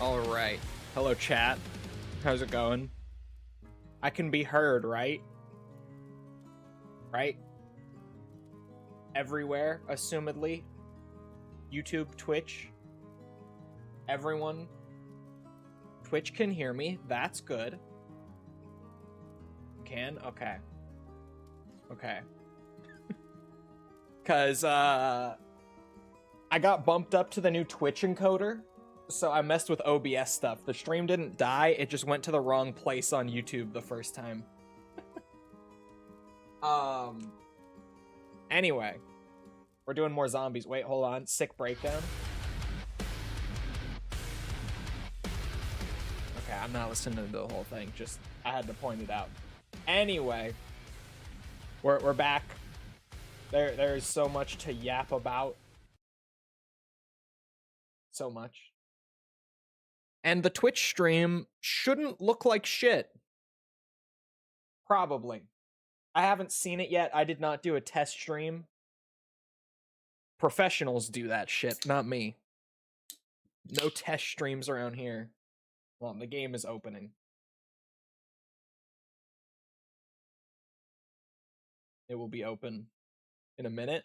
All right. Hello, chat. How's it going? I can be heard, right? Right? Everywhere, assumedly. YouTube, Twitch. Everyone. Twitch can hear me. That's good. Can? Okay. Okay. Because, I got bumped up to the new Twitch encoder. So I messed with OBS stuff. The stream didn't die, it just went to the wrong place on YouTube the first time. Anyway. We're doing more zombies. Wait, hold on. Sick breakdown. Okay, I'm not listening to the whole thing. Just, I had to point it out. Anyway. We're back. There's so much to yap about. So much. And the Twitch stream shouldn't look like shit. Probably. I haven't seen it yet. I did not do a test stream. Professionals do that shit, not me. No test streams around here. Well, the game is opening. It will be open in a minute.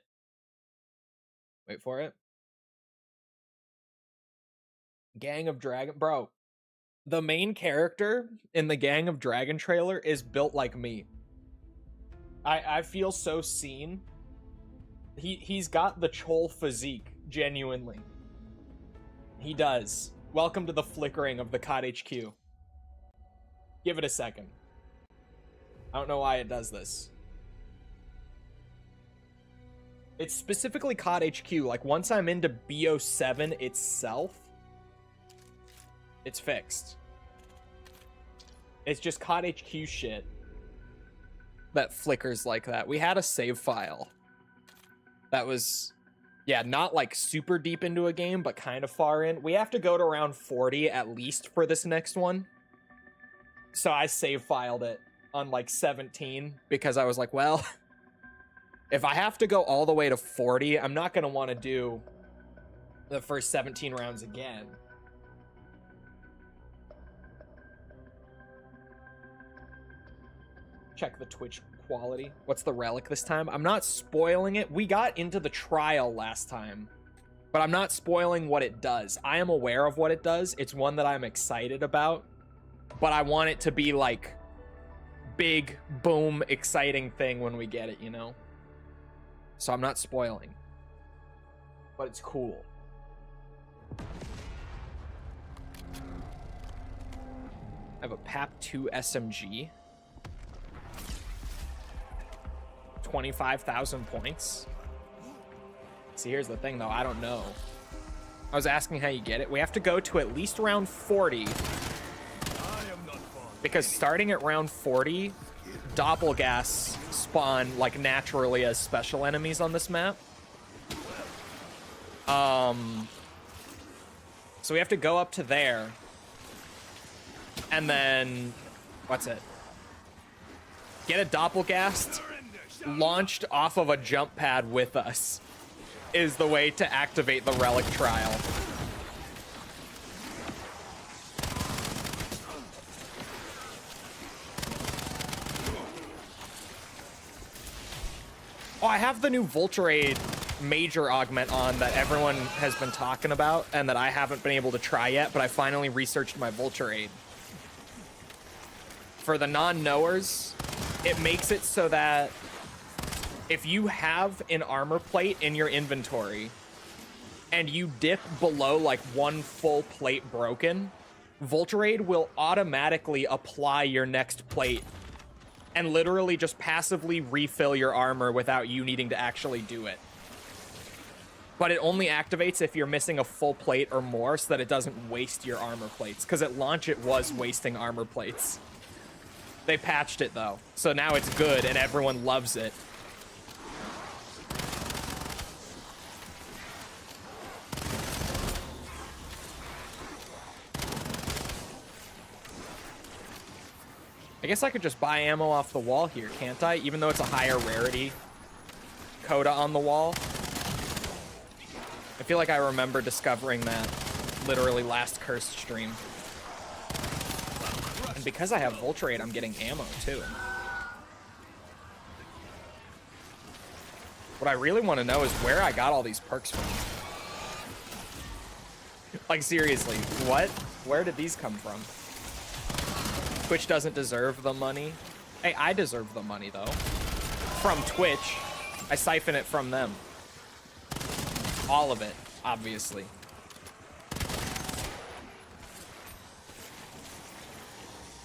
Wait for it. Gang of Dragon, bro. The main character in the Gang of Dragon trailer is built like me. I feel so seen. He's got the Chol physique, genuinely. He does. Welcome to the flickering of the COD HQ. Give it a second. I don't know why it does this. It's specifically COD HQ. Like, once I'm into BO7 itself, it's fixed. It's just COD HQ shit that flickers like that. We had a save file that was, yeah, not like super deep into a game, but kind of far in. We have to go to around 40 at least for this next one. So I save filed it on like 17 because I was like, well, if I have to go all the way to 40, I'm not going to want to do the first 17 rounds again. Check the Twitch quality. What's the relic this time? I'm not spoiling it. We got into the trial last time, but I'm not spoiling what it does. I am aware of what it does. It's one that I'm excited about, but I want it to be like big, boom, exciting thing when we get it, you know? So I'm not spoiling, but it's cool. I have a PAP 2 SMG. 25,000 points. See, here's the thing though, I don't know. I was asking how you get it. We have to go to at least round 40. Because starting at round 40, doppelgas spawn like naturally as special enemies on this map. So we have to go up to there. And then, what's it? Get a doppelgast launched off of a jump pad with us is the way to activate the relic trial. Oh, I have the new Vulture major augment on that everyone has been talking about and that I haven't been able to try yet, but I finally researched my Vulture aid. For the non-knowers, it makes it so that if you have an armor plate in your inventory and you dip below like one full plate broken, Vulture will automatically apply your next plate and literally just passively refill your armor without you needing to actually do it. But it only activates if you're missing a full plate or more so that it doesn't waste your armor plates, because at launch it was wasting armor plates. They patched it though, so now it's good and everyone loves it. I guess I could just buy ammo off the wall here, can't I? Even though it's a higher rarity coda on the wall. I feel like I remember discovering that literally last Cursed stream. And because I have Vulturate, I'm getting ammo too. What I really want to know is where I got all these perks from. Like, seriously, what? Where did these come from? Twitch doesn't deserve the money. Hey, I deserve the money, though. From Twitch. I siphon it from them. All of it, obviously.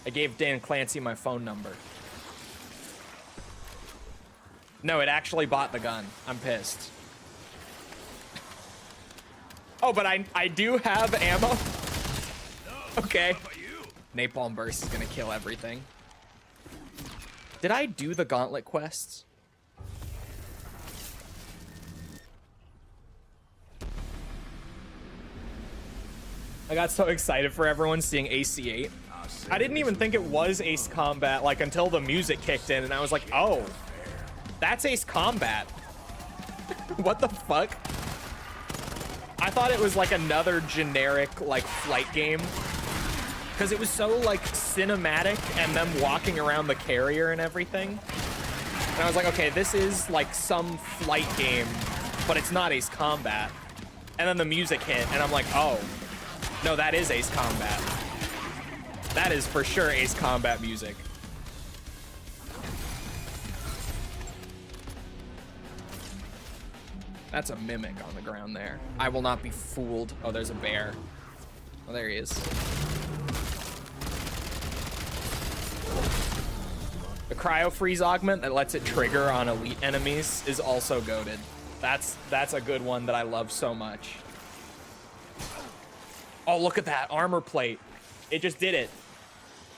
I gave Dan Clancy my phone number. No, it actually bought the gun. I'm pissed. Oh, but I do have ammo. Okay. Napalm Burst is gonna kill everything. Did I do the gauntlet quests? I got so excited for everyone seeing AC-8. I didn't even think it was Ace Combat, like, until the music kicked in, and I was like, oh, that's Ace Combat. What the fuck? I thought it was like another generic, like, flight game. Because it was so, like, cinematic and them walking around the carrier and everything. And I was like, okay, this is, like, some flight game, but it's not Ace Combat. And then the music hit, and I'm like, oh, no, that is Ace Combat. That is for sure Ace Combat music. That's a mimic on the ground there. I will not be fooled. Oh, there's a bear. Oh, there he is. The cryo freeze augment that lets it trigger on elite enemies is also goated. That's a good one that I love so much. Oh, look at that armor plate. It just did it.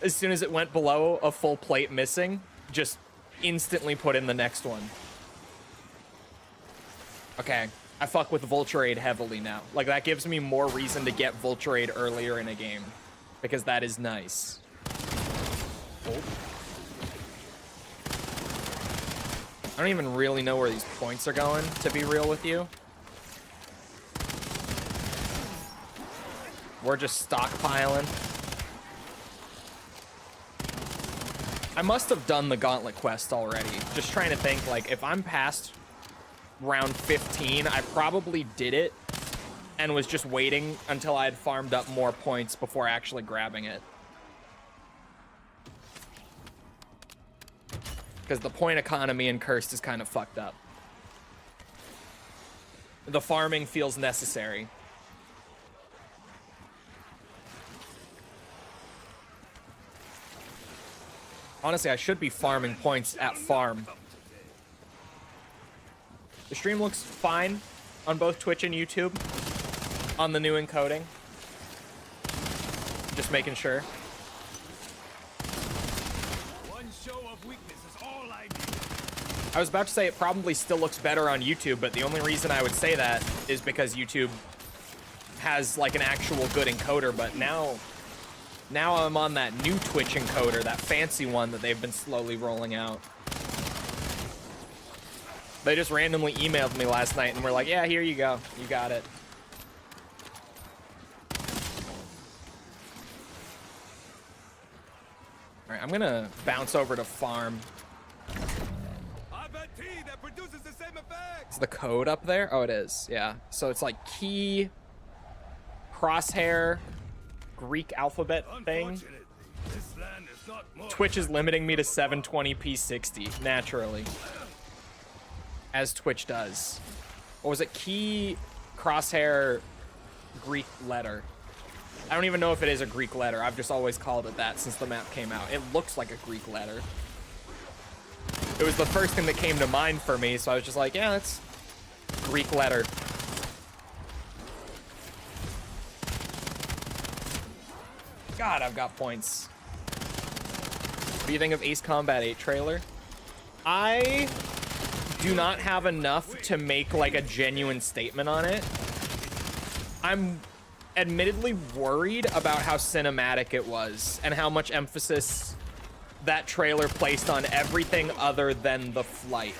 As soon as it went below a full plate missing, just instantly put in the next one. Okay, I fuck with Vulturade heavily now. Like, that gives me more reason to get Vulturade earlier in a game, because that is nice. Oh. I don't even really know where these points are going, to be real with you. We're just stockpiling. I must have done the gauntlet quest already. Just trying to think, like, if I'm past round 15, I probably did it and was just waiting until I had farmed up more points before actually grabbing it. Because the point economy in Cursed is kind of fucked up. The farming feels necessary. Honestly, I should be farming points at farm. The stream looks fine on both Twitch and YouTube on the new encoding. Just making sure. One show of weakness is all I need. I was about to say it probably still looks better on YouTube, but the only reason I would say that is because YouTube has like an actual good encoder, but now I'm on that new Twitch encoder, that fancy one that they've been slowly rolling out. They just randomly emailed me last night and were like, yeah, here you go. You got it. All right, I'm gonna bounce over to farm. Is the code up there? Oh, it is. Yeah. So it's like key, crosshair, Greek alphabet thing. Twitch is limiting me to 720p 60 naturally, as Twitch does. What was it? Key, crosshair, Greek letter. I don't even know if it is a Greek letter. I've just always called it that since the map came out. It looks like a Greek letter. It was the first thing that came to mind for me, so I was just like, yeah, that's Greek letter. God, I've got points. What do you think of Ace Combat 8 trailer? I do not have enough to make like a genuine statement on it. I'm admittedly worried about how cinematic it was and how much emphasis that trailer placed on everything other than the flight.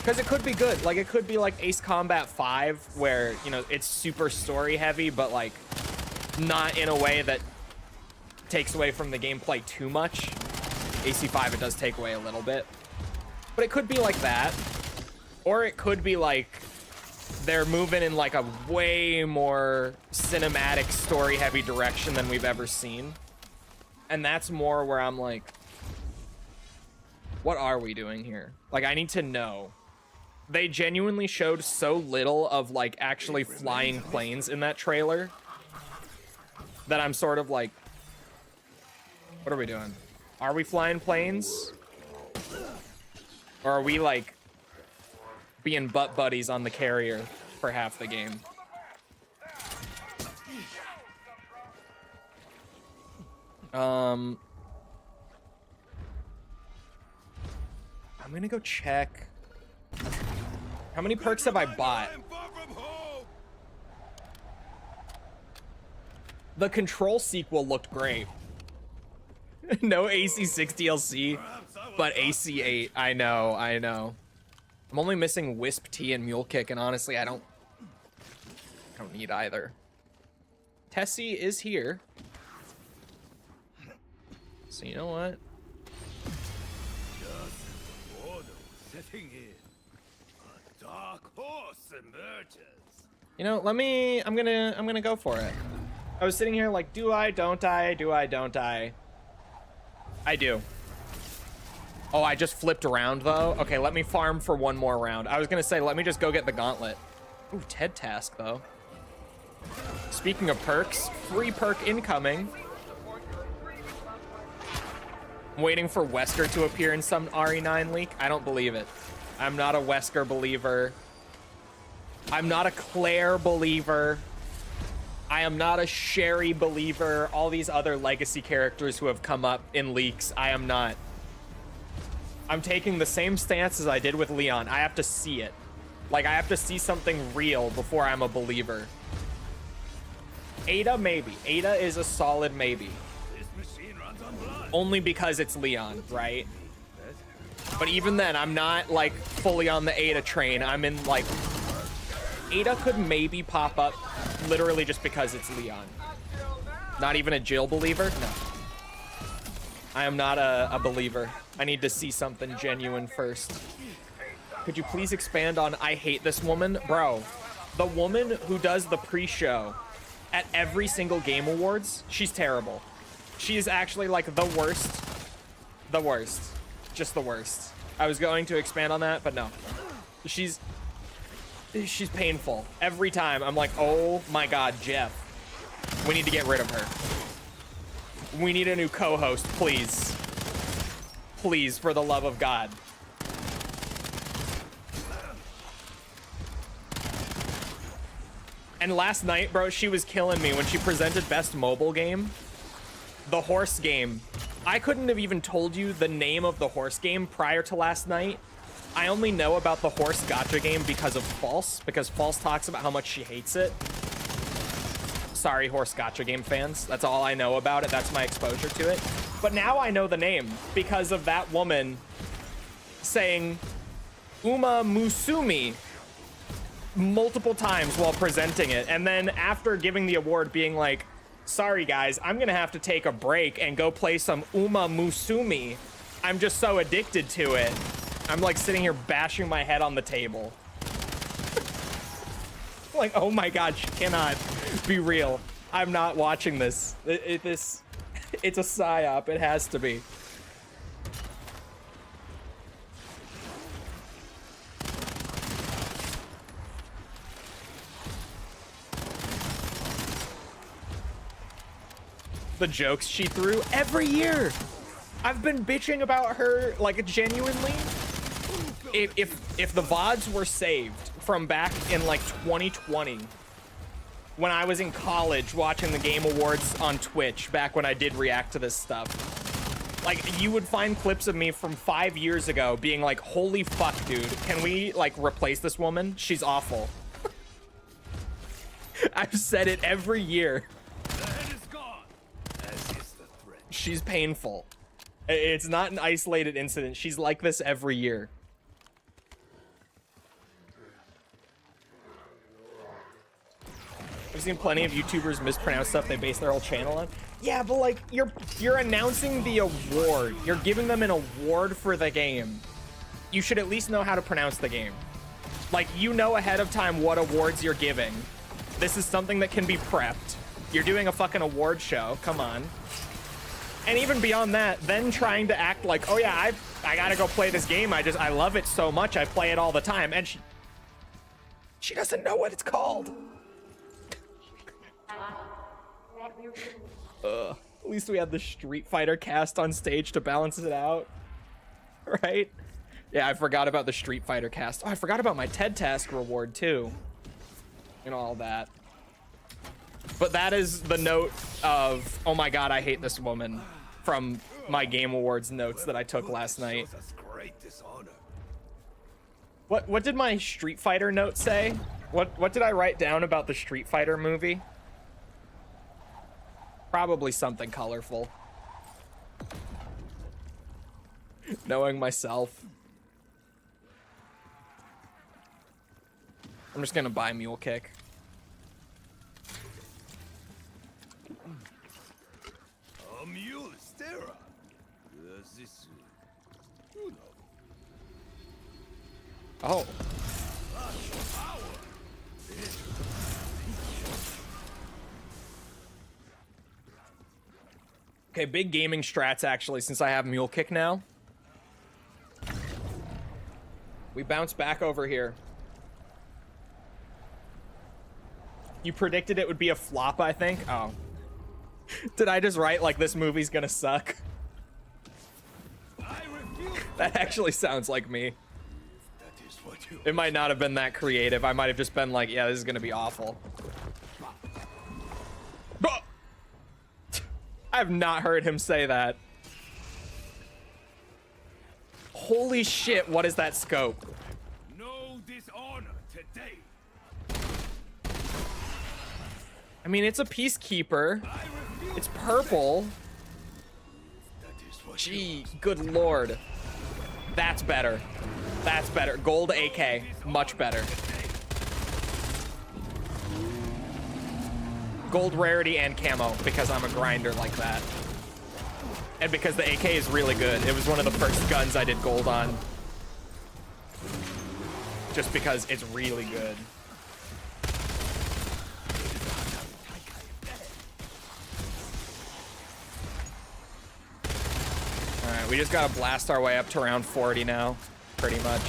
Because it could be good. Like, it could be like Ace Combat 5, where, you know, it's super story heavy, but like not in a way that takes away from the gameplay too much. AC5, it does take away a little bit. But it could be like that. Or it could be like they're moving in like a way more cinematic story heavy direction than we've ever seen. And that's more where I'm like, what are we doing here? Like, I need to know. They genuinely showed so little of like actually flying planes in that trailer that I'm sort of like, what are we doing? Are we flying planes? Or are we like being butt buddies on the carrier for half the game? I'm gonna go check. How many perks have I bought? The Control sequel looked great. No AC6 DLC, but AC8. I know. I'm only missing Wisp T and Mule Kick, and honestly, I don't need either. Tessie is here. So you know what? You know, I'm gonna go for it. I was sitting here like, do I, don't I, do I, don't I? I do. Oh, I just flipped around though. Okay, let me farm for one more round. I was gonna say, let me just go get the gauntlet. Ooh, TED task though. Speaking of perks, free perk incoming. I'm waiting for Wesker to appear in some RE9 leak. I don't believe it. I'm not a Wesker believer. I'm not a Claire believer. I am not a Sherry believer. All these other legacy characters who have come up in leaks, I am not. I'm taking the same stance as I did with Leon. I have to see it. Like, I have to see something real before I'm a believer. Ada, maybe. Ada is a solid maybe. Only because it's Leon, right? But even then, I'm not, like, fully on the Ada train. I'm in, like... Ada could maybe pop up literally just because it's Leon. Not even a Jill believer? No. I am not a believer. I need to see something genuine first. Could you please expand on I hate this woman? Bro, the woman who does the pre-show at every single Game Awards, she's terrible. She is actually like the worst. The worst. Just the worst. I was going to expand on that, but no. She's painful. Every time I'm like, oh my God, Jeff. We need to get rid of her. We need a new co-host, please. Please, for the love of God. And last night, bro, she was killing me when she presented Best Mobile Game. The horse game. I couldn't have even told you the name of the horse game prior to last night. I only know about the horse gacha game because of False, because False talks about how much she hates it. Sorry, horse gacha game fans. That's all I know about it. That's my exposure to it. But now I know the name because of that woman saying Uma Musumi multiple times while presenting it. And then after giving the award being like, sorry guys, I'm gonna have to take a break and go play some Uma Musumi. I'm just so addicted to it. I'm like sitting here bashing my head on the table. Like, oh my God, she cannot be real. I'm not watching this. It's a psyop. It has to be. The jokes she threw every year. I've been bitching about her, like, genuinely. If the VODs were saved from back in like 2020, when I was in college watching the Game Awards on Twitch, back when I did react to this stuff, like, you would find clips of me from 5 years ago being like, holy fuck, dude, can we like replace this woman? She's awful. I've said it every year. She's painful. It's not an isolated incident. She's like this every year. I've seen plenty of YouTubers mispronounce stuff they base their whole channel on. Yeah, but like you're announcing the award. You're giving them an award for the game. You should at least know how to pronounce the game. Like, you know ahead of time what awards you're giving. This is something that can be prepped. You're doing a fucking award show. Come on. And even beyond that, then trying to act like, oh yeah, I gotta go play this game. I love it so much. I play it all the time. And she doesn't know what it's called. At least we had the Street Fighter cast on stage to balance it out. Right? Yeah, I forgot about the Street Fighter cast. Oh, I forgot about my TED Task reward too. And all that. But that is the note of, oh my god, I hate this woman, from my Game Awards notes that I took last night. What did my Street Fighter note say? What did I write down about the Street Fighter movie? Probably something colorful. Knowing myself. I'm just gonna buy Mule Kick. Oh. Okay, big gaming strats actually, since I have Mule Kick now. We bounce back over here. You predicted it would be a flop, I think? Oh. Did I just write like this movie's gonna suck? That actually sounds like me. It might not have been that creative. I might have just been like, yeah, this is gonna be awful. I have not heard him say that. Holy shit, what is that scope? No dishonor today. I mean, it's a peacekeeper. It's purple. Gee, good lord. That's better. That's better. Gold AK, much better. Gold rarity and camo, because I'm a grinder like that. And because the AK is really good. It was one of the first guns I did gold on. Just because it's really good. Alright, we just gotta blast our way up to round 40 now. Pretty much.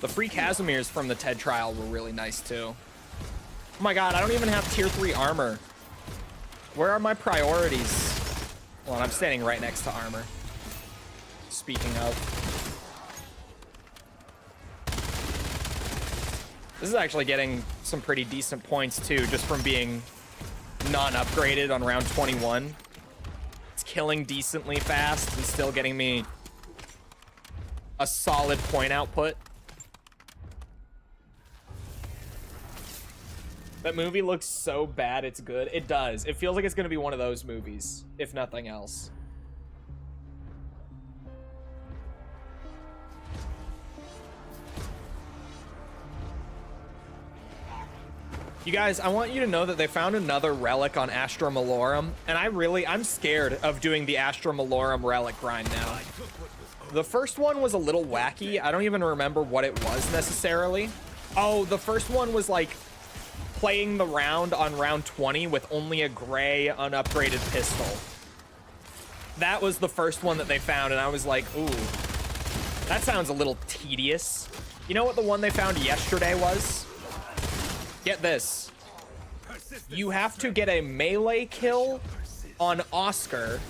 The free Casimirs from the TED trial were really nice too. Oh my god, I don't even have tier 3 armor. Where are my priorities? Well, I'm standing right next to armor. Speaking of. This is actually getting some pretty decent points too, just from being non-upgraded on round 21. It's killing decently fast and still getting me a solid point output. That movie looks so bad it's good. It does. It feels like it's gonna be one of those movies, if nothing else. You guys, I want you to know that they found another relic on Astra Malorum, and I'm scared of doing the Astra Malorum relic grind now. The first one was a little wacky. I don't even remember what it was necessarily. Oh, the first one was like playing the round on round 20 with only a gray unupgraded pistol. That was the first one that they found, and I was like, ooh, that sounds a little tedious. You know what the one they found yesterday was? Get this. You have to get a melee kill on Oscar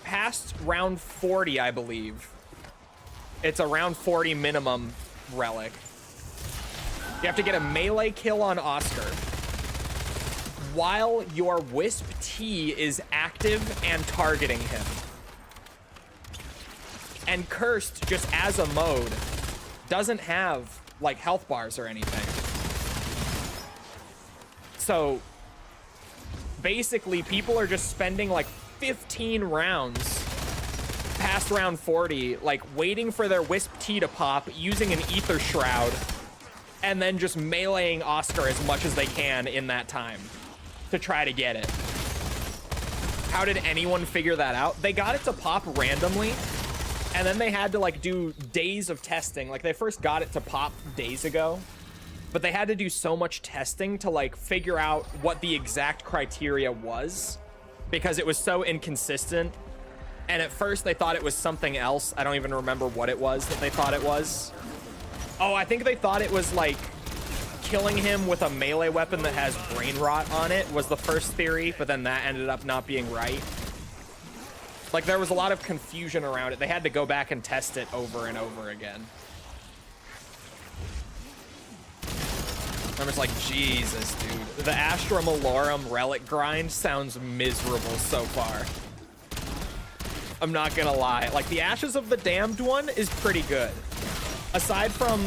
past round 40, I believe. It's a round 40 minimum relic. You have to get a melee kill on Oscar while your Wisp T is active and targeting him. And Cursed, just as a mode, doesn't have like health bars or anything. So basically people are just spending like 15 rounds past round 40, like waiting for their Wisp T to pop, using an Ether Shroud, and then just meleeing Oscar as much as they can in that time to try to get it. How did anyone figure that out? They got it to pop randomly, and then they had to like do days of testing. Like they first got it to pop days ago, but they had to do so much testing to like figure out what the exact criteria was because it was so inconsistent. And at first they thought it was something else. I don't even remember what it was that they thought it was. Oh, I think they thought it was like killing him with a melee weapon that has brain rot on it was the first theory, but then that ended up not being right. Like there was a lot of confusion around it. They had to go back and test it over and over again. I'm just like, Jesus, dude. The Astra Malorum relic grind sounds miserable so far. I'm not gonna lie. Like, the Ashes of the Damned one is pretty good. Aside from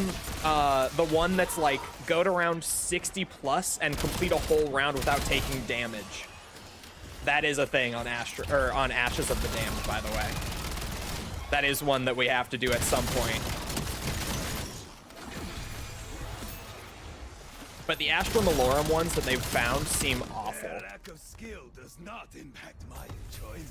the one that's like, go to round 60 plus and complete a whole round without taking damage. That is a thing on on Ashes of the Damned, by the way. That is one that we have to do at some point. But the Astra Malorum ones that they've found seem awful. Lack of skill does not impact my enjoyment.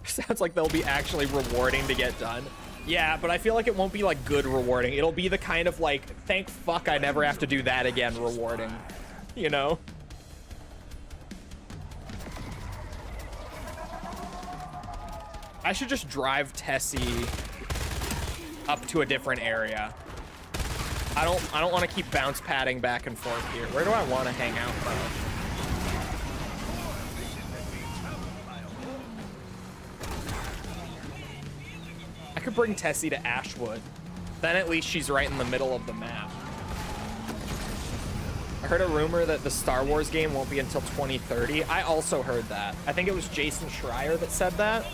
Sounds like they'll be actually rewarding to get done. Yeah, but I feel like it won't be like good rewarding. It'll be the kind of like, thank fuck I never have to do that again rewarding. You know? I should just drive Tessie up to a different area. I don't want to keep bounce padding back and forth here. Where do I want to hang out though? I could bring Tessie to Ashwood. Then at least she's right in the middle of the map. I heard a rumor that the Star Wars game won't be until 2030. I also heard that. I think it was Jason Schreier that said that.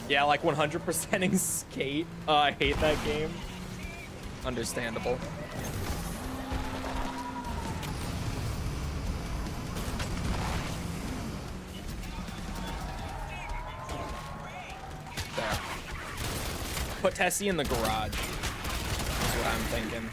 Yeah, like 100%ing Skate. I hate that game. Understandable. There. Put Tessie in the garage. That's what I'm thinking.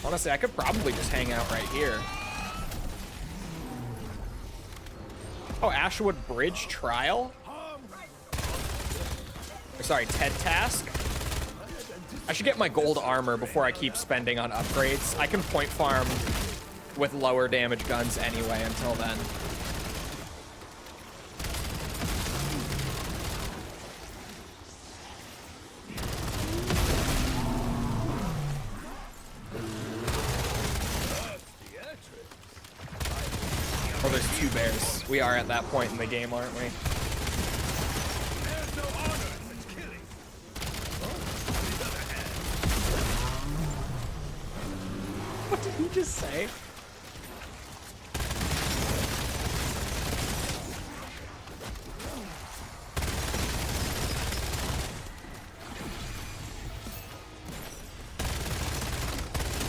Honestly, I could probably just hang out right here. Oh, Ashwood Bridge Trial? Or, sorry, TED Task? I should get my gold armor before I keep spending on upgrades. I can point farm with lower damage guns anyway until then. Oh, there's two bears. We are at that point in the game, aren't we? There's no honor in such killing. What did he just say?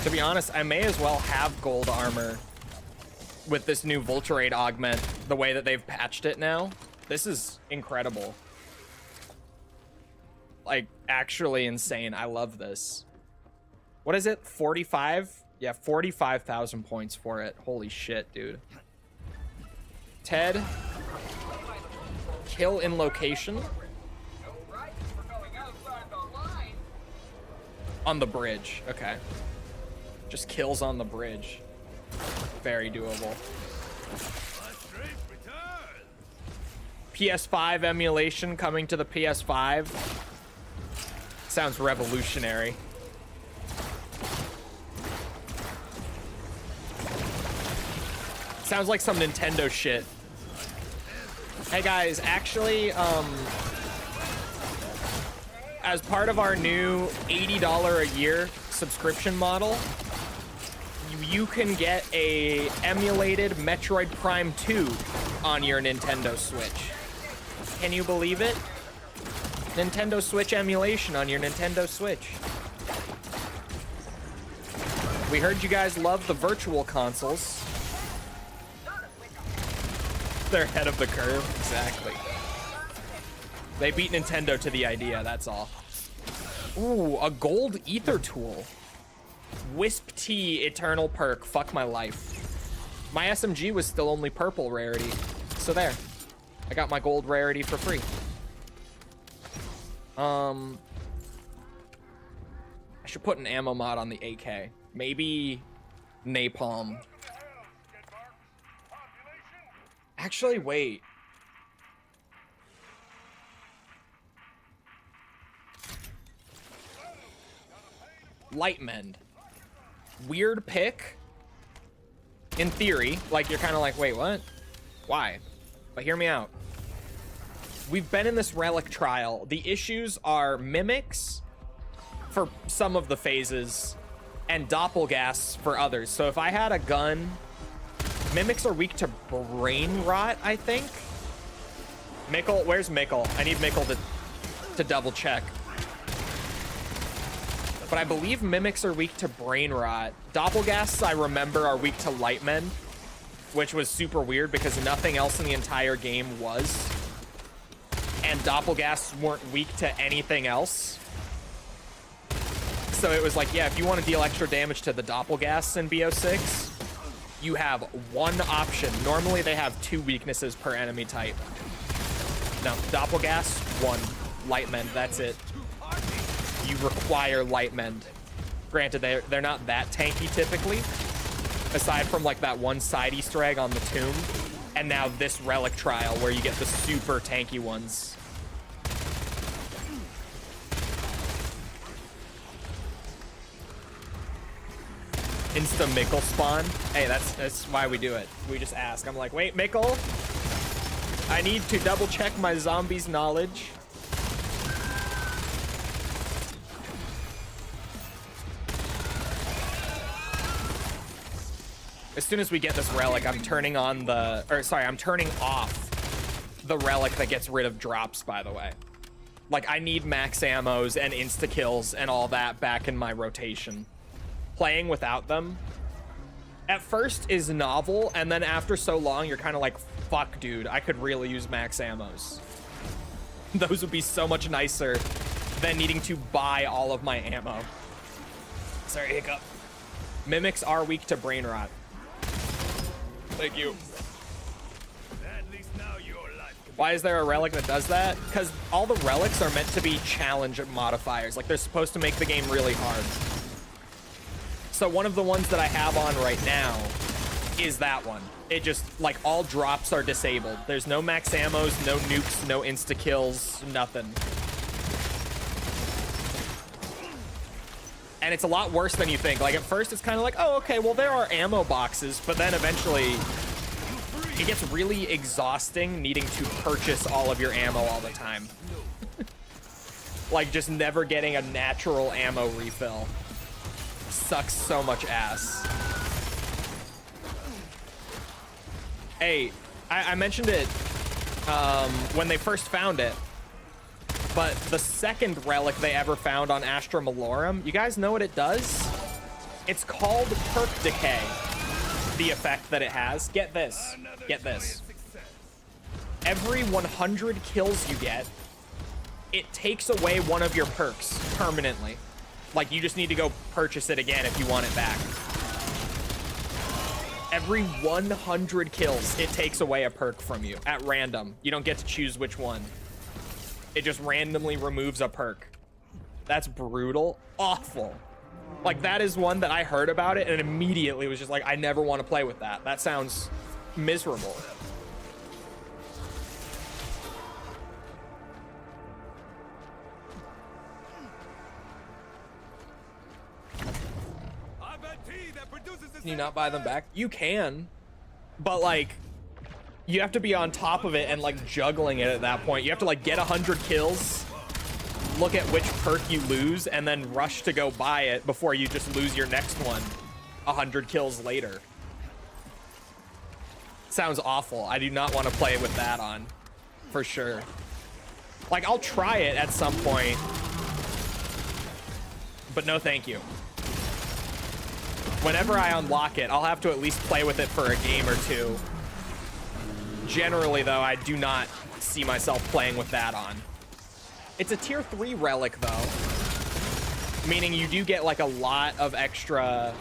To be honest, I may as well have gold armor with this new Vulturate augment, the way that they've patched it now. This is incredible. Like, actually insane. I love this. What is it? 45? Yeah, 45,000 points for it. Holy shit, dude. Ted. Kill in location. On the bridge. Okay. Just kills on the bridge. Very doable. PS5 emulation coming to the PS5. Sounds revolutionary. Sounds like some Nintendo shit. Hey guys, actually, as part of our new $80 a year subscription model, you can get a emulated Metroid Prime 2 on your Nintendo Switch. Can you believe it? Nintendo Switch emulation on your Nintendo Switch. We heard you guys love the virtual consoles. They're ahead of the curve, exactly. They beat Nintendo to the idea, that's all. Ooh, a gold ether tool. Wisp T Eternal perk, fuck my life. My SMG was still only purple rarity, so there. I got my gold rarity for free. I should put an ammo mod on the AK. Maybe napalm. Actually, wait. Lightmend. Weird pick. In theory, like you're kind of like, wait, what? Why? But hear me out. We've been in this relic trial. The issues are mimics for some of the phases and doppelgas for others. So if I had a gun, mimics are weak to brain rot, I think. Mickle, where's Mickle? I need Mickle to double check. But I believe mimics are weak to brain rot. Doppelgasts, I remember, are weak to lightmen, which was super weird because nothing else in the entire game was. And doppelgasts weren't weak to anything else. So it was like, yeah, if you want to deal extra damage to the doppelgasts in BO6, you have one option. Normally they have 2 weaknesses per enemy type. No, doppelgast, 1. Lightmend, that's it. You require lightmend. Granted, they're not that tanky typically, aside from like that one side Easter egg on the tomb, and now this relic trial where you get the super tanky ones. Insta Mickle spawn. Hey, that's why we do it. We just ask. I'm like, wait, Mickle, I need to double check my zombies knowledge. As soon as we get this relic, I'm turning on the, or sorry, I'm turning off the relic that gets rid of drops, by the way. Like, I need max ammos and insta-kills and all that back in my rotation. Playing without them, at first, is novel, and then after so long, you're kind of like, fuck, dude, I could really use max ammos. Those would be so much nicer than needing to buy all of my ammo. Sorry, hiccup. Mimics are weak to brain rot. Thank you. At least now your life can Why is there a relic that does that? Because all the relics are meant to be challenge modifiers. Like, they're supposed to make the game really hard. So one of the ones that I have on right now is that one. It just, like, all drops are disabled. There's no max ammos, no nukes, no insta-kills, nothing. And it's a lot worse than you think. Like, at first, it's kind of like, oh, okay, well, there are ammo boxes. But then eventually, it gets really exhausting needing to purchase all of your ammo all the time. Like, just never getting a natural ammo refill. Sucks so much ass. Hey, I mentioned it when they first found it, but the second relic they ever found on Astra Malorum, you guys know what it does? It's called perk decay, the effect that it has. Get this. Get this. Every 100 kills you get, it takes away one of your perks permanently. Like, you just need to go purchase it again if you want it back. Every 100 kills, it takes away a perk from you at random. You don't get to choose which one. It just randomly removes a perk. That's brutal. Awful. Like, that is one that I heard about it and immediately was just like, I never want to play with that. That sounds miserable. Can you not buy them back? You can, but like, you have to be on top of it and like juggling it at that point. You have to like get 100 kills, look at which perk you lose, and then rush to go buy it before you just lose your next one 100 kills later. Sounds awful. I do not want to play with that on, for sure. Like, I'll try it at some point, but no thank you. Whenever I unlock it, I'll have to at least play with it for a game or two. Generally, though, I do not see myself playing with that on. It's a tier 3 relic, though, meaning you do get like a lot of extra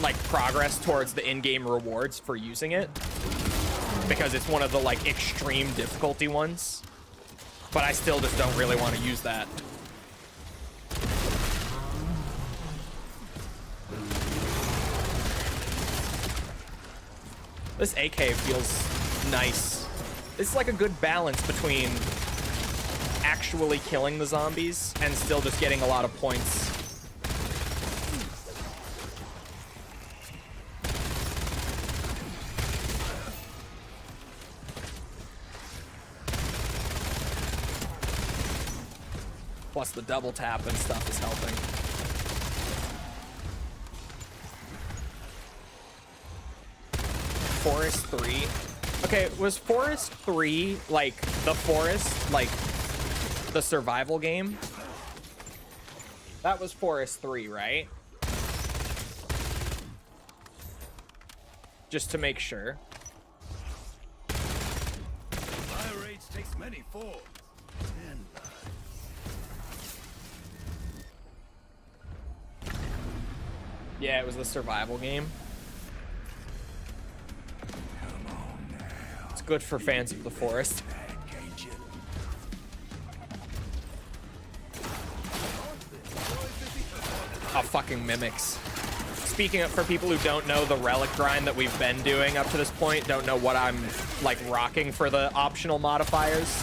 like progress towards the in-game rewards for using it, because it's one of the like extreme difficulty ones, but I still just don't really want to use that. This AK feels nice. It's like a good balance between actually killing the zombies and still just getting a lot of points. Plus the double tap and stuff is helping. Forest 3. Okay, was Forest 3 like the Forest, like the survival game? That was Forest 3, right? Just to make sure. Fire rage takes many forms. Yeah, it was the survival game. It's good for fans of the Forest. Oh, fucking mimics. Speaking of, for people who don't know the relic grind that we've been doing up to this point, don't know what I'm like rocking for the optional modifiers,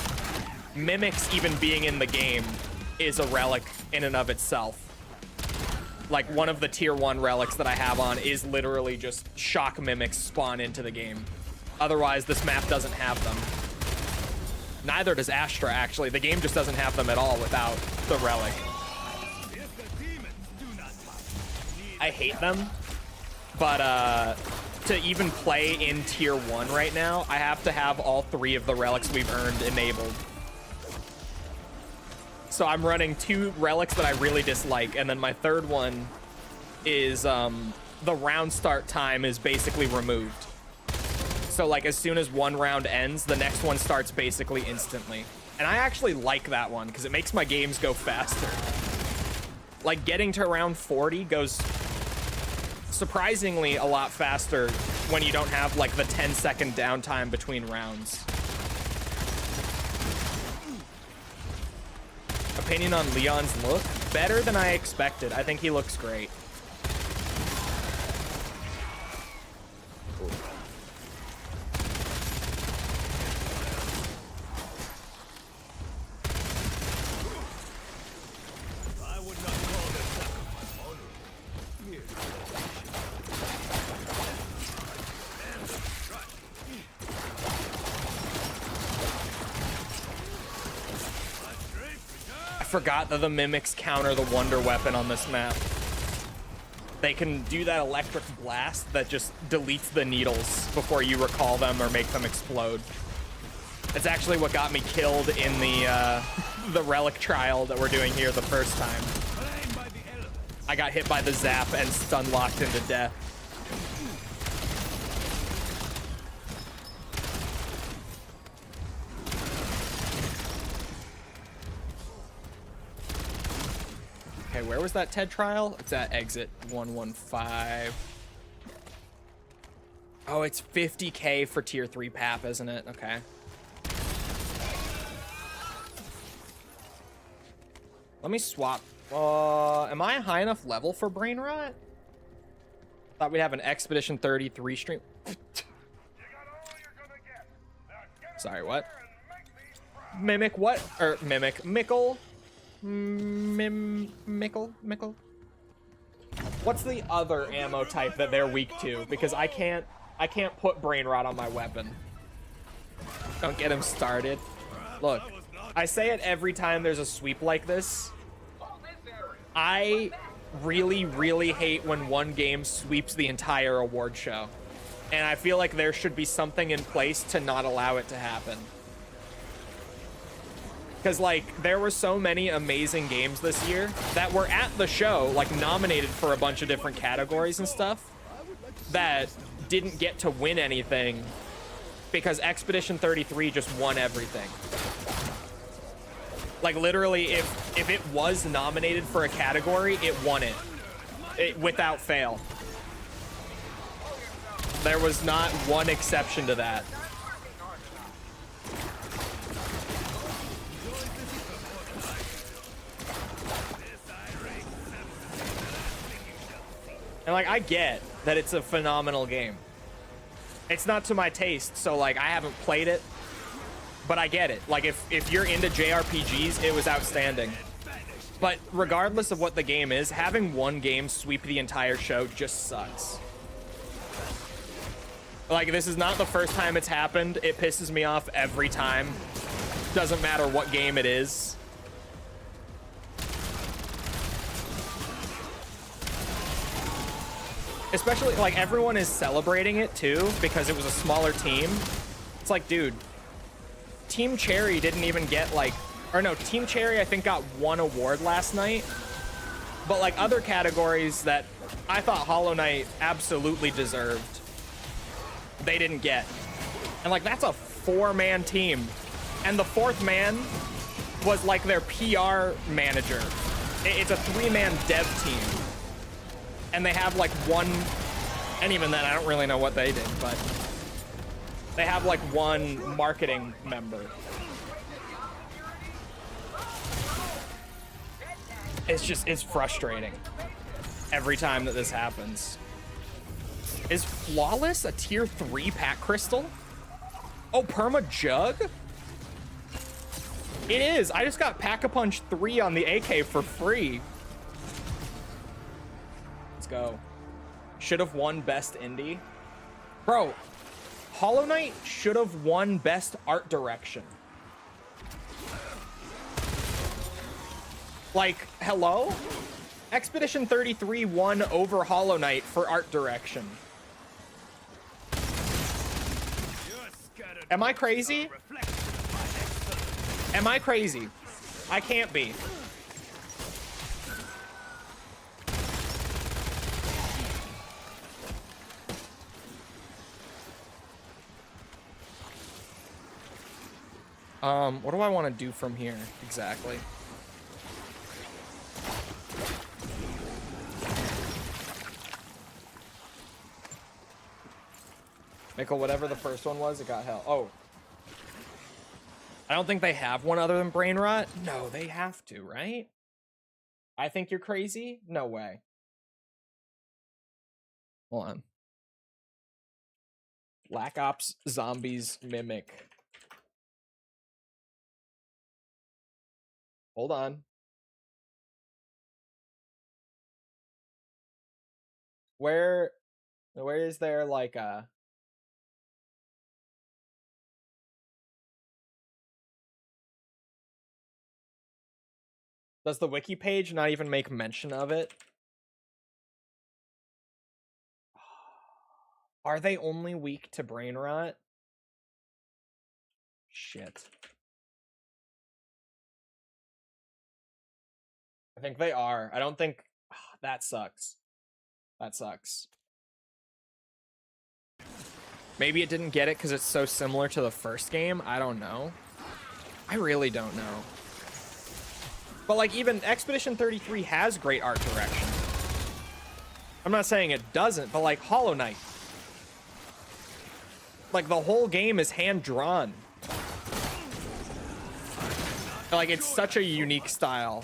mimics even being in the game is a relic in and of itself. Like, one of the tier 1 relics that I have on is literally just shock mimics spawn into the game. Otherwise, this map doesn't have them. Neither does Astra, actually. The game just doesn't have them at all without the relic. I hate them, but to even play in tier 1 right now, I have to have all 3 of the relics we've earned enabled. So I'm running 2 relics that I really dislike, and then my third one is the round start time is basically removed. So like as soon as one round ends, the next one starts basically instantly. And I actually like that one because it makes my games go faster. Like getting to round 40 goes surprisingly a lot faster when you don't have like the 10-second downtime between rounds. Opinion on Leon's look? Better than I expected. I think he looks great. I would not call this sacrifice honorable. Here. I forgot that the mimics counter the wonder weapon on this map. They can do that electric blast that just deletes the needles before you recall them or make them explode. It's actually what got me killed in the the relic trial that we're doing here the first time. I got hit by the zap and stun locked into death. Okay, where was that TED trial? It's at exit 115. Oh, it's 50K for tier 3 PAP, isn't it? Okay. Let me swap. Am I a high enough level for brain rot? Thought we'd have an Expedition 33 stream. Sorry, what? Mimic what? Or mimic. Mickle? Mickle? What's the other ammo type that they're weak to? Because I can't put brain rot on my weapon. Don't get him started. Look, I say it every time there's a sweep like this. I really, really hate when one game sweeps the entire award show. And I feel like there should be something in place to not allow it to happen. Because, like, there were so many amazing games this year that were at the show, like, nominated for a bunch of different categories and stuff, that didn't get to win anything because Expedition 33 just won everything. Like, literally, if it was nominated for a category, it won it without fail. There was not one exception to that. And, like, I get that it's a phenomenal game. It's not to my taste, so, like, I haven't played it. But I get it. Like, if you're into JRPGs, it was outstanding. But regardless of what the game is, having one game sweep the entire show just sucks. Like, this is not the first time it's happened. It pisses me off every time. Doesn't matter what game it is. Especially, like, everyone is celebrating it, too, because it was a smaller team. It's like, dude, Team Cherry didn't even get, like... Or no, Team Cherry, I think, got one award last night. But, like, other categories that I thought Hollow Knight absolutely deserved, they didn't get. And, like, that's a 4-man team. And the 4th man was, like, their PR manager. It's a 3-man dev team. And they have, like, one... And even then, I don't really know what they did, but... They have, like, one marketing member. It's frustrating. Every time that this happens. Is Flawless a tier 3 pack crystal? Oh, Perma Jug? It is. I just got Pack-a-Punch 3 on the AK for free. Let's go. Should have won Best Indie. Bro, Hollow Knight should have won Best Art Direction. Like, hello? Expedition 33 won over Hollow Knight for art direction. Am I crazy? Am I crazy? I can't be. What do I want to do from here exactly? Nickel, whatever the first one was, it got hell. Oh. I don't think they have one other than Brain Rot. No, they have to, right? I think you're crazy? No way. Hold on. Black Ops Zombies Mimic. Hold on. Where is there like a... Does the wiki page not even make mention of it? Are they only weak to brain rot? Shit. I think they are. I don't think... that sucks. That sucks. Maybe it didn't get it because it's so similar to the first game. I don't know. I really don't know. But, like, even Expedition 33 has great art direction. I'm not saying it doesn't, but, like, Hollow Knight. Like, the whole game is hand-drawn. Like, it's such a unique style.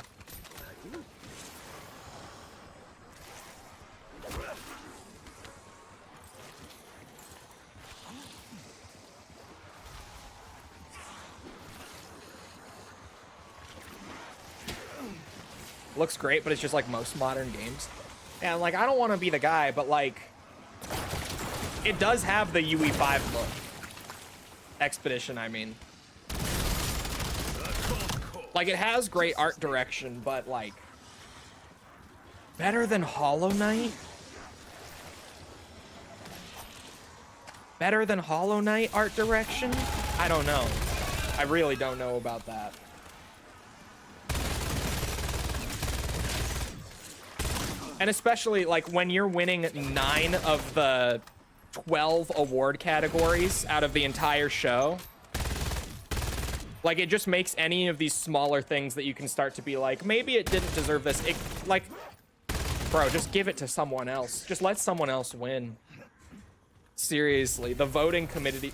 Looks great, but it's just like most modern games. And like, I don't want to be the guy, but like, it does have the UE5 look. Expedition, I mean. Like, it has great art direction, but like, better than Hollow Knight? Better than Hollow Knight art direction? I don't know. I really don't know about that. And especially like when you're winning 9 of the 12 award categories out of the entire show, like it just makes any of these smaller things that you can start to be like, maybe it didn't deserve this. It, like, bro, just give it to someone else. Just let someone else win. Seriously, the voting committee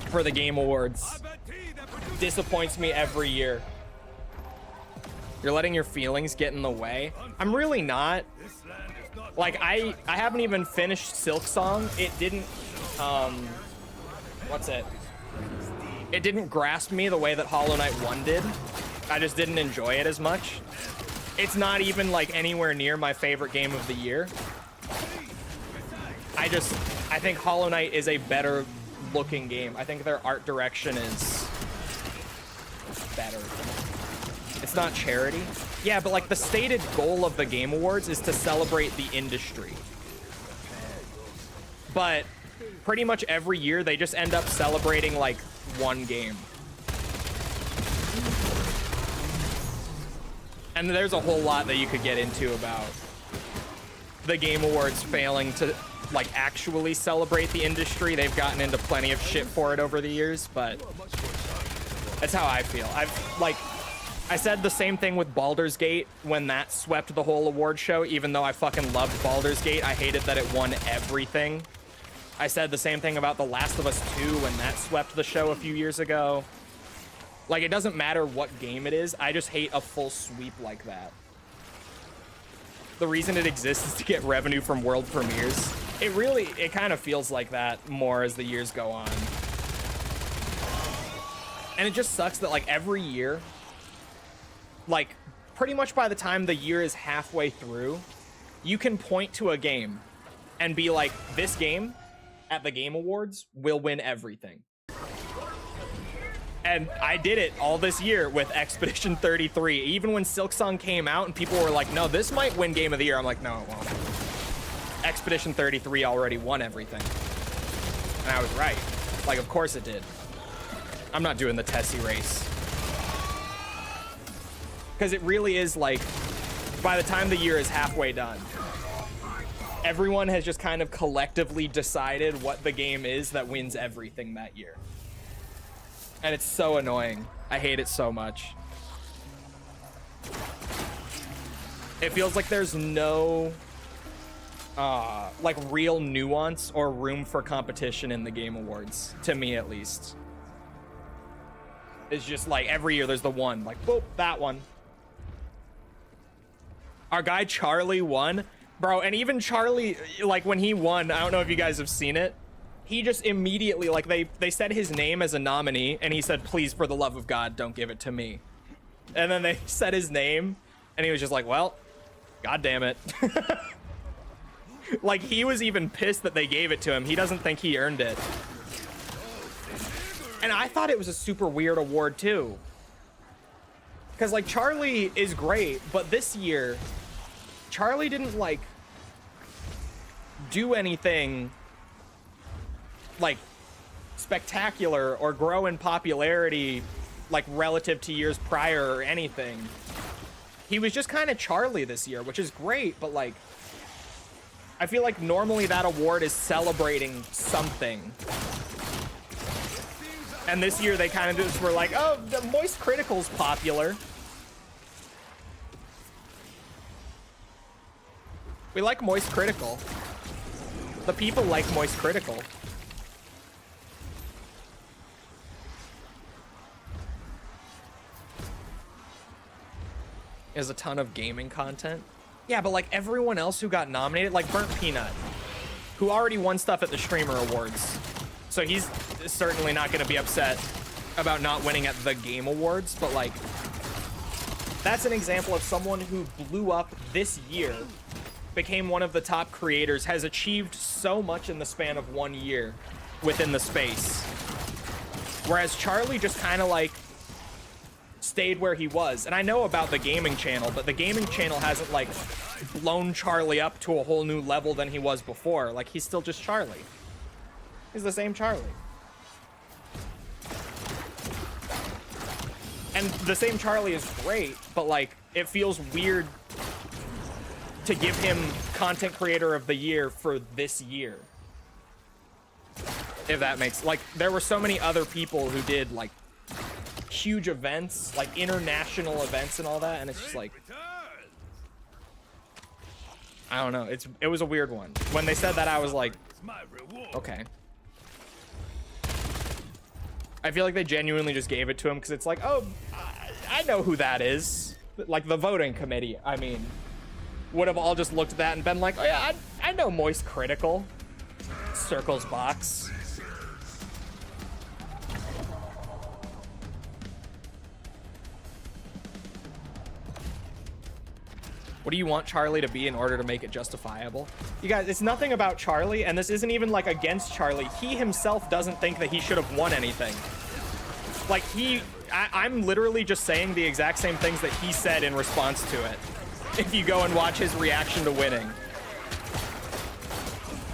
for the Game Awards disappoints me every year. You're letting your feelings get in the way. I'm really not. Like, I haven't even finished Silksong. It didn't, what's it? It didn't grasp me the way that Hollow Knight 1 did. I just didn't enjoy it as much. It's not even like anywhere near my favorite game of the year. I think Hollow Knight is a better looking game. I think their art direction is better. It's not charity. Yeah, but like the stated goal of the Game Awards is to celebrate the industry. But pretty much every year they just end up celebrating like one game. And there's a whole lot that you could get into about the Game Awards failing to like actually celebrate the industry. They've gotten into plenty of shit for it over the years, but that's how I feel. I said the same thing with Baldur's Gate when that swept the whole award show. Even though I fucking loved Baldur's Gate, I hated that it won everything. I said the same thing about The Last of Us 2 when that swept the show a few years ago. Like, it doesn't matter what game it is. I just hate a full sweep like that. The reason it exists is to get revenue from world premieres. It kind of feels like that more as the years go on. And it just sucks that like every year, like pretty much by the time the year is halfway through, you can point to a game and be like, this game at the Game Awards will win everything. And I did it all this year with Expedition 33. Even when Silksong came out and people were like, no, this might win Game of the Year. I'm like, no, it won't. Expedition 33 already won everything. And I was right. Like, of course it did. I'm not doing the Tessie race. Because it really is like, by the time the year is halfway done, everyone has just kind of collectively decided what the game is that wins everything that year. And it's so annoying. I hate it so much. It feels like there's no like real nuance or room for competition in the Game Awards, to me at least. It's just like every year there's the one, like, boop, that one. Our guy Charlie won, bro, and even Charlie, like when he won, I don't know if you guys have seen it, he just immediately, like they said his name as a nominee and he said, please, for the love of God, don't give it to me. And then they said his name and he was just like, well, God damn it. Like he was even pissed that they gave it to him. He doesn't think he earned it. And I thought it was a super weird award too. Because like Charlie is great, but this year, Charlie didn't like do anything like spectacular or grow in popularity like relative to years prior or anything. He was just kind of Charlie this year, which is great, but like I feel like normally that award is celebrating something. And this year they kind of just were like, oh, the Moist Critical's popular. We like Moist Critical. The people like Moist Critical. There's a ton of gaming content. Yeah, but like everyone else who got nominated, like Burnt Peanut, who already won stuff at the Streamer Awards. So he's certainly not going to be upset about not winning at the Game Awards, but like that's an example of someone who blew up this year, became one of the top creators, has achieved so much in the span of 1 year within the space. Whereas Charlie just kind of like stayed where he was. And I know about the gaming channel, but the gaming channel hasn't like blown Charlie up to a whole new level than he was before. Like, he's still just Charlie. He's the same Charlie. And the same Charlie is great, but like, it feels weird to give him content creator of the year for this year. If that makes, like, there were so many other people who did like huge events, like international events and all that, and it's just like, I don't know. It was a weird one. When they said that, I was like, okay. I feel like they genuinely just gave it to him because it's like, oh, I know who that is. Like the voting committee, I mean, would have all just looked at that and been like, oh yeah, I know Moist Critical. Circles box. What do you want Charlie to be in order to make it justifiable? You guys, it's nothing about Charlie, and this isn't even like against Charlie. He himself doesn't think that he should have won anything. Like I'm literally just saying the exact same things that he said in response to it. If you go and watch his reaction to winning.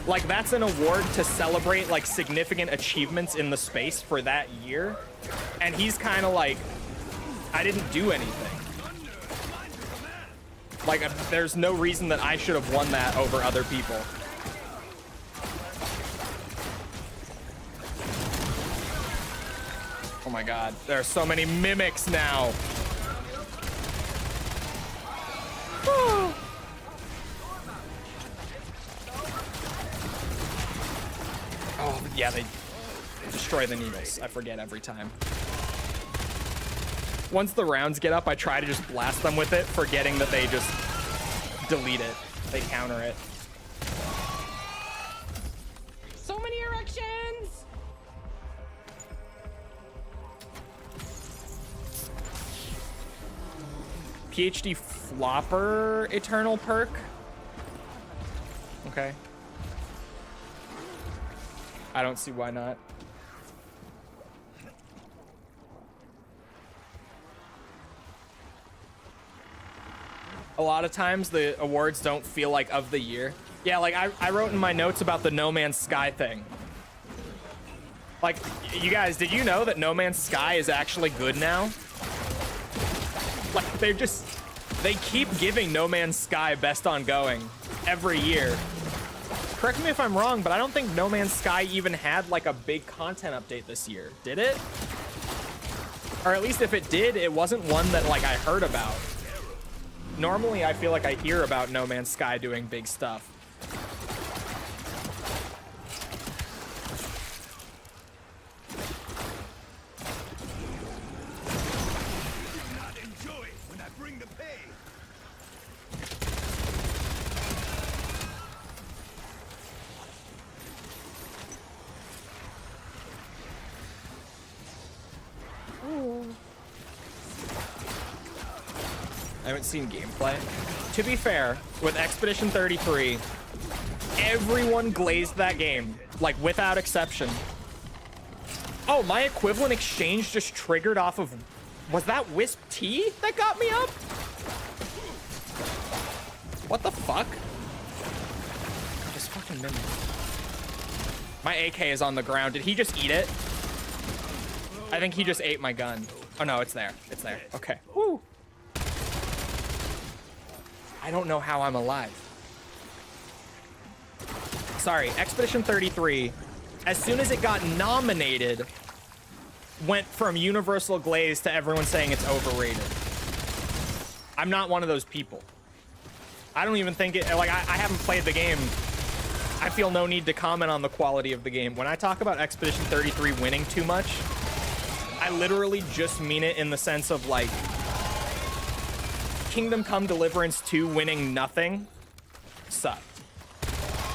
Like, that's an award to celebrate like significant achievements in the space for that year. And he's kind of like, I didn't do anything. Like, there's no reason that I should have won that over other people. Oh my god, there are so many mimics now. Oh, yeah, they destroy the needles. I forget every time. Once the rounds get up, I try to just blast them with it, forgetting that they just delete it. They counter it. So many erections! PhD Flopper Eternal perk? Okay. I don't see why not. A lot of times the awards don't feel like of the year. Yeah, like I wrote in my notes about the No Man's Sky thing. Like, you guys, did you know that No Man's Sky is actually good now? Like, they keep giving No Man's Sky best ongoing every year. Correct me if I'm wrong, but I don't think No Man's Sky even had like a big content update this year. Did it? Or at least if it did, it wasn't one that like I heard about. Normally, I feel like I hear about No Man's Sky doing big stuff. I haven't seen gameplay. To be fair, with Expedition 33, everyone glazed that game, like without exception. Oh, my equivalent exchange just triggered off of... Was that Wisp T that got me up? What the fuck? Just fucking mimic. My AK is on the ground. Did he just eat it? I think he just ate my gun. Oh no, it's there. It's there. Okay. Woo. I don't know how I'm alive. Sorry, Expedition 33, as soon as it got nominated, went from universal glaze to everyone saying it's overrated. I'm not one of those people. I don't even think it, like, I haven't played the game. I feel no need to comment on the quality of the game. When I talk about Expedition 33 winning too much, I literally just mean it in the sense of, like, Kingdom Come Deliverance 2 winning nothing sucked.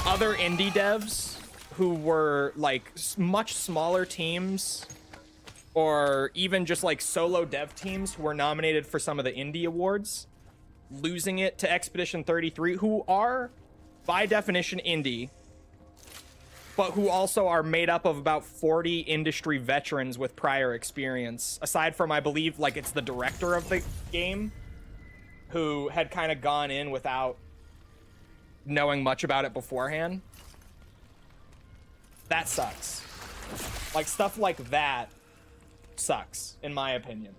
Other indie devs who were like much smaller teams or even just like solo dev teams who were nominated for some of the indie awards, losing it to Expedition 33, who are by definition indie, but who also are made up of about 40 industry veterans with prior experience, aside from, I believe, like, it's the director of the game who had kind of gone in without knowing much about it beforehand. That sucks. Like, stuff like that sucks, in my opinion.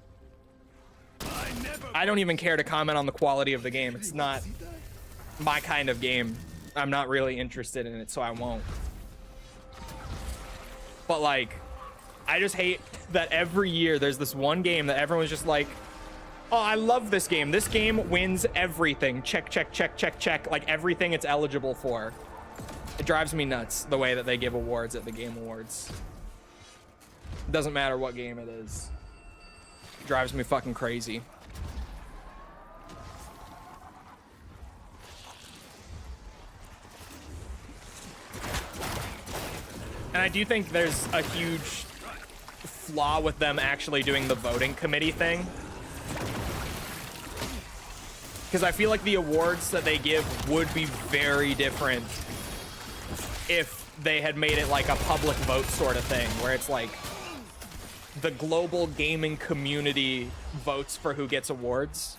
I don't even care to comment on the quality of the game. It's not my kind of game. I'm not really interested in it, so I won't. But, like, I just hate that every year there's this one game that everyone's just like, oh, I love this game. This game wins everything. Check, check, check, check, check. Like, everything it's eligible for. It drives me nuts, the way that they give awards at the Game Awards. It doesn't matter what game it is. It drives me fucking crazy. And I do think there's a huge flaw with them actually doing the voting committee thing. Because I feel like the awards that they give would be very different if they had made it like a public vote sort of thing, where it's like the global gaming community votes for who gets awards.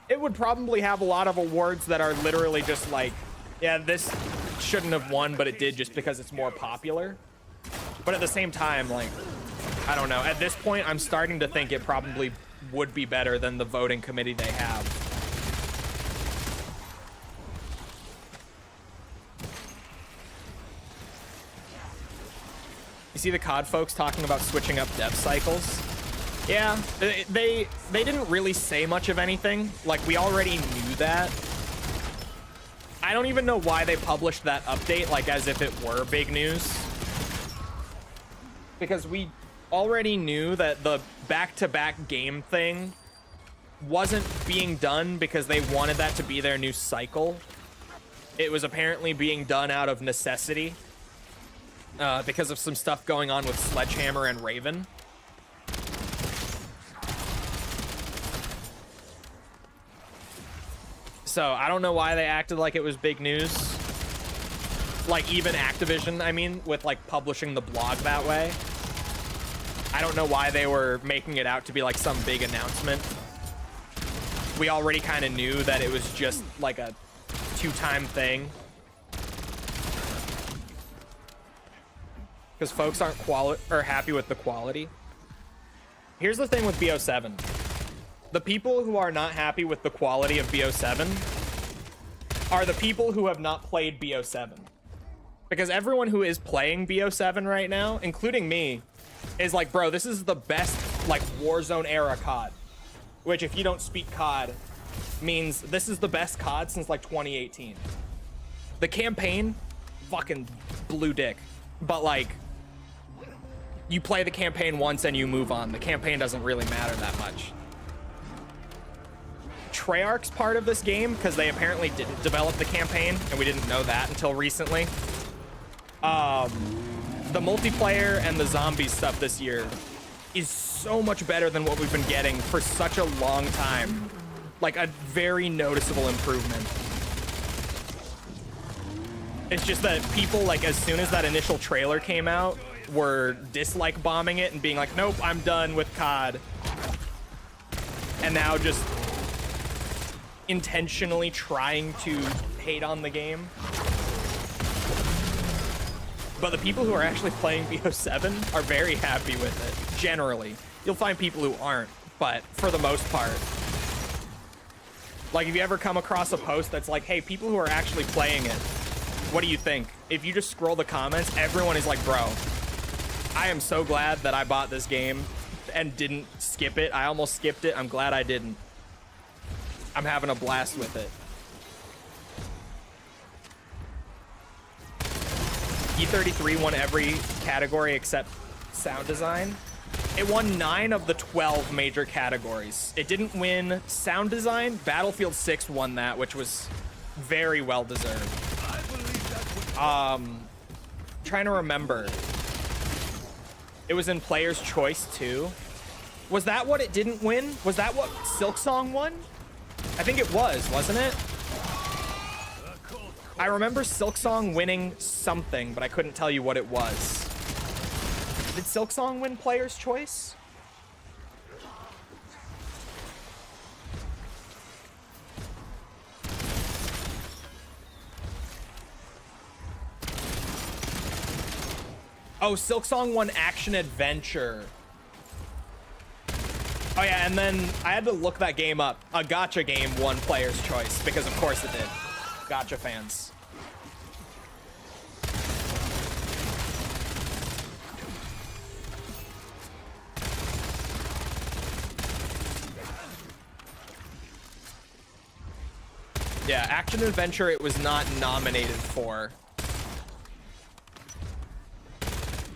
It would probably have a lot of awards that are literally just like, yeah, this shouldn't have won, but it did just because it's more popular. But at the same time, like, I don't know. At this point, I'm starting to think it probably would be better than the voting committee they have. You see the COD folks talking about switching up dev cycles? Yeah, they didn't really say much of anything. Like, we already knew that. I don't even know why they published that update, like, as if it were big news. Because we already knew that the back-to-back game thing wasn't being done because they wanted that to be their new cycle. It was apparently being done out of necessity. Because of some stuff going on with Sledgehammer and Raven. So, I don't know why they acted like it was big news. Like, even Activision, I mean, with, like, publishing the blog that way. I don't know why they were making it out to be, like, some big announcement. We already kind of knew that it was just, like, a two-time thing. Because folks aren't happy with the quality. Here's the thing with BO7. The people who are not happy with the quality of BO7 are the people who have not played BO7. Because everyone who is playing BO7 right now, including me, is like, bro, this is the best, like, Warzone era COD. Which, if you don't speak COD, means this is the best COD since, like, 2018. The campaign, fucking blue dick. But, like, you play the campaign once and you move on. The campaign doesn't really matter that much. Treyarch's part of this game, because they apparently didn't develop the campaign, and we didn't know that until recently. The multiplayer and the zombie stuff this year is so much better than what we've been getting for such a long time. Like, a very noticeable improvement. It's just that people, like, as soon as that initial trailer came out, were dislike bombing it and being like, nope, I'm done with COD. And now just intentionally trying to hate on the game. But the people who are actually playing BO7 are very happy with it, generally. You'll find people who aren't, but for the most part. Like, if you ever come across a post that's like, hey, people who are actually playing it, what do you think? If you just scroll the comments, everyone is like, bro, I am so glad that I bought this game and didn't skip it. I almost skipped it. I'm glad I didn't. I'm having a blast with it. E33 won every category except sound design. It won 9 of the 12 major categories. It didn't win sound design. Battlefield 6 won that, which was very well deserved. Trying to remember. It was in Player's Choice too. Was that what it didn't win? Was that what Silksong won? I think it was, wasn't it? I remember Silksong winning something, but I couldn't tell you what it was. Did Silksong win Player's Choice? Oh, Silksong won Action Adventure. Oh yeah, and then I had to look that game up. A gacha game won Player's Choice, because of course it did. Gacha fans. Yeah, Action Adventure it was not nominated for.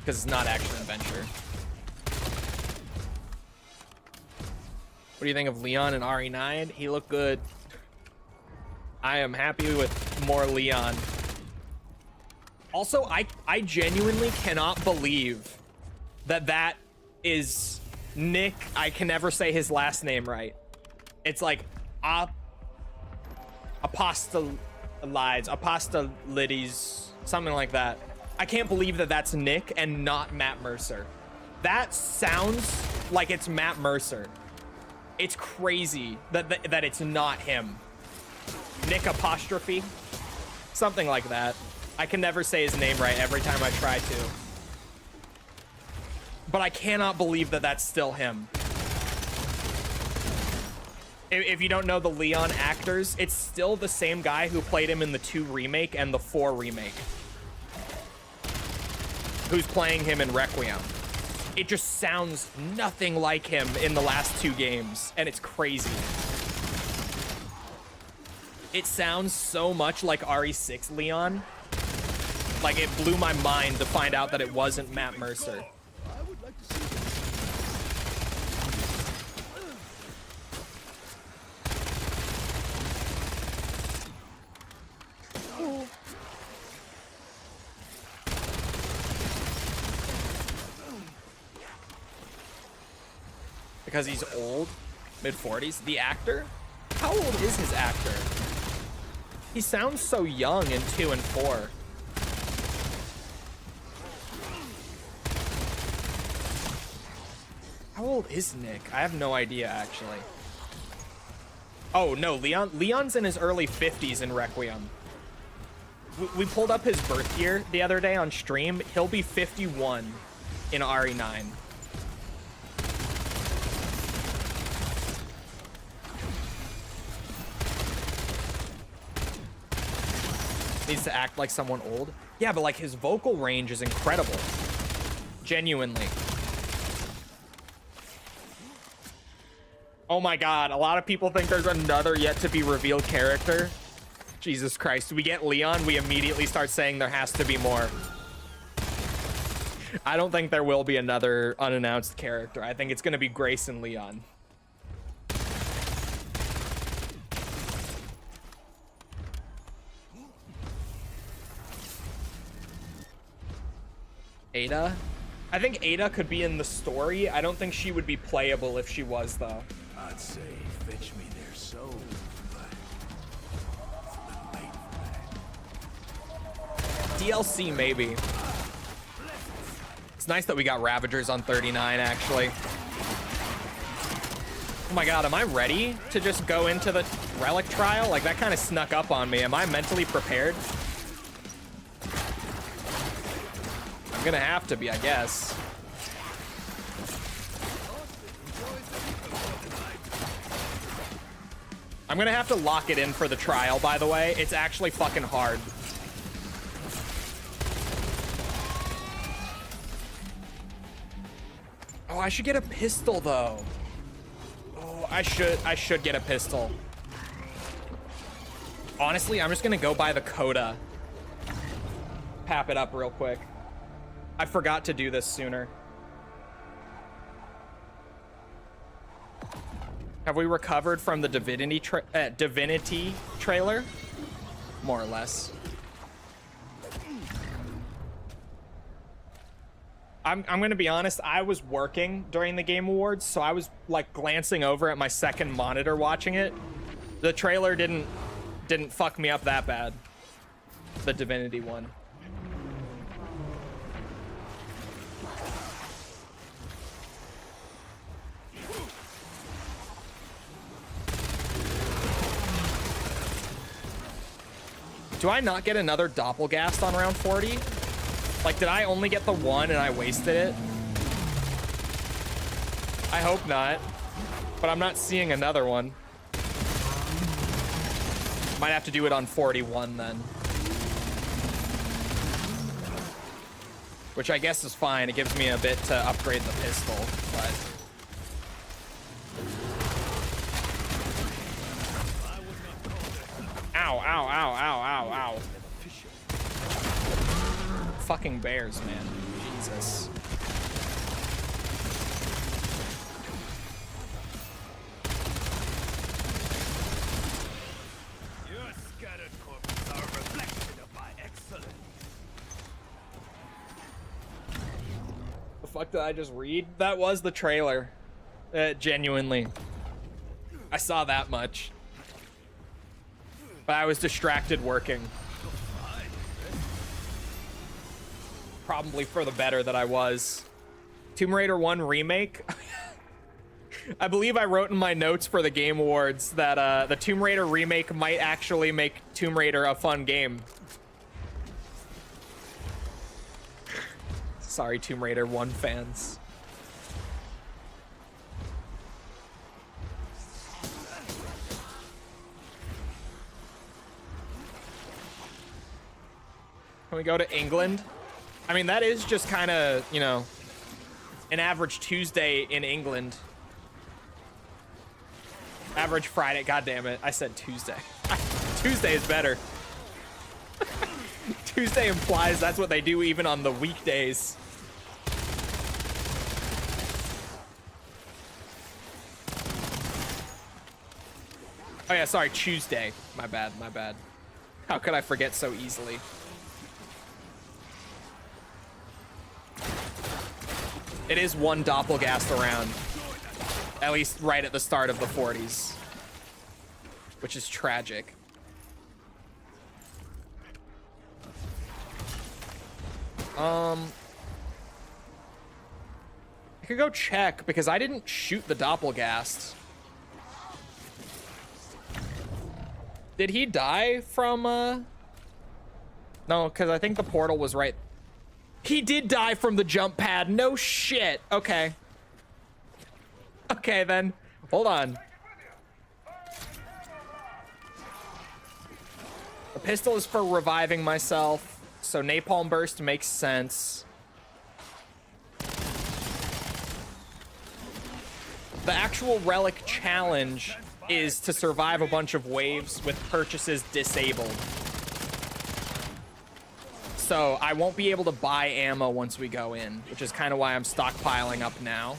Because it's not Action Adventure. What do you think of Leon and RE9? He looked good. I am happy with more Leon. Also, I genuinely cannot believe that that is Nick. I can never say his last name right. It's like Apostolides, something like that. I can't believe that that's Nick and not Matt Mercer. That sounds like it's Matt Mercer. It's crazy that it's not him. Nick apostrophe, something like that. I can never say his name right every time I try to. But I cannot believe that that's still him. If you don't know the Leon actors, it's still the same guy who played him in the 2 remake and the 4 remake. Who's playing him in Requiem. It just sounds nothing like him in the last 2 games, and it's crazy. It sounds so much like RE6 Leon. Like, it blew my mind to find out that it wasn't Matt Mercer. Because he's old, mid-40s. The actor? How old is his actor? He sounds so young in 2 and 4. How old is Nick? I have no idea, actually. Oh, no, Leon's in his early 50s in Requiem. We pulled up his birth year the other day on stream. He'll be 51 in RE9. Needs to act like someone old. Yeah, but like his vocal range is incredible. Genuinely. Oh my god, a lot of people think there's another yet to be revealed character. Jesus Christ, we get Leon, we immediately start saying there has to be more. I don't think there will be another unannounced character. I think it's gonna be Grace and Leon. Ada? I think Ada could be in the story. I don't think she would be playable if she was, though. I'd say fetch me their soul, but it's a little late for that. DLC, maybe. It's nice that we got Ravagers on 39, actually. Oh my god, am I ready to just go into the Relic trial? Like, that kind of snuck up on me. Am I mentally prepared? I'm gonna have to be, I guess. I'm gonna have to lock it in for the trial, by the way. It's actually fucking hard. Oh, I should get a pistol, though. Oh, I should get a pistol. Honestly, I'm just gonna go buy the Coda. Pap it up real quick. I forgot to do this sooner. Have we recovered from the Divinity trailer? More or less. I'm gonna be honest, I was working during the Game Awards, so I was like glancing over at my second monitor watching it. The trailer didn't fuck me up that bad. The Divinity one. Do I not get another Doppelgast on round 40? Like, did I only get the one and I wasted it? I hope not. But I'm not seeing another one. Might have to do it on 41 then. Which I guess is fine. It gives me a bit to upgrade the pistol, but... Ow, ow, ow, ow, ow, ow. Fucking bears, man. Jesus. Your scattered corpses are a reflection of my excellence. The fuck did I just read? That was the trailer. Genuinely. I saw that much. But I was distracted working. Probably for the better that I was. Tomb Raider 1 remake. I believe I wrote in my notes for the Game Awards that the Tomb Raider remake might actually make Tomb Raider a fun game. Sorry, Tomb Raider 1 fans. Can we go to England? I mean, that is just kind of, you know, an average Tuesday in England. Average Friday. God damn it. I said Tuesday. Tuesday is better. Tuesday implies that's what they do even on the weekdays. Oh yeah, sorry, Tuesday. My bad, my bad. How could I forget so easily? It is one doppelgast around. At least right at the start of the 40s. Which is tragic. I could go check because I didn't shoot the doppelgast. Did he die from, No, because I think the portal was right. He did die from the jump pad. No shit. Okay. Okay, then. Hold on. The pistol is for reviving myself, so napalm burst makes sense. The actual relic challenge is to survive a bunch of waves with purchases disabled. So I won't be able to buy ammo once we go in, which is kind of why I'm stockpiling up now.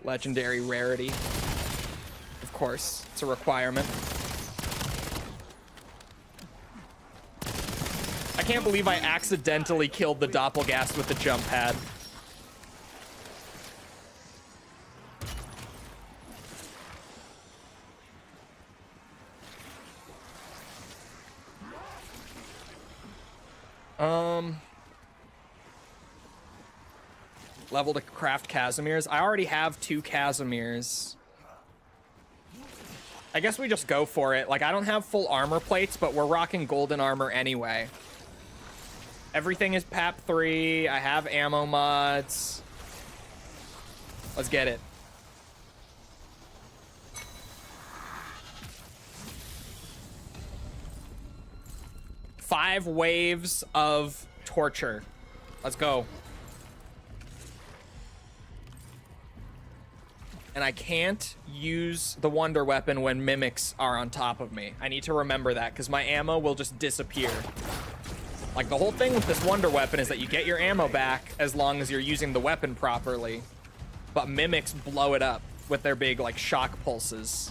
Legendary rarity. Of course, it's a requirement. I can't believe I accidentally killed the doppelgast with the jump pad. Level to craft Casimir's. I already have 2 Casimir's. I guess we just go for it. Like, I don't have full armor plates, but we're rocking golden armor anyway. Everything is PAP 3. I have ammo mods. Let's get it. Five waves of torture. Let's go. And I can't use the wonder weapon when mimics are on top of me. I need to remember that because my ammo will just disappear. Like, the whole thing with this wonder weapon is that you get your ammo back as long as you're using the weapon properly. But mimics blow it up with their big, like, shock pulses.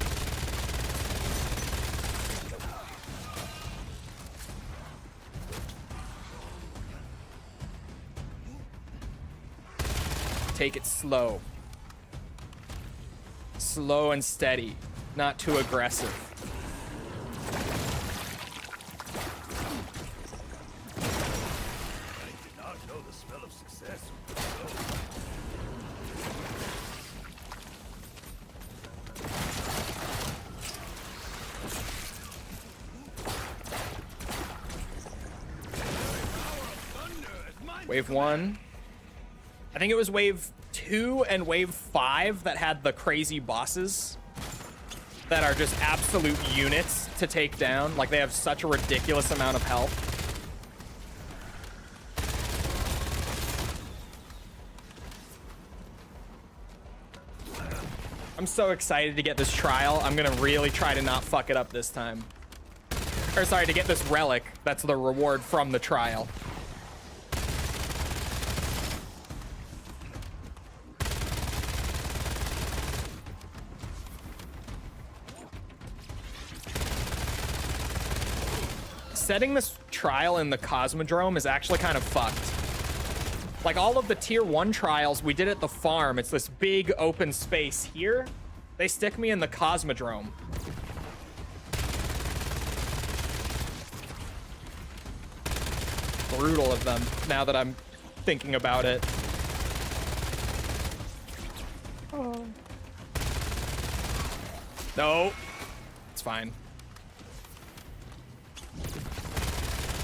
Take it slow. Slow and steady, not too aggressive. success. Wave 1. I think it was wave 2 and wave 5 that had the crazy bosses that are just absolute units to take down. Like, they have such a ridiculous amount of health. I'm so excited to get this trial. I'm gonna really try to not fuck it up this time. Or sorry, to get this relic. That's the reward from the trial. Setting this trial in the Cosmodrome is actually kind of fucked. Like, all of the tier 1 trials we did at the farm, it's this big open space here. They stick me in the Cosmodrome. Brutal of them, now that I'm thinking about it. Oh. No. It's fine.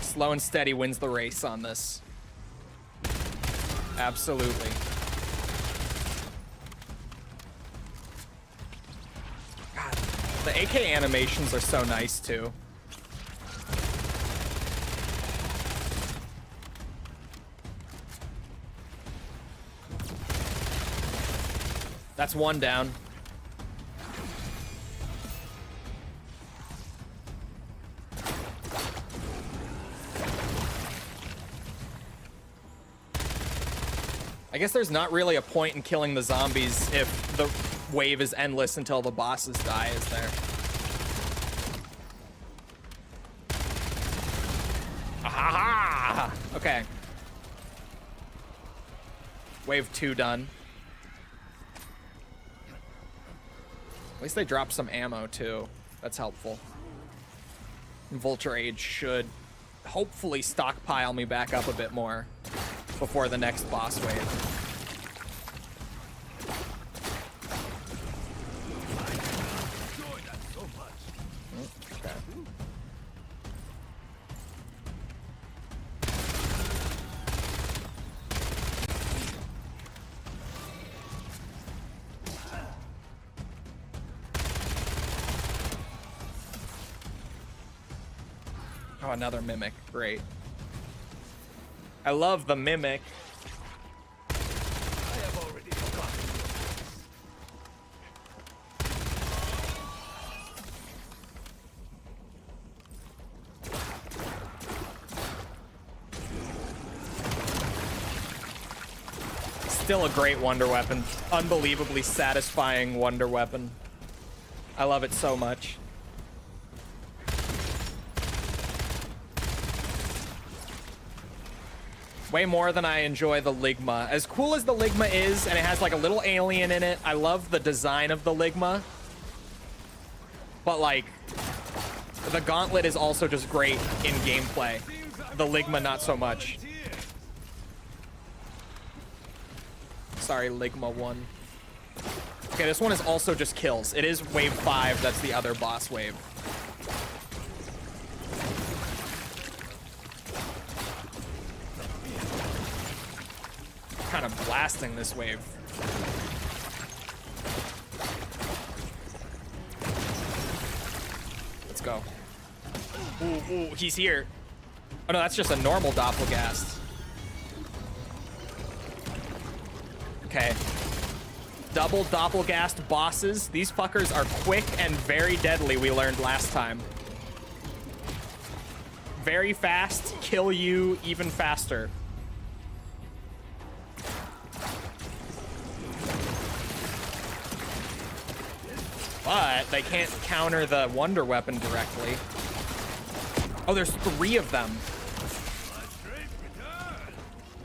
Slow and steady wins the race on this. Absolutely. God, the AK animations are so nice too. That's one down. I guess there's not really a point in killing the zombies if the wave is endless until the bosses die, is there? Aha! Okay. Wave 2 done. At least they dropped some ammo too. That's helpful. And Vulture Age should hopefully stockpile me back up a bit more before the next boss wave. Okay. Oh, another mimic. Great. I love the mimic. I have already forgotten. Still a great wonder weapon. Unbelievably satisfying wonder weapon. I love it so much. Way more than I enjoy the Ligma. As cool as the Ligma is, and it has like a little alien in it, I love the design of the Ligma. But like, the Gauntlet is also just great in gameplay. The Ligma, not so much. Sorry, Ligma 1. Okay, this one is also just kills. It is wave 5, that's the other boss wave. Kind of blasting this wave. Let's go. Ooh, ooh, he's here. Oh no, that's just a normal Doppelgast. Okay. Double Doppelgast bosses. These fuckers are quick and very deadly, we learned last time. Very fast, kill you even faster. But they can't counter the wonder weapon directly. Oh, there's 3 of them.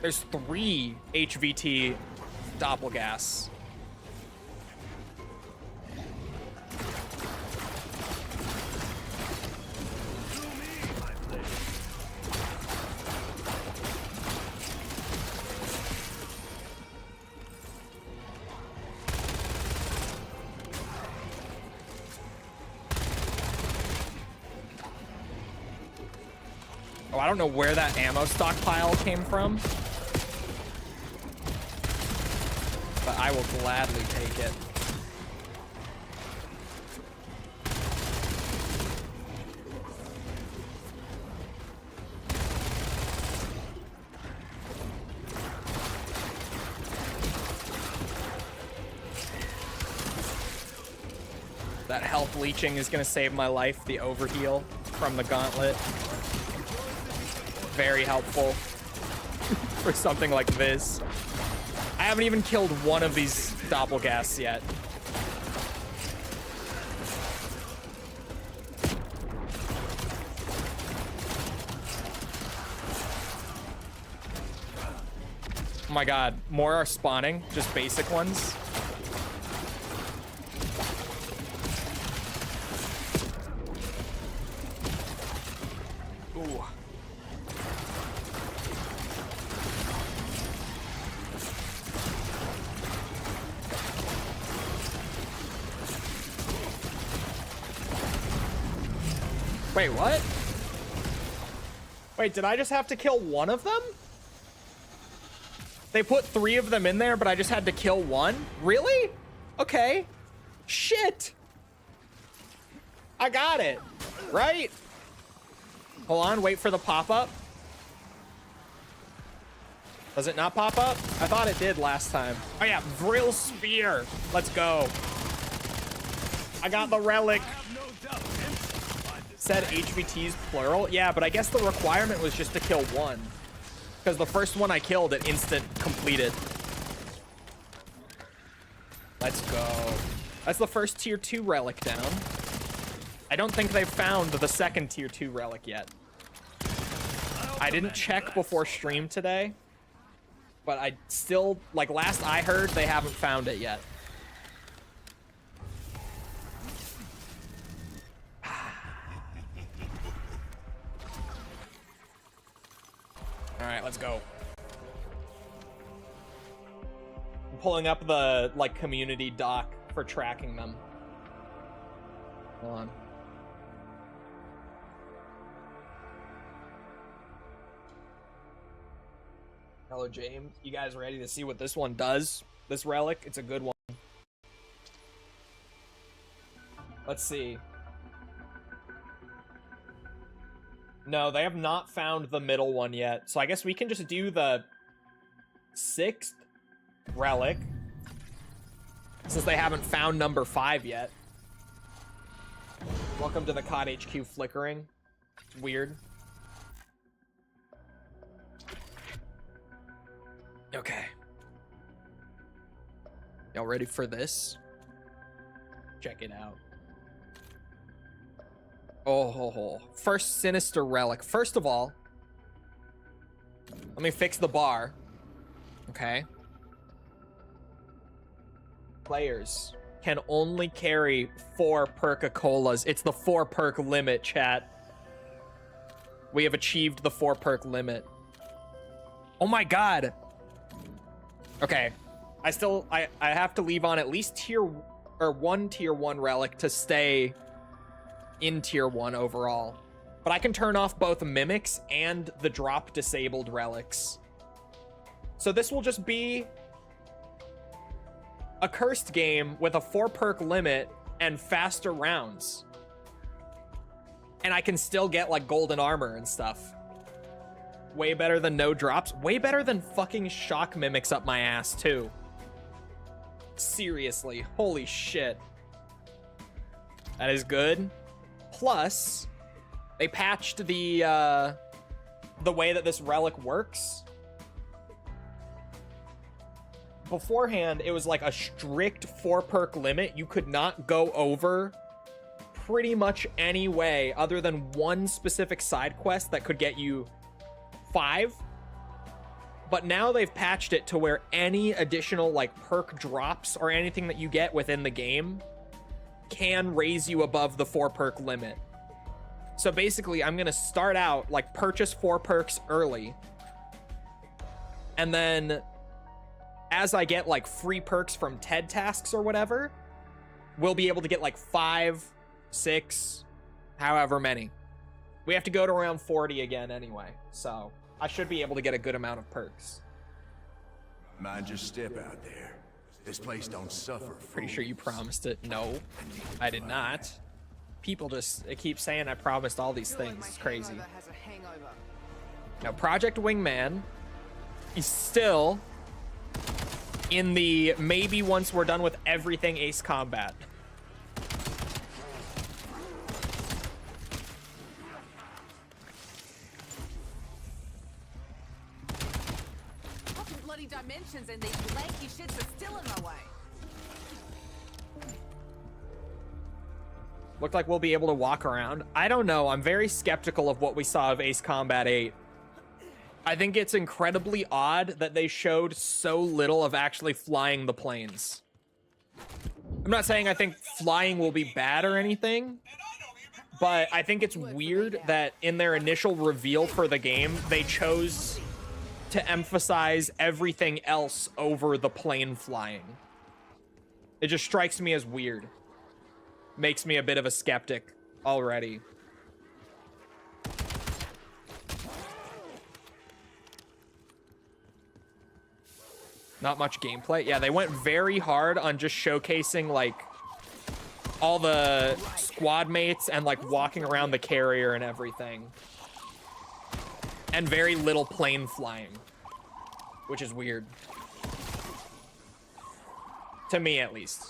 There's 3 HVT Doppelgasts. Oh, I don't know where that ammo stockpile came from, but I will gladly take it. That health leeching is going to save my life. The overheal from the gauntlet. Very helpful for something like this. I haven't even killed one of these doppelgasts yet. Oh my god, more are spawning, just basic ones. Ooh. Wait, what? Wait, did I just have to kill one of them? They put 3 of them in there, but I just had to kill one? Really? Okay. Shit. I got it. Right? Hold on, wait for the pop-up. Does it not pop up? I thought it did last time. Oh yeah, Vril Spear. Let's go. I got the relic. Said HVT's plural. Yeah, but I guess the requirement was just to kill one. Because the first one I killed, it instant completed. Let's go. That's the first tier 2 relic down. I don't think they've found the second tier 2 relic yet. I didn't check before stream today. But I still, like last I heard, they haven't found it yet. All right, let's go. I'm pulling up the like community doc for tracking them. Hold on. Hello, James. You guys ready to see what this one does? This relic? It's a good one. Let's see. No, they have not found the middle one yet. So I guess we can just do the 6th relic. Since they haven't found number 5 yet. Welcome to the COD HQ flickering. It's weird. Okay. Y'all ready for this? Check it out. Oh, first sinister relic. First of all, let me fix the bar. Okay. Players can only carry 4 perk-a-colas. It's the 4 perk limit, chat. We have achieved the 4 perk limit. Oh my god. Okay. I have to leave on at least one tier 1 relic to stay in tier 1 overall. But I can turn off both mimics and the drop disabled relics. So this will just be a cursed game with a 4 perk limit and faster rounds. And I can still get like golden armor and stuff. Way better than no drops. Way better than fucking shock mimics up my ass too. Seriously, holy shit. That is good. Plus, they patched the way that this relic works. Beforehand, it was like a strict 4 perk limit. You could not go over pretty much any way other than one specific side quest that could get you 5. But now they've patched it to where any additional like perk drops or anything that you get within the game can raise you above the 4 perk limit. So basically, I'm gonna start out like purchase 4 perks early, and then as I get like free perks from TED tasks or whatever, we'll be able to get like 5, 6, however many. We have to go to around 40 again anyway, so I should be able to get a good amount of perks. Mind your step out there. This place don't suffer. Pretty sure you promised it. No, I did not. People just keep saying I promised all these things. It's crazy. Now, Project Wingman is still in the maybe once we're done with everything Ace Combat. Fucking bloody dimensions and these lanky shits are still in my way. Looked like we'll be able to walk around. I don't know. I'm very skeptical of what we saw of Ace Combat 8. I think it's incredibly odd that they showed so little of actually flying the planes. I'm not saying I think flying will be bad or anything, but I think it's weird that in their initial reveal for the game, they chose to emphasize everything else over the plane flying. It just strikes me as weird. Makes me a bit of a skeptic already. Not much gameplay. Yeah, they went very hard on just showcasing like all the squad mates and like walking around the carrier and everything. And very little plane flying, which is weird. To me, at least.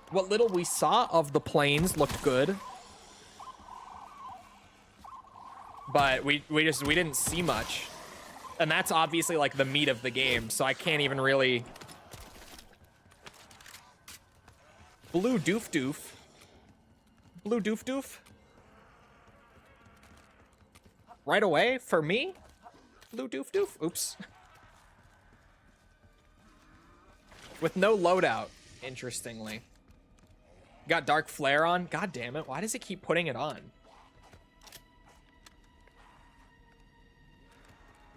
What little we saw of the planes looked good. But we didn't see much. And that's obviously like the meat of the game, so I can't even really... Blue doof doof. Blue doof doof. Right away for me? Blue doof doof. Oops. With no loadout, interestingly. Got Dark Flare on. God damn it. Why does it keep putting it on?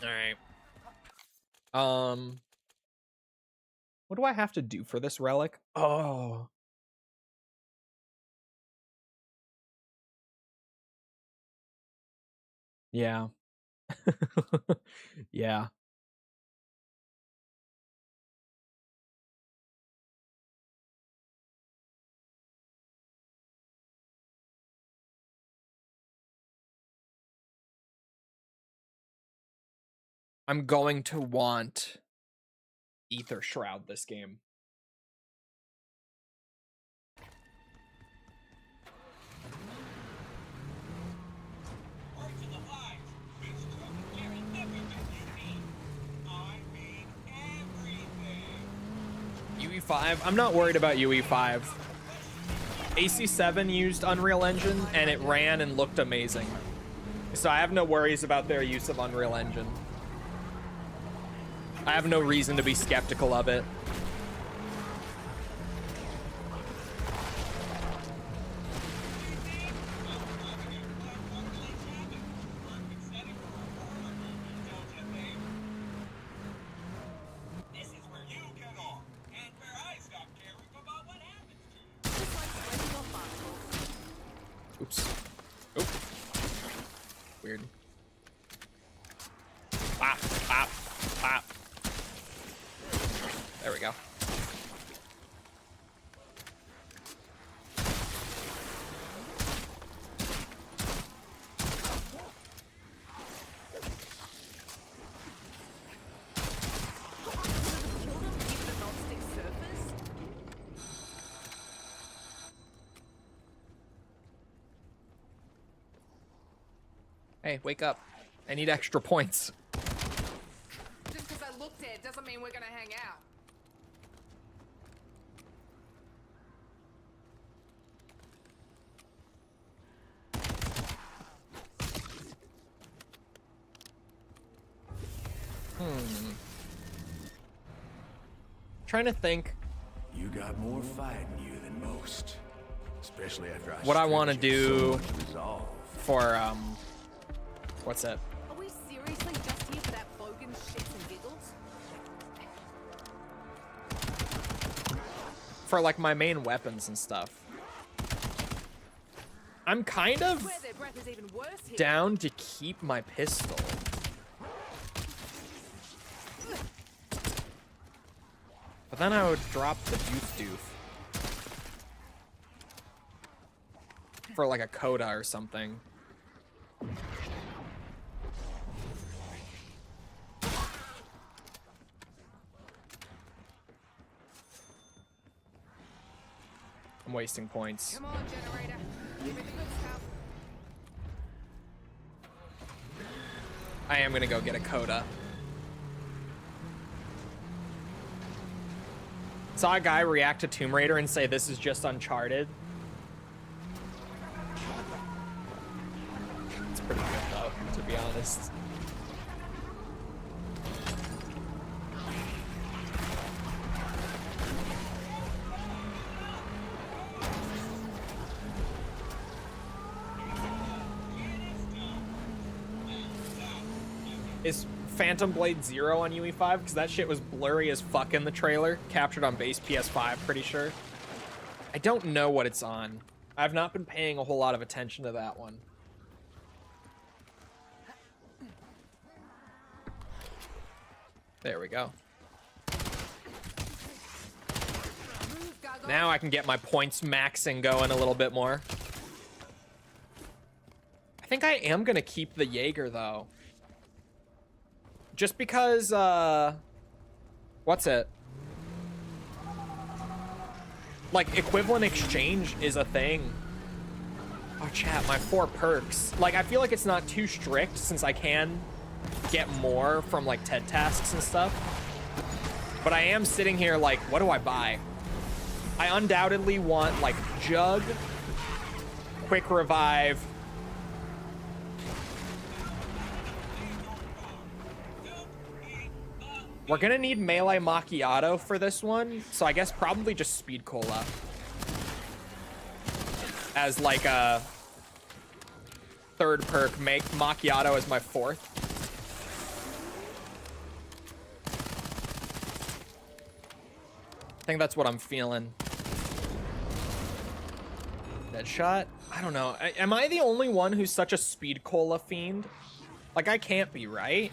Alright. What do I have to do for this relic? Oh. Yeah. Yeah. I'm going to want Ether Shroud this game. UE5, I'm not worried about UE5. AC7 used Unreal Engine and it ran and looked amazing. So I have no worries about their use of Unreal Engine. I have no reason to be skeptical of it. Oops. Oop. Weird. Bop, bop, bop. There we go. Hey, wake up. I need extra points. Just because I looked dead doesn't mean we're gonna hang out. Trying to think You got more fight in you than most. Especially after what I want to stripped you do so much resolve. for what's that? Are we seriously just here for that bogan shits and giggles? For like my main weapons and stuff. I'm kind of Swear their breath is even worse here. down to keep my pistol. But then I would drop the doof for like a coda or something. I'm wasting points. Come on, generator. Give me the good stuff. I am gonna go get a coda. Saw a guy react to Tomb Raider and say this is just Uncharted. It's pretty good though, to be honest. Is Phantom Blade 0 on UE5? Because that shit was blurry as fuck in the trailer. Captured on base PS5, pretty sure. I don't know what it's on. I've not been paying a whole lot of attention to that one. There we go. Now I can get my points maxing going a little bit more. I think I am going to keep the Jaeger, though. Just because, what's it? Like, equivalent exchange is a thing. Oh, chat, my 4 perks. Like, I feel like it's not too strict since I can get more from, like, TED tasks and stuff. But I am sitting here like, what do I buy? I undoubtedly want, like, Jug, Quick Revive, we're gonna need Melee Macchiato for this one, so I guess probably just Speed Cola as like a 3rd perk. Make Macchiato as my 4th. I think that's what I'm feeling. Deadshot? I don't know. Am I the only one who's such a Speed Cola fiend? Like, I can't be, right?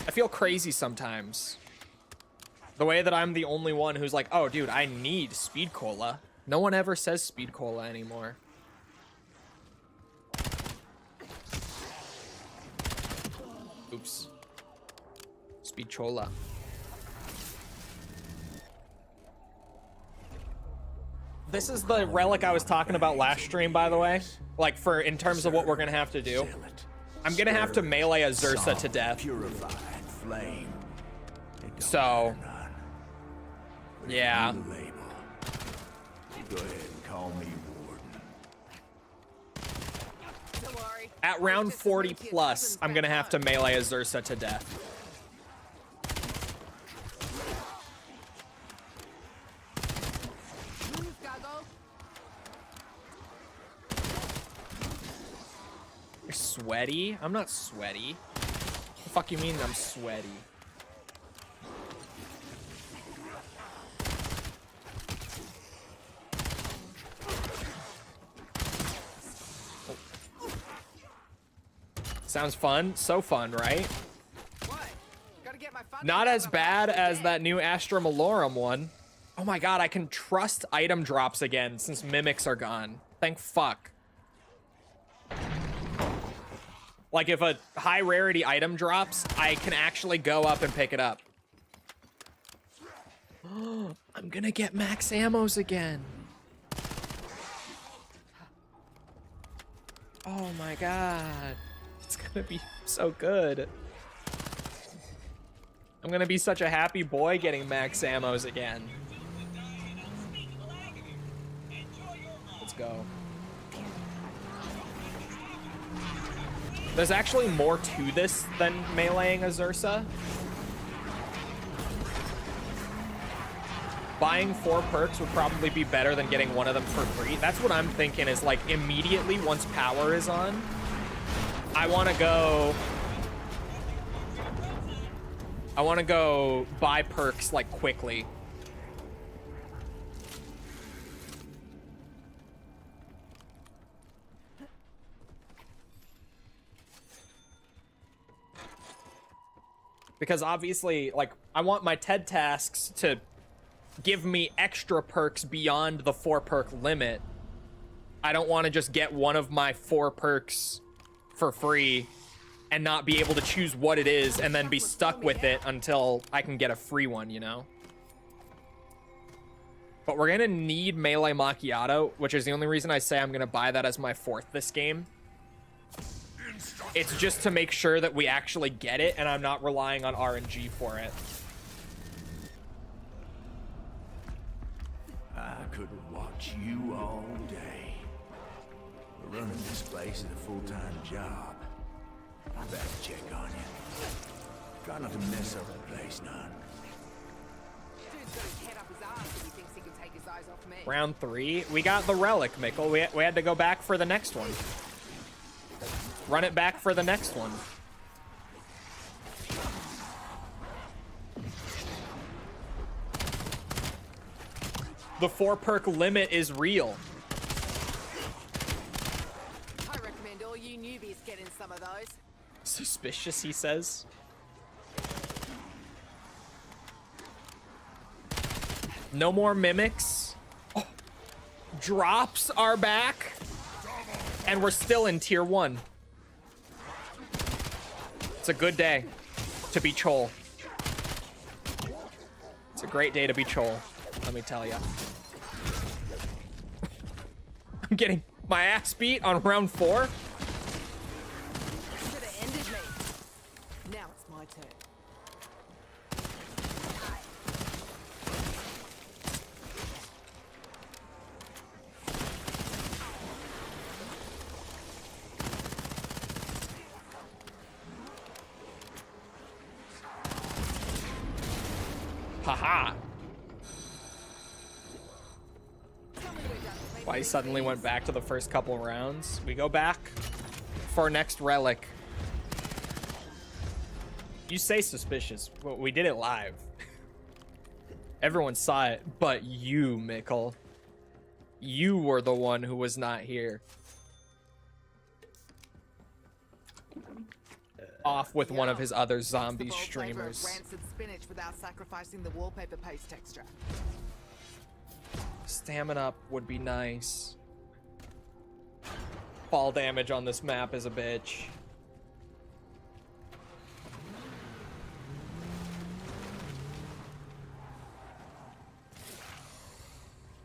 I feel crazy sometimes. The way that I'm the only one who's like, oh, dude, I need Speed Cola. No one ever says Speed Cola anymore. Oops. Speed Chola. This is the relic I was talking about last stream, by the way. Like, for in terms of what we're gonna have to do. I'm gonna have to melee a Zursa to death. Purified flame. So, yeah. Go ahead and call me Warden. Don't worry. At round 40 plus, I'm gonna have to melee a Zursa to death. Move, Goggle. You're sweaty? I'm not sweaty. What the fuck you mean I'm sweaty? Sounds fun. So fun, right? What? Gotta get my fun Not as bad as that. that new Astra Malorum one. Oh my god, I can trust item drops again since mimics are gone. Thank fuck. Like, if a high rarity item drops, I can actually go up and pick it up. I'm gonna get max ammos again. Oh my god. It's gonna be so good. I'm gonna be such a happy boy getting max ammos again. Let's go. There's actually more to this than meleeing a Zursa. Buying 4 perks would probably be better than getting one of them for free. That's what I'm thinking is, like, immediately once power is on, I want to go buy perks, like, quickly. Because obviously, like, I want my TED tasks to give me extra perks beyond the 4 perk limit. I don't want to just get one of my 4 perks for free and not be able to choose what it is and then be stuck with it until I can get a free one, you know? But we're gonna need Melee Macchiato, which is the only reason I say I'm gonna buy that as my 4th this game. It's just to make sure that we actually get it and I'm not relying on RNG for it. I could watch you all day. Running this place is a full-time job. I better check on you. Try not to mess up the place none. Dude's got his head up his ass and he thinks he can take his eyes off me. Round 3, we got the relic, Mickle. We had to go back for the next one. Run it back for the next one. The 4 perk limit is real. I recommend all you newbies get in some of those. Suspicious, he says. No more mimics. Oh, drops are back. And we're still in tier 1. It's a good day to be Chol. It's a great day to be Chol, let me tell you. I'm getting my ass beat on round 4. Should have ended me. Now it's my turn. Haha. Why he suddenly went back to the first couple rounds. We go back for our next relic. You say suspicious. Well, we did it live. Everyone saw it, but you, Mickle. You were the one who was not here. Off with one of his other zombie streamers. Rancid spinach without sacrificing the wallpaper paste texture. Stamina up would be nice. Fall damage on this map is a bitch.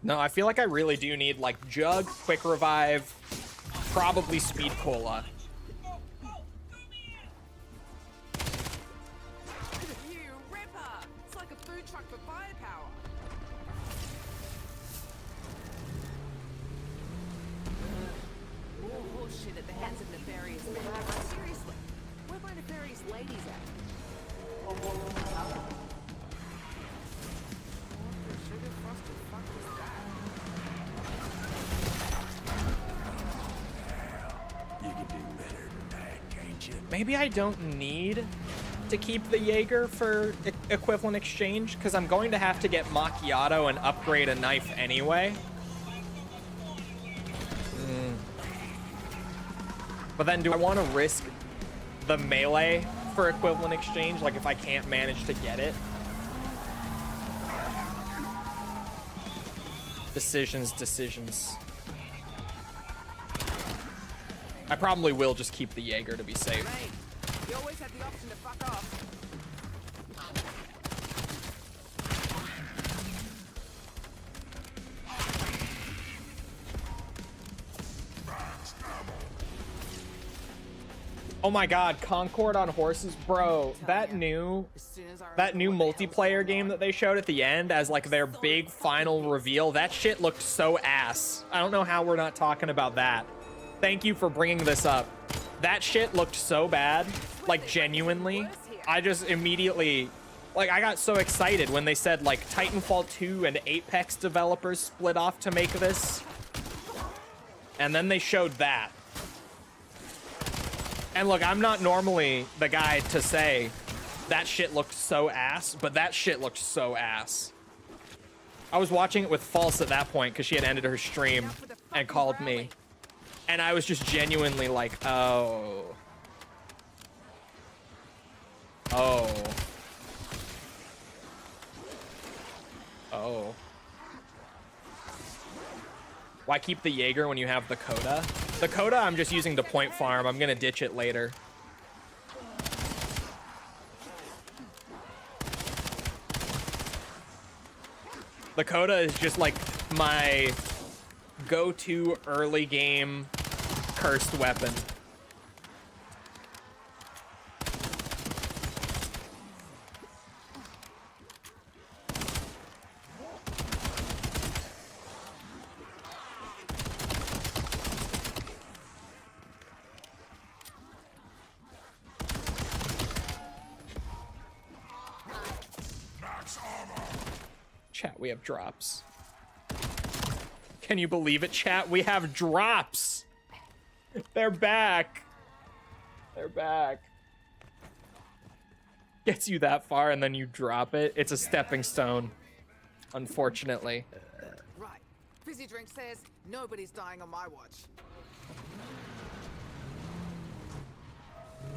No, I feel like I really do need like Jug, Quick Revive, probably Speed Cola. You ripper! It's like a food truck for firepower. More horse shit at the hands of nefarious men. Seriously, where my nefarious ladies at? You can do better than that, can't you? Maybe I don't need to keep the Jaeger for equivalent exchange, because I'm going to have to get Macchiato and upgrade a knife anyway. But then do I want to risk the melee for equivalent exchange, like if I can't manage to get it? Decisions. I probably will just keep the Jaeger to be safe. Mate, you always have the option to fuck off. Oh my god, Concord on horses, bro. That new multiplayer game that they showed at the end as like their big final reveal, that shit looked so ass. I don't know how we're not talking about that. Thank you for bringing this up. That shit looked so bad, like genuinely. I just immediately, like, I got so excited when they said like Titanfall 2 and Apex developers split off to make this. And then they showed that. And look, I'm not normally the guy to say that shit looked so ass, but that shit looked so ass. I was watching it with False at that point because she had ended her stream and called me. And I was just genuinely like, oh. Oh. Oh. Why keep the Jaeger when you have the Coda? The Coda I'm just using to point farm. I'm gonna ditch it later. The Coda is just like my go-to early game cursed weapon. Chat, we have drops. Can you believe it, chat? We have drops. They're back. They're back. Gets you that far and then you drop it. It's a stepping stone, unfortunately. Right. Fizzy Drink says nobody's dying on my watch.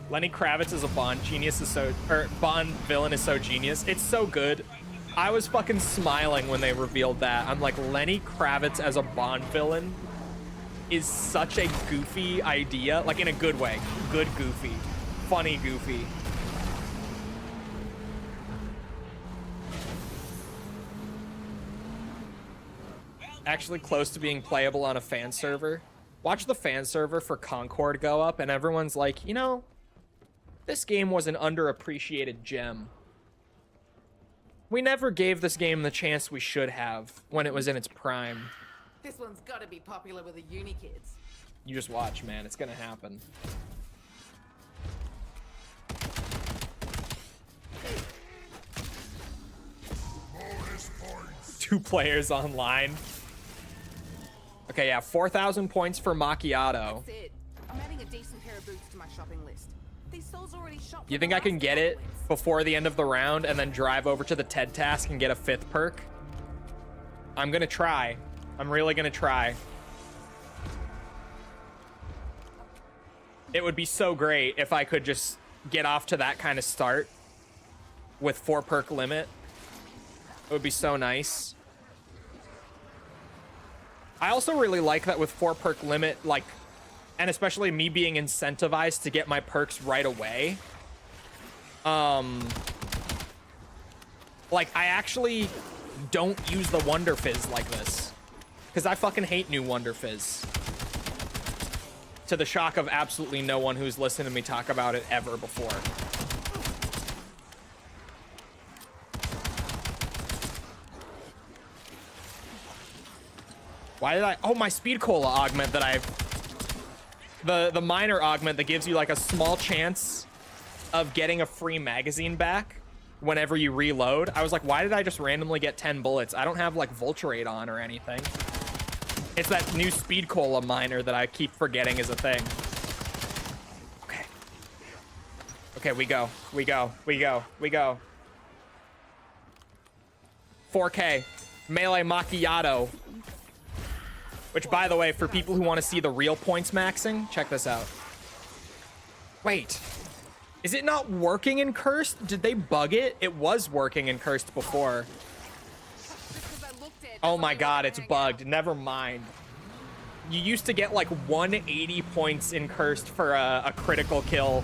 Lenny Kravitz is a Bond genius is so, or Bond villain is so genius. It's so good. I was fucking smiling when they revealed that. I'm like, Lenny Kravitz as a Bond villain is such a goofy idea, like in a good way. Good goofy. Funny goofy. Actually close to being playable on a fan server. Watch the fan server for Concord go up and everyone's like, you know, this game was an underappreciated gem. We never gave this game the chance we should have when it was in its prime. This one's gotta be popular with the uni kids. You just watch, man. It's gonna happen. Two players online. Okay, yeah, 4,000 points for Macchiato. That's it. I'm adding a decent pair of boots to my shopping list. These souls already shop. You think I can get it before the end of the round and then drive over to the TED task and get a 5th perk? I'm gonna try. I'm really gonna try. It would be so great if I could just get off to that kind of start with 4 perk limit. It would be so nice. I also really like that with 4 perk limit, like, and especially me being incentivized to get my perks right away. Like, I actually don't use the Wonder Fizz like this. Because I fucking hate new Wonder Fizz. To the shock of absolutely no one who's listened to me talk about it ever before. Why did I... Oh, my Speed Cola augment that I've... The minor augment that gives you like a small chance of getting a free magazine back whenever you reload. I was like, why did I just randomly get 10 bullets? I don't have like Vulturate on or anything. It's that new Speed Cola minor that I keep forgetting is a thing. Okay. Okay, we go. We go. We go. We go. 4K. Melee Macchiato. Which, by the way, for people who want to see the real points maxing, check this out. Wait. Is it not working in Cursed? Did they bug it? It was working in Cursed before. Oh my god, it's bugged. Never mind. You used to get like 180 points in Cursed for a critical kill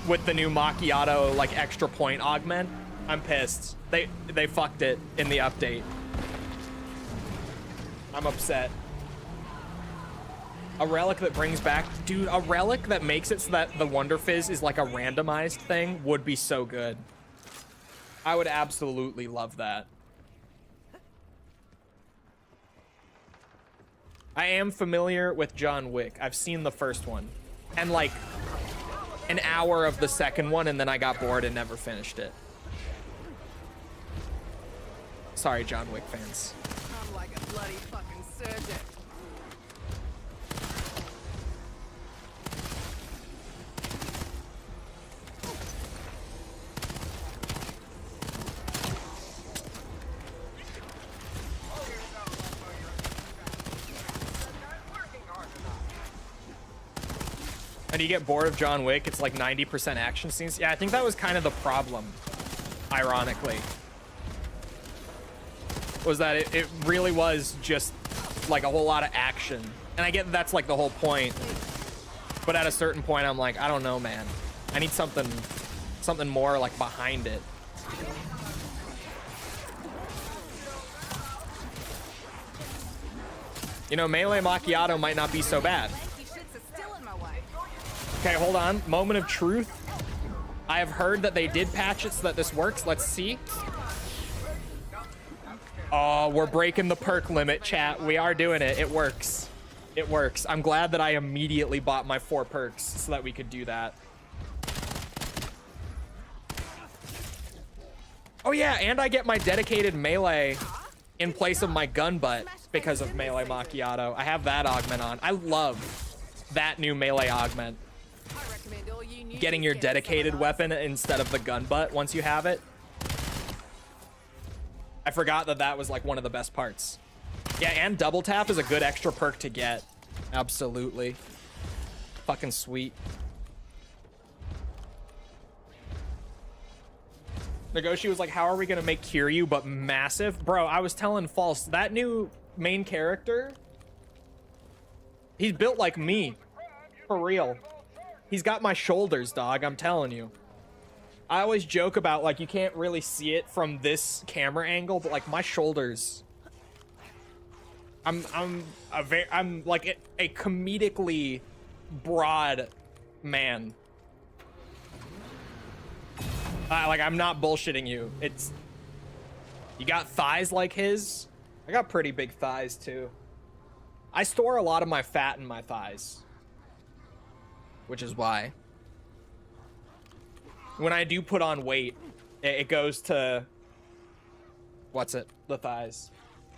with the new Macchiato like extra point augment. I'm pissed. They fucked it in the update. I'm upset. A relic that brings back... Dude, a relic that makes it so that the Wonder Fizz is like a randomized thing would be so good. I would absolutely love that. I am familiar with John Wick. I've seen the first one. And like an hour of the second one, and then I got bored and never finished it. Sorry, John Wick fans. I'm like a bloody fucking surgeon. And you get bored of John Wick, it's like 90% action scenes. Yeah, I think that was kind of the problem, ironically. Was that it really was just like a whole lot of action. And I get that's like the whole point. But at a certain point, I'm like, I don't know, man. I need something more like behind it. You know, melee macchiato might not be so bad. Okay, hold on. Moment of truth. I have heard that they did patch it so that this works. Let's see. Oh, we're breaking the perk limit, chat. We are doing it. It works. It works. I'm glad that I immediately bought my 4 perks so that we could do that. Oh yeah, and I get my dedicated melee in place of my gun butt because of melee macchiato. I have that augment on. I love that new melee augment. Getting your dedicated weapon instead of the gun butt once you have it. I forgot that that was like one of the best parts. Yeah, and double tap is a good extra perk to get. Absolutely. Fucking sweet. Nagoshi was like, how are we gonna make Kiryu but massive? Bro, I was telling False, that new main character, he's built like me. For real. He's got my shoulders, dog, I'm telling you. I always joke about, like, you can't really see it from this camera angle, but, like, my shoulders... I'm like a comedically broad man. Like, I'm not bullshitting you. It's... You got thighs like his? I got pretty big thighs, too. I store a lot of my fat in my thighs. Which is why. When I do put on weight, it goes to... What's it? The thighs.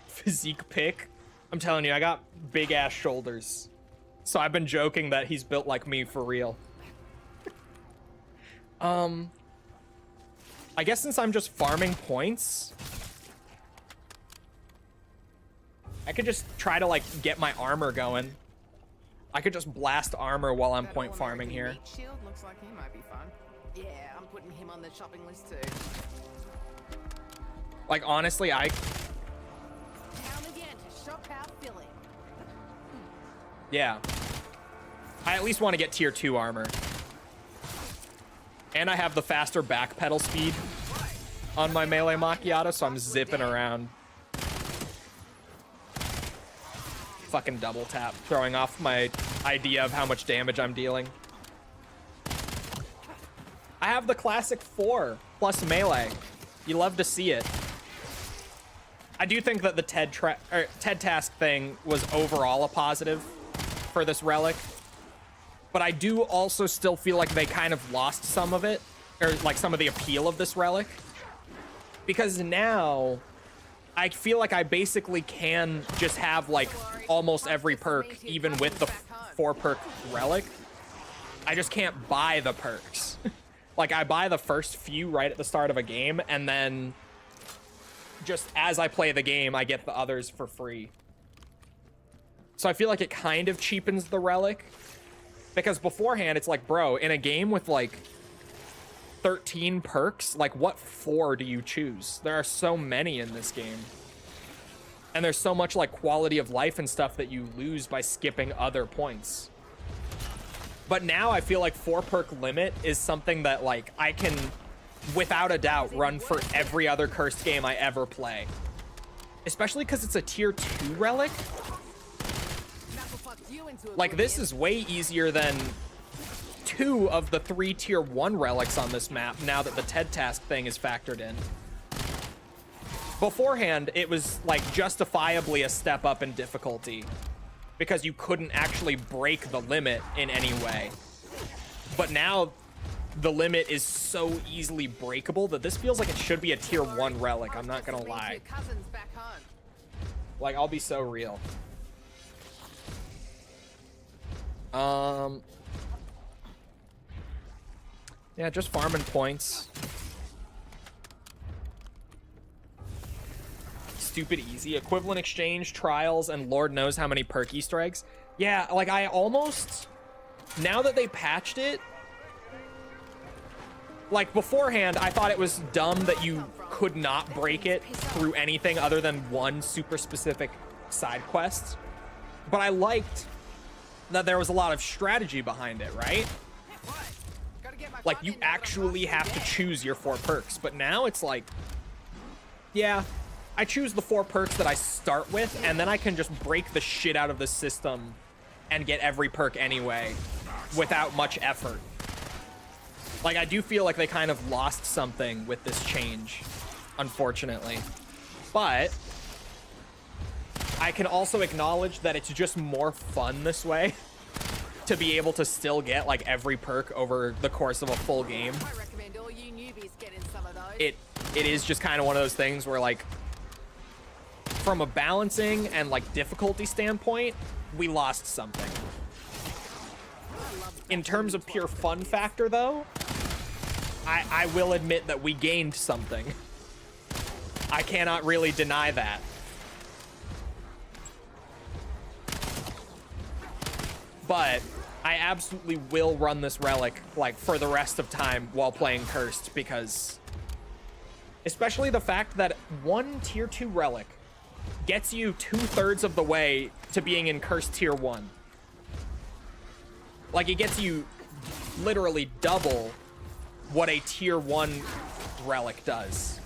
Physique pick. I'm telling you, I got big-ass shoulders. So I've been joking that he's built like me for real. I guess since I'm just farming points, I could just try to, like, get my armor going. I could just blast armor while I'm point farming here. Shield looks like he might be fun. Yeah, I'm putting him on the shopping list too. Like, honestly, I... Down again to shop out Philly. Yeah. I at least want to get tier 2 armor. And I have the faster back pedal speed on my melee macchiato, so I'm zipping around. Fucking double tap, throwing off my idea of how much damage I'm dealing. I have the classic 4 plus melee. You love to see it. I do think that the TED task thing was overall a positive for this relic. But I do also still feel like they kind of lost some of it, or like some of the appeal of this relic. Because now I feel like I basically can just have like almost every perk, even with the 4 perk relic. I just can't buy the perks. Like, I buy the first few right at the start of a game, and then just as I play the game, I get the others for free. So I feel like it kind of cheapens the relic. Because beforehand, it's like, bro, in a game with like 13 perks, like what 4 do you choose? There are so many in this game. And there's so much like quality of life and stuff that you lose by skipping other points. But now I feel like 4 perk limit is something that like I can, without a doubt, run for every other cursed game I ever play. Especially because it's a tier 2 relic. Like, this is way easier than 2 of the 3 tier 1 relics on this map now that the TED task thing is factored in. Beforehand, it was like justifiably a step up in difficulty because you couldn't actually break the limit in any way. But now the limit is so easily breakable that this feels like it should be a tier 1 relic. I'm not gonna lie. Like, I'll be so real. Yeah, just farming points. Stupid easy. Equivalent exchange, trials, and Lord knows how many perk Easter eggs. Yeah, like I almost now that they patched it, like beforehand, I thought it was dumb that you could not break it through anything other than one super specific side quest. But I liked that there was a lot of strategy behind it, right? Like you actually have to choose your 4 perks. But now it's like, yeah, I choose the 4 perks that I start with, and then I can just break the shit out of the system and get every perk anyway without much effort. Like, I do feel like they kind of lost something with this change, unfortunately. But I can also acknowledge that it's just more fun this way to be able to still get, like, every perk over the course of a full game. I recommend all you newbies get in some of those. It is just kind of one of those things where, like, from a balancing and, like, difficulty standpoint, we lost something. In terms of pure fun factor, though, I will admit that we gained something. I cannot really deny that. But I absolutely will run this relic, like, for the rest of time while playing Cursed, because especially the fact that one tier 2 relic gets you 2/3 of the way to being in Cursed tier 1. Like, it gets you literally double what a tier 1 relic does.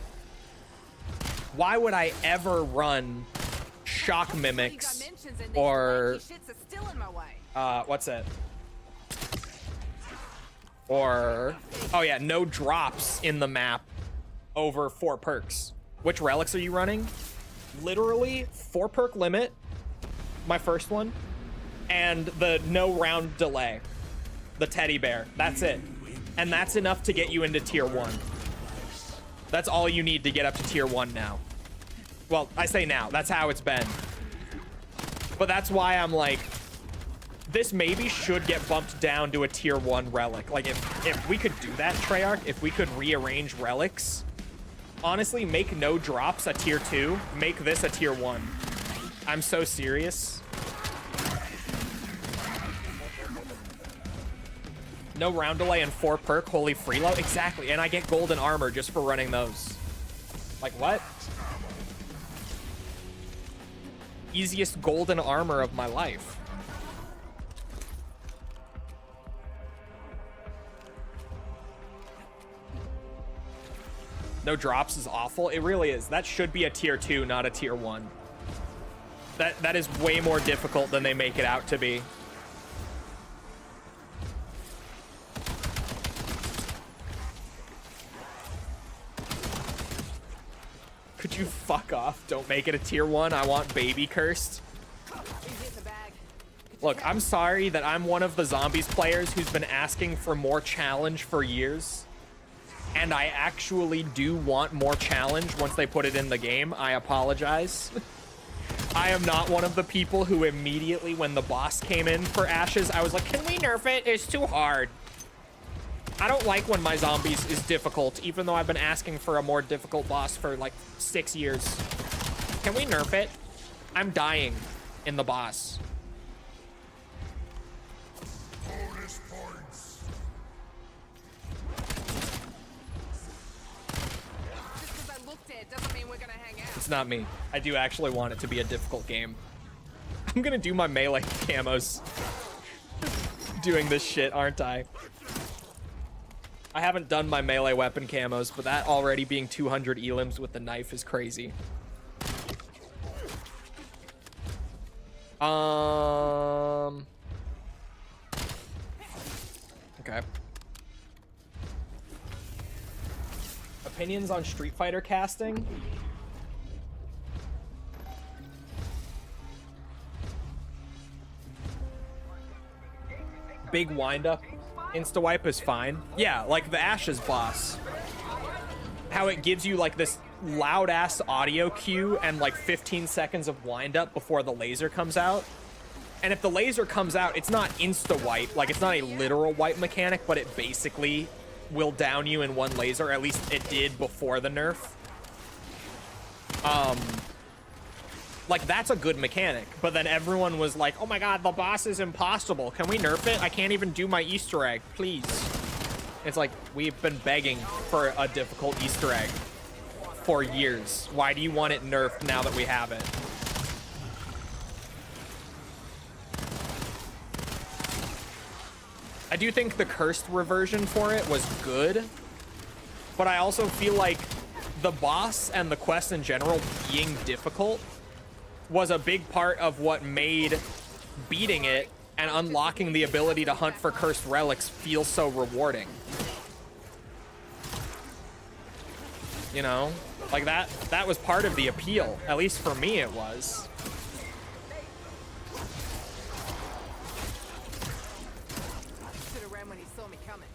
Why would I ever run shock mimics or what's it? Or, oh yeah, no drops in the map over 4 perks. Which relics are you running? Literally 4 perk limit, my first one, and the no round delay, the teddy bear. That's it. And that's enough to get you into tier 1. That's all you need to get up to tier 1 now. Well, I say now, that's how it's been. But that's why I'm like, this maybe should get bumped down to a tier 1 relic. Like, if we could do that, Treyarch, if we could rearrange relics, honestly, make no drops a tier 2, make this a tier 1. I'm so serious. No round delay and 4 perk, holy freeload. Exactly, and I get golden armor just for running those. Like, what? Easiest golden armor of my life. No drops is awful. It really is. That should be a tier 2, not a tier 1. That is way more difficult than they make it out to be. Could you fuck off? Don't make it a tier 1. I want baby Cursed. Look, I'm sorry that I'm one of the zombies players who's been asking for more challenge for years. And I actually do want more challenge once they put it in the game. I apologize. I am not one of the people who immediately, when the boss came in for Ashes, I was like, can we nerf it? It's too hard. I don't like when my zombies is difficult, even though I've been asking for a more difficult boss for like 6 years. Can we nerf it? I'm dying in the boss. Bonus points. Just because I looked at doesn't mean we're gonna hang out. It's not me. I do actually want it to be a difficult game. I'm gonna do my melee camos doing this shit, aren't I? I haven't done my melee weapon camos, but that already being 200 elims with the knife is crazy. Okay. Opinions on Street Fighter casting? Big wind-up. Insta-wipe is fine. Yeah, like the Ashes boss. How it gives you like this loud-ass audio cue and like 15 seconds of wind-up before the laser comes out. And if the laser comes out, it's not insta-wipe. Like, it's not a literal wipe mechanic, but it basically will down you in one laser. At least it did before the nerf. Like, that's a good mechanic. But then everyone was like, oh my god, the boss is impossible. Can we nerf it? I can't even do my Easter egg, please. It's like, we've been begging for a difficult Easter egg for years. Why do you want it nerfed now that we have it? I do think the cursed reversion for it was good, but I also feel like the boss and the quest in general being difficult was a big part of what made beating it and unlocking the ability to hunt for cursed relics feel so rewarding. You know, like that was part of the appeal. At least for me it was. Should've ran when he saw me coming.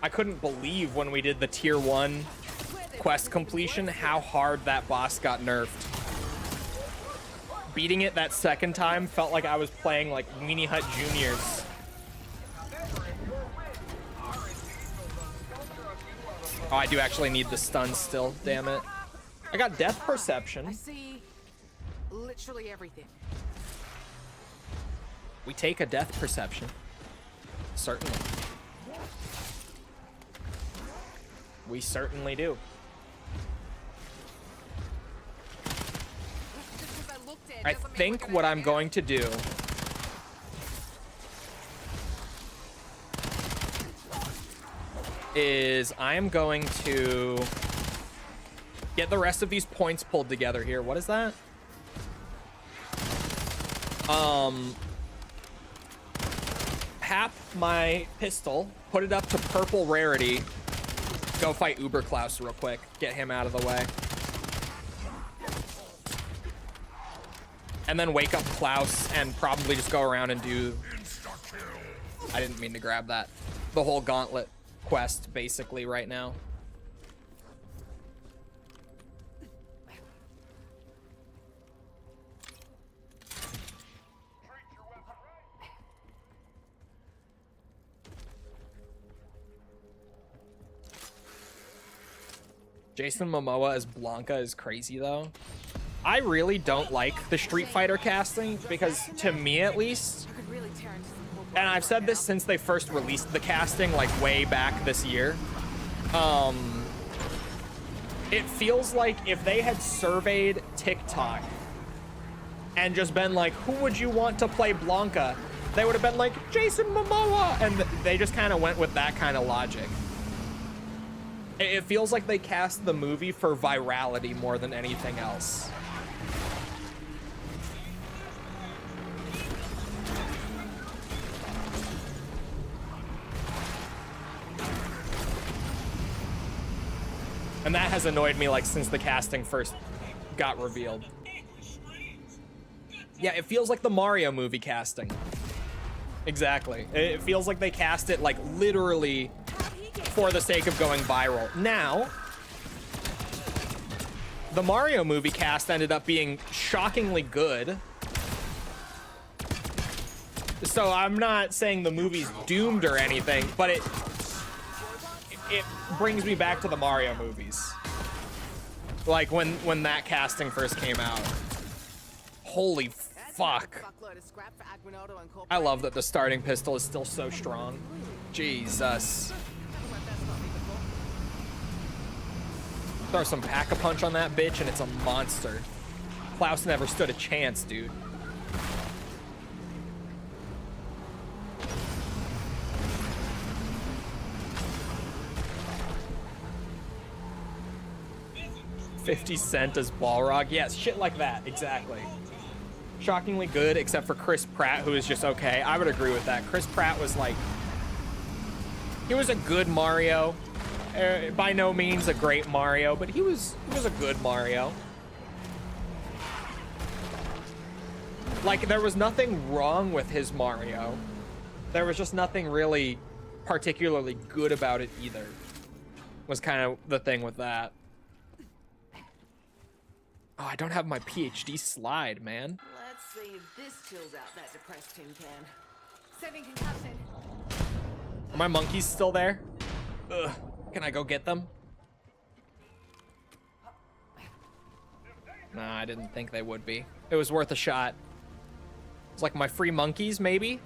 I couldn't believe when we did the tier 1 quest completion how hard that boss got nerfed. Beating it that second time felt like I was playing like Weenie Hut Juniors. Oh, I do actually need the stun still, damn it. I got death I perception. see literally everything. We take a death perception. Certainly. We certainly do. Just 'cause I looked at it I doesn't mean think we're what gonna I'm hang going out. to do is I am going to get the rest of these points pulled together here. What is that? Hap my pistol, put it up to purple rarity, go fight Uber Klaus real quick, get him out of the way. And then wake up Klaus and probably just go around and do... I didn't mean to grab that. The whole gauntlet quest, basically, right now. Jason Momoa as Blanca is crazy, though. I really don't like the Street Fighter casting because, to me at least, You could really tear into some cool and I've blood said right this now. since they first released the casting, like way back this year. It feels like if they had surveyed TikTok and just been like, who would you want to play Blanca? They would have been like, Jason Momoa! And they just kind of went with that kind of logic. It feels like they cast the movie for virality more than anything else. And that has annoyed me, like, since the casting first got revealed. Yeah, it feels like the Mario movie casting. Exactly. It feels like they cast it, like, literally for the sake of going viral. Now, the Mario movie cast ended up being shockingly good. So I'm not saying the movie's doomed or anything, but it brings me back to the Mario movies. Like when that casting first came out. Holy fuck. Fuckload of scrap for Aguinaldo and I love that the starting pistol is still so strong. Jesus. Throw some pack-a-punch on that bitch and it's a monster. Klaus never stood a chance, dude. $50 Cent as Balrog. Yes, shit like that, exactly. Shockingly good, except for Chris Pratt, who is just okay. I would agree with that. Chris Pratt was like... He was a good Mario. By no means a great Mario, but he was a good Mario. Like, there was nothing wrong with his Mario. There was just nothing really particularly good about it either. Was kind of the thing with that. Oh, I don't have my PhD slide, man. Let's see if this chills out that depressed tin can. Sending concussion. Are my monkeys still there? Ugh. Can I go get them? Nah, I didn't think they would be. It was worth a shot. It's like my free monkeys, maybe?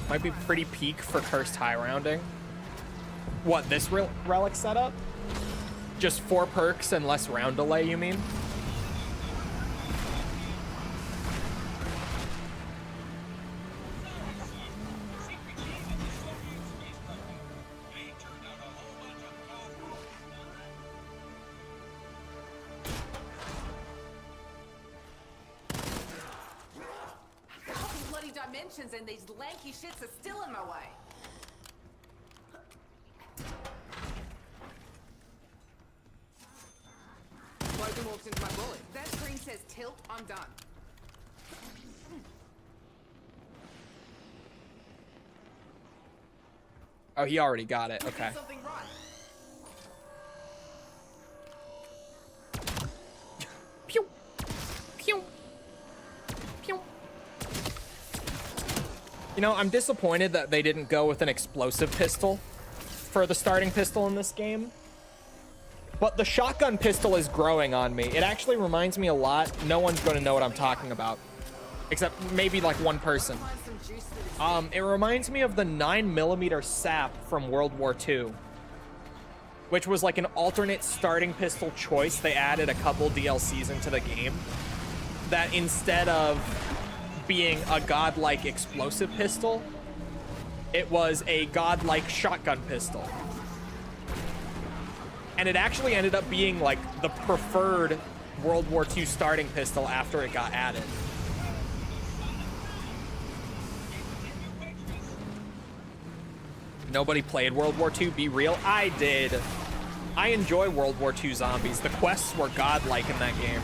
Might be pretty peak for cursed high rounding. What, this relic setup? Just 4 perks and less round delay, you mean? Bloody dimensions and these lanky shits are still in my way. Logan walks into my bullet. That screen says tilt, I'm done. Oh, he already got it. Okay. Something right. Pew! Pew! Pew! You know, I'm disappointed that they didn't go with an explosive pistol for the starting pistol in this game. But the shotgun pistol is growing on me. It actually reminds me a lot. No one's going to know what I'm talking about. Except maybe like one person. It reminds me of the 9mm sap from World War II. Which was like an alternate starting pistol choice. They added a couple DLCs into the game. That instead of being a godlike explosive pistol, it was a godlike shotgun pistol. And it actually ended up being like the preferred World War II starting pistol after it got added. Nobody played World War II, be real? I did. I enjoy World War II zombies. The quests were godlike in that game.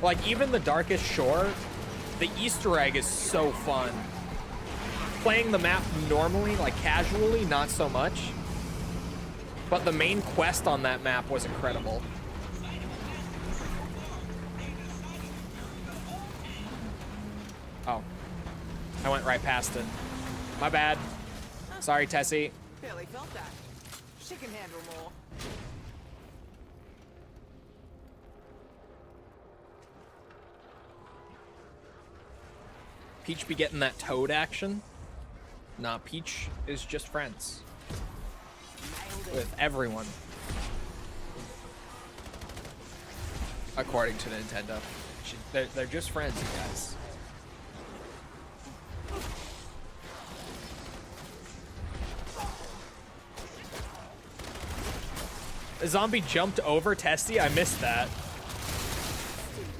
Like, even the Darkest Shore, the Easter egg is so fun. Playing the map normally, like casually, not so much. But the main quest on that map was incredible. Oh. I went right past it. My bad. Sorry, Tessie. Barely felt that. She can handle more. Peach be getting that toad action. Nah, Peach is just friends with everyone. According to Nintendo. They're just friends, you guys. The zombie jumped over Tessie? I missed that.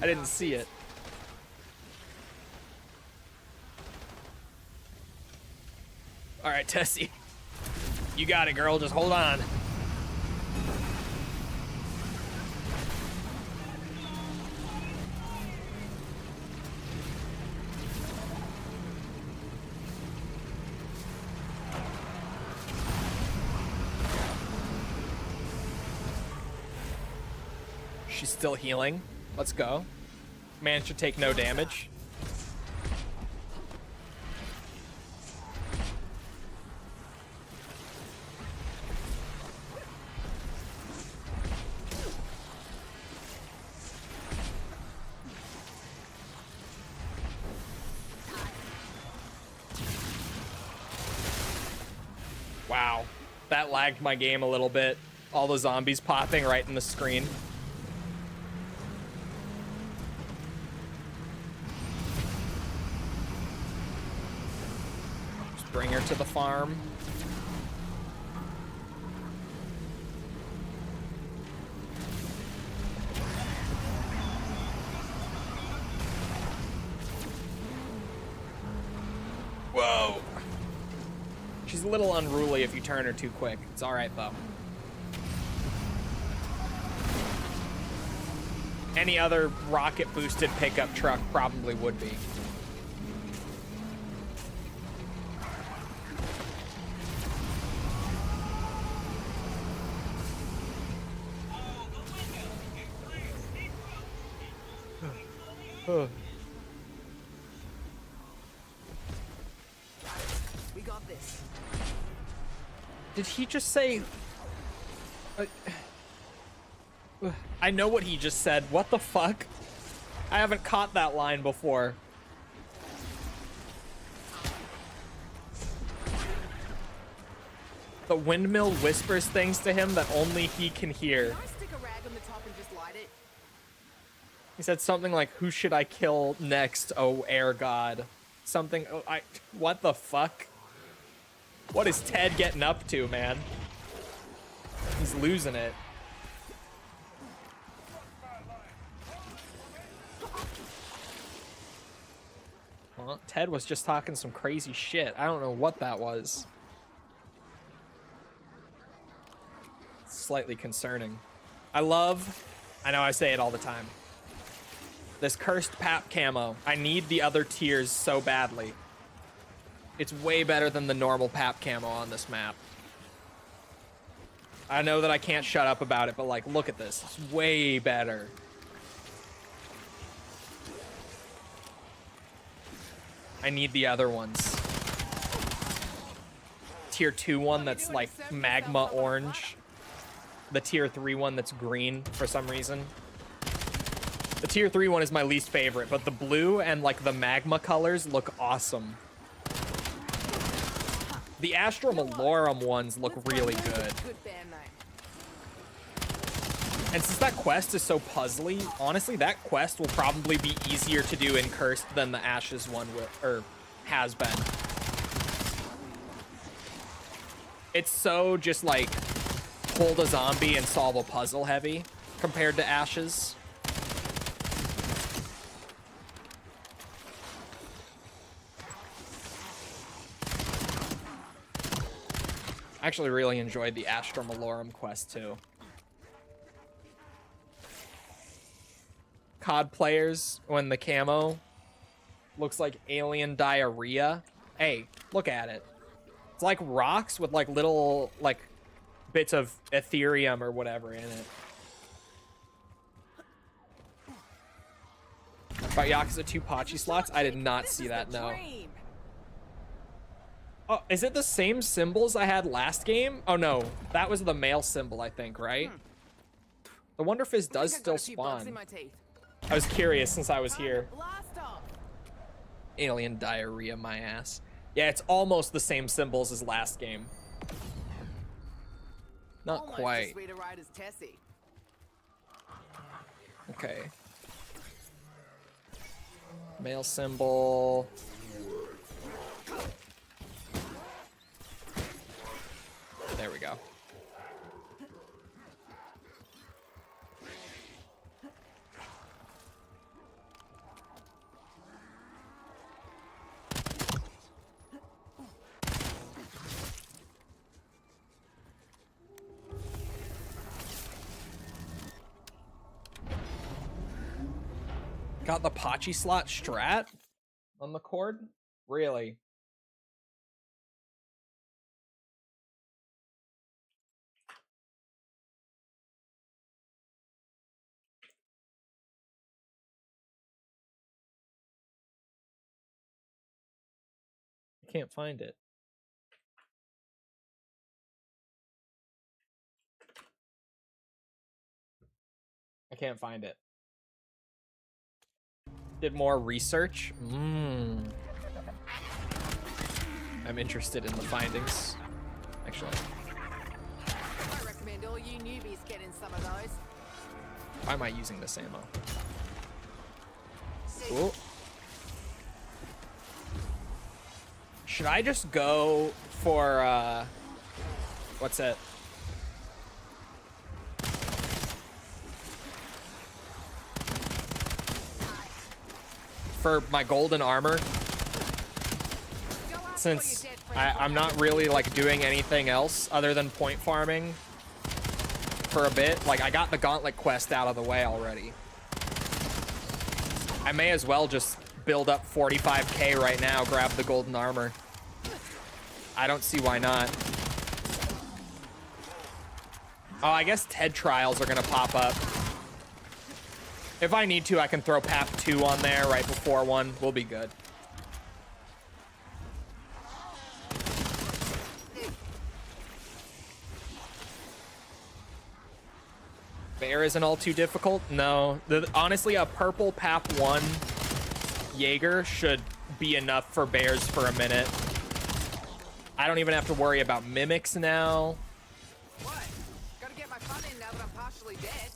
I didn't see it. All right, Tessie. You got it, girl. Just hold on. She's still healing. Let's go. Man should take no damage. Wow, that lagged my game a little bit. All the zombies popping right in the screen. Just bring her to the farm. Whoa. She's a little unruly if you turn her too quick. It's all right, though. Any other rocket-boosted pickup truck probably would be. We got this. Did he just say... I know what he just said. What the fuck? I haven't caught that line before. The windmill whispers things to him that only he can hear. Can I stick a rag on the top and just light it? He said something like, "Who should I kill next, oh air god?" Something, what the fuck? What is Ted getting up to, man? He's losing it. Well, Ted was just talking some crazy shit. I don't know what that was. Slightly concerning. I know I say it all the time. This cursed pap camo. I need the other tiers so badly. It's way better than the normal pap camo on this map. I know that I can't shut up about it, but like, look at this. It's way better. I need the other ones. Tier 2 one that's like magma orange. The tier 3 one that's green for some reason. The tier 3 one is my least favorite, but the blue and like the magma colors look awesome. The Astro Malorum ones look really good. And since that quest is so puzzly, honestly, that quest will probably be easier to do in Cursed than the Ashes one has been. It's so just like hold a zombie and solve a puzzle heavy compared to Ashes. I actually really enjoyed the Astro Malorum quest too. COD players, when the camo looks like alien diarrhea. Hey, look at it. It's like rocks with like little like bits of Ethereum or whatever in it. About Yakuza 2 Pachi slots? I did not see that, no. Oh, is it the same symbols I had last game? Oh no, that was the male symbol, I think, right? The Wonder Fizz does still spawn. I was curious since I was here. Alien diarrhea, my ass. Yeah, it's almost the same symbols as last game. Not quite. Okay. Male symbol. There we go. Got the Pachi slot strat on the cord? Really? I can't find it. I can't find it. Did more research. I'm interested in the findings. Actually. I recommend all you newbies get in some of those. Why am I using this ammo? Cool. Should I just go for what's it? For my golden armor, since I'm not really like doing anything else other than point farming for a bit. Like, I got the gauntlet quest out of the way already. I may as well just build up 45k right now, grab the golden armor. I don't see why not. Oh, I guess TED trials are gonna pop up. If I need to, I can throw PAP 2 on there right before 1. We'll be good. Bear isn't all too difficult. No. Honestly, a purple PAP 1 Jaeger should be enough for bears for a minute. I don't even have to worry about mimics now. What? Gotta get my fun in now that I'm partially dead.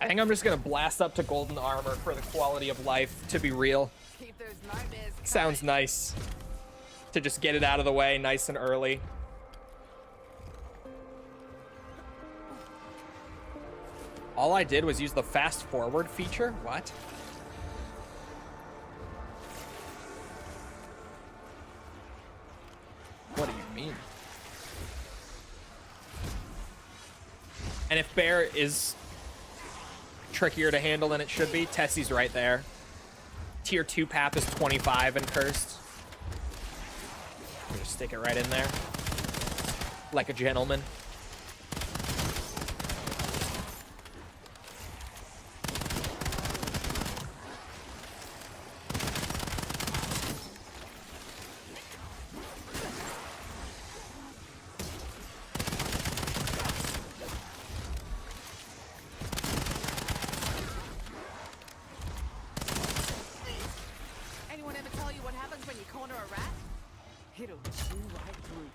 I think I'm just gonna blast up to golden armor for the quality of life, to be real. Keep those nightmares coming. Sounds nice. To just get it out of the way nice and early. All I did was use the fast forward feature? What? What do you mean? And if bear is trickier to handle than it should be, Tessie's right there. Tier 2 PAP is 25 and cursed. Just stick it right in there. Like a gentleman. Anyone ever tell you what happens when you corner a rat? It'll chew right through you.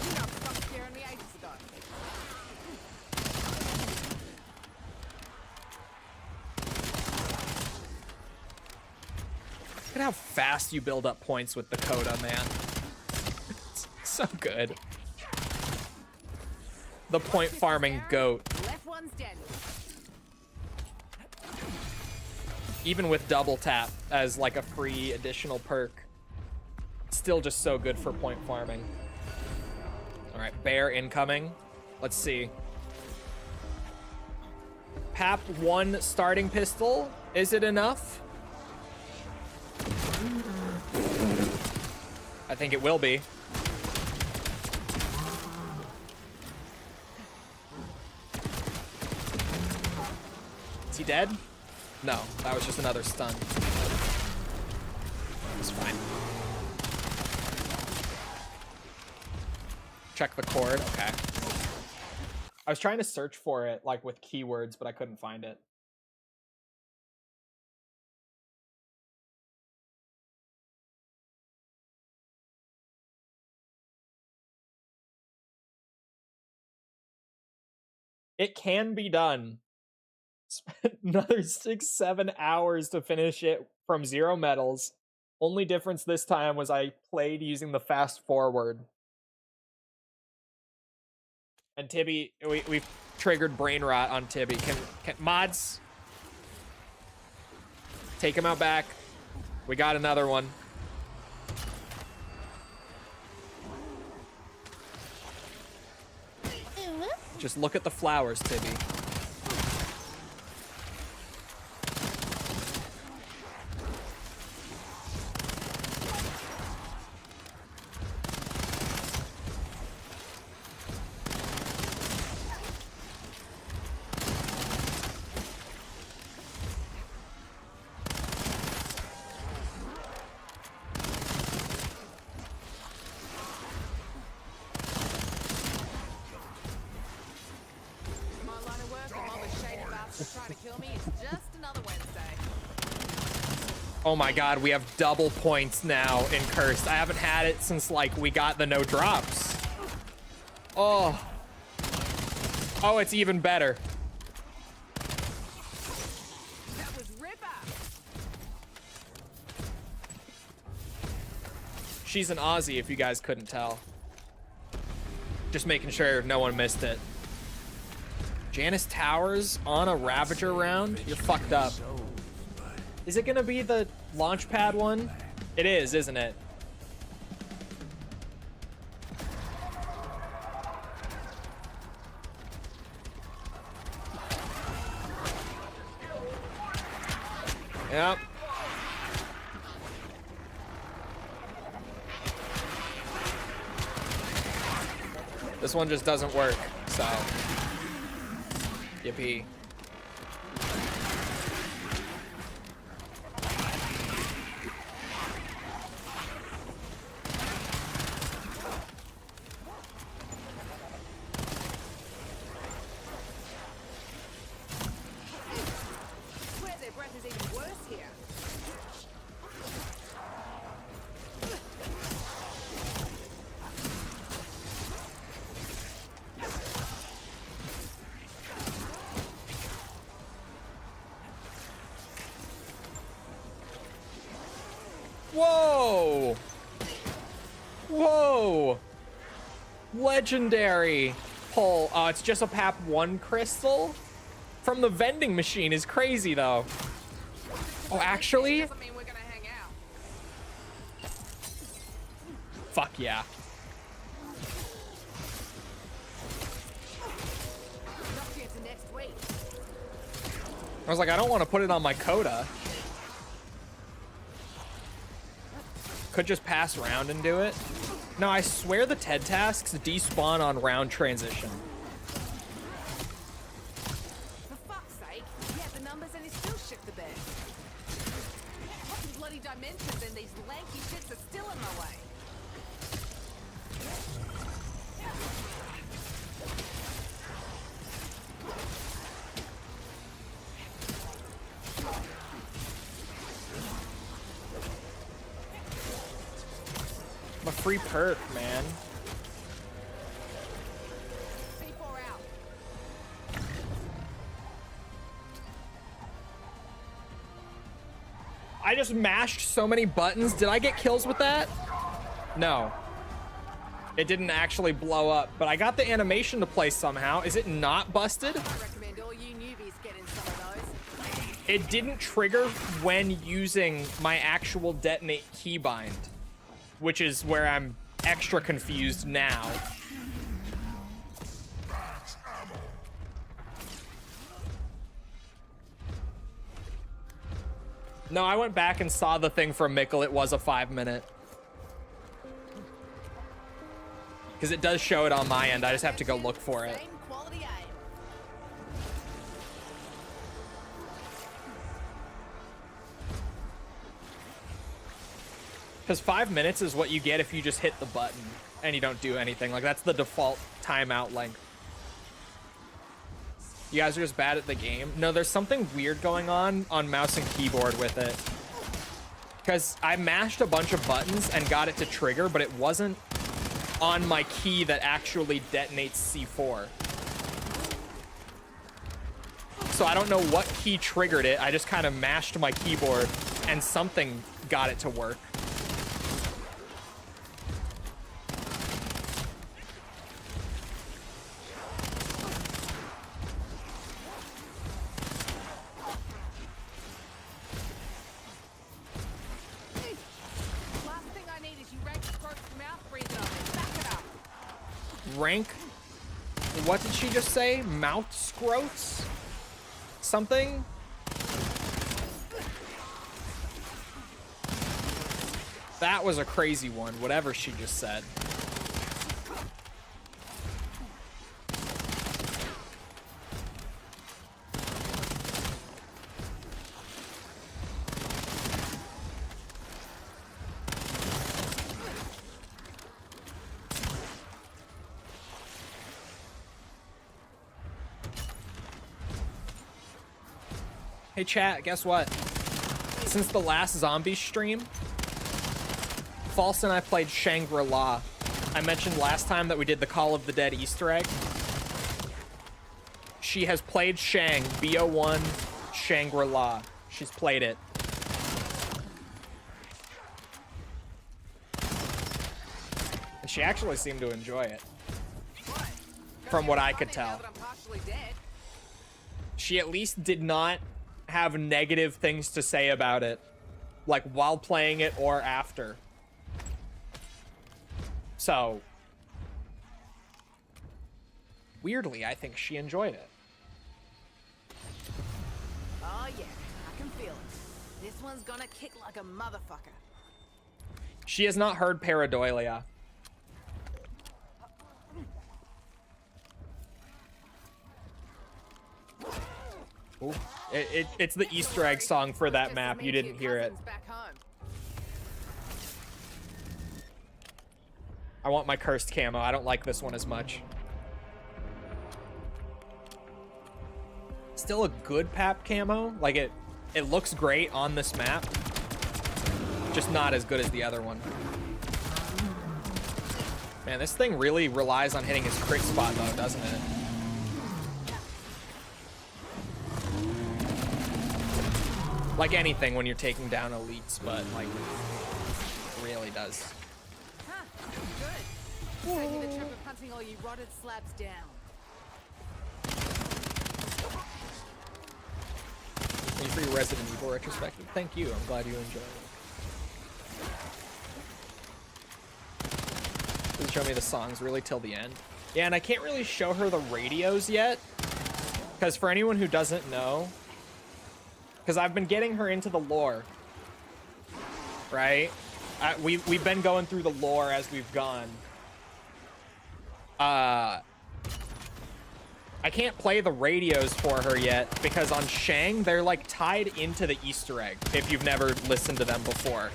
You know, stopped scaring me ages ago. Look at how fast you build up points with the Coda, man. It's so good. The point farming goat. Left one's dead. Even with double tap as like a free additional perk. Still just so good for point farming. All right, bear incoming. Let's see. PAP 1 starting pistol. Is it enough? I think it will be. Is he dead? No, that was just another stun. It's fine. Check the cord. Okay. I was trying to search for it, like with keywords, but I couldn't find it. It can be done. Spent another 6-7 hours to finish it from 0 medals. Only difference this time was I played using the fast forward. And Tibby, we've triggered brain rot on Tibby. Can mods take him out back? We got another one. Just look at the flowers, Tibby. My line of work, I'm always shady bastards trying to kill me. It's just another Wednesday. Oh my god, we have double points now in Cursed. I haven't had it since, like, we got the no drops. Oh. Oh, it's even better. That was ripper. She's an Aussie, if you guys couldn't tell. Just making sure no one missed it. Janice Towers on a Ravager round? You're fucked up. Is it gonna be the Launchpad one? It is, isn't it? Yep. This one just doesn't work, so. Yippee. Swear their breath is even worse here. Whoa! Whoa! Legendary pull. Oh, it's just a PAP 1 crystal? From the vending machine is crazy, though. Oh, actually? Doesn't mean we're gonna hang out. Fuck yeah. Not due to next week. I was like, I don't want to put it on my coda. Could just pass round and do it. No, I swear the TED tasks despawn on round transition. For fuck's sake, yeah, the numbers and it still shit the bed. Fucking bloody dimensions and these lanky shits are still in my way. I'm a free perk, man. C4 out. I just mashed so many buttons. Did I get kills with that? No. It didn't actually blow up, but I got the animation to play somehow. Is it not busted? I recommend all you newbies get in some of those. It didn't trigger when using my actual detonate keybind, which is where I'm extra confused now. No, I went back and saw the thing from Mikkel. It was a 5-minute. Because it does show it on my end. I just have to go look for it. Same quality aim. Because 5 minutes is what you get if you just hit the button and you don't do anything. Like, that's the default timeout length. You guys are just bad at the game. No, there's something weird going on mouse and keyboard with it. Because I mashed a bunch of buttons and got it to trigger, but it wasn't on my key that actually detonates C4. So I don't know what key triggered it. I just kind of mashed my keyboard and something got it to work. Last thing I need is you rank gross mouth breathing on me. Back it up. Rank, what did she just say? Mouth scrotes? Something? That was a crazy one, whatever she just said. Hey chat, guess what? Since the last zombie stream, False and I played Shangri-La. I mentioned last time that we did the Call of the Dead Easter egg. She has played Shang, BO1, Shangri-La. She's played it. And she actually seemed to enjoy it. What? From what I Funny could now tell. that I'm partially dead. She at least did not have negative things to say about it, like while playing it or after. So, weirdly, I think she enjoyed it. Oh yeah, I can feel it. This one's gonna kick like a motherfucker. She has not heard Pareidolia. Ooh. It's the Easter egg song for that map. You didn't hear it. Back home. I want my cursed camo. I don't like this one as much. Still a good pap camo. Like it looks great on this map. Just not as good as the other one. Man, this thing really relies on hitting his crit spot though, doesn't it? Like anything when you're taking down elites, but like it really does. Huh, good. Save you the trip of hunting all you rotted slabs down. 23 Resident Evil retrospective. Thank you. I'm glad you enjoyed it. Doesn't show me the songs really till the end. Yeah, and I can't really show her the radios yet. Because for anyone who doesn't know, because I've been getting her into the lore, right? We've been going through the lore as we've gone. I can't play the radios for her yet because on Shang, they're like tied into the Easter egg, if you've never listened to them before.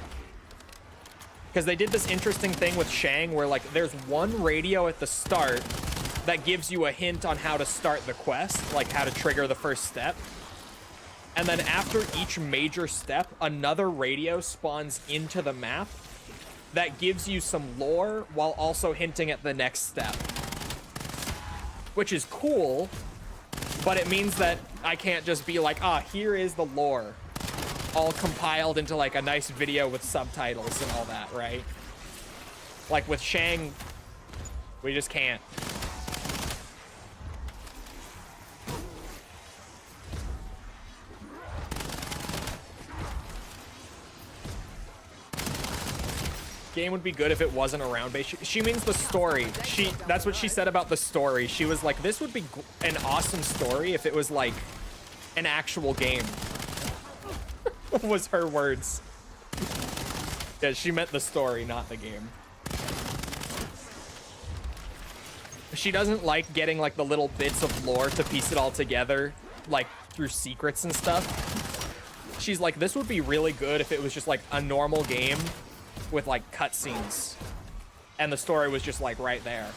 Because they did this interesting thing with Shang where like there's one radio at the start that gives you a hint on how to start the quest, like how to trigger the first step. And then after each major step, another radio spawns into the map that gives you some lore while also hinting at the next step. Which is cool, but it means that I can't just be like, ah, here is the lore, all compiled into like a nice video with subtitles and all that, right? Like with Shang, we just can't. Game would be good if it wasn't a round base. She means the story. That's what she said about the story. She was like, this would be an awesome story if it was like an actual game. Was her words. Yeah, she meant the story, not the game. She doesn't like getting like the little bits of lore to piece it all together, like through secrets and stuff. She's like, this would be really good if it was just like a normal game with like cutscenes and the story was just like right there.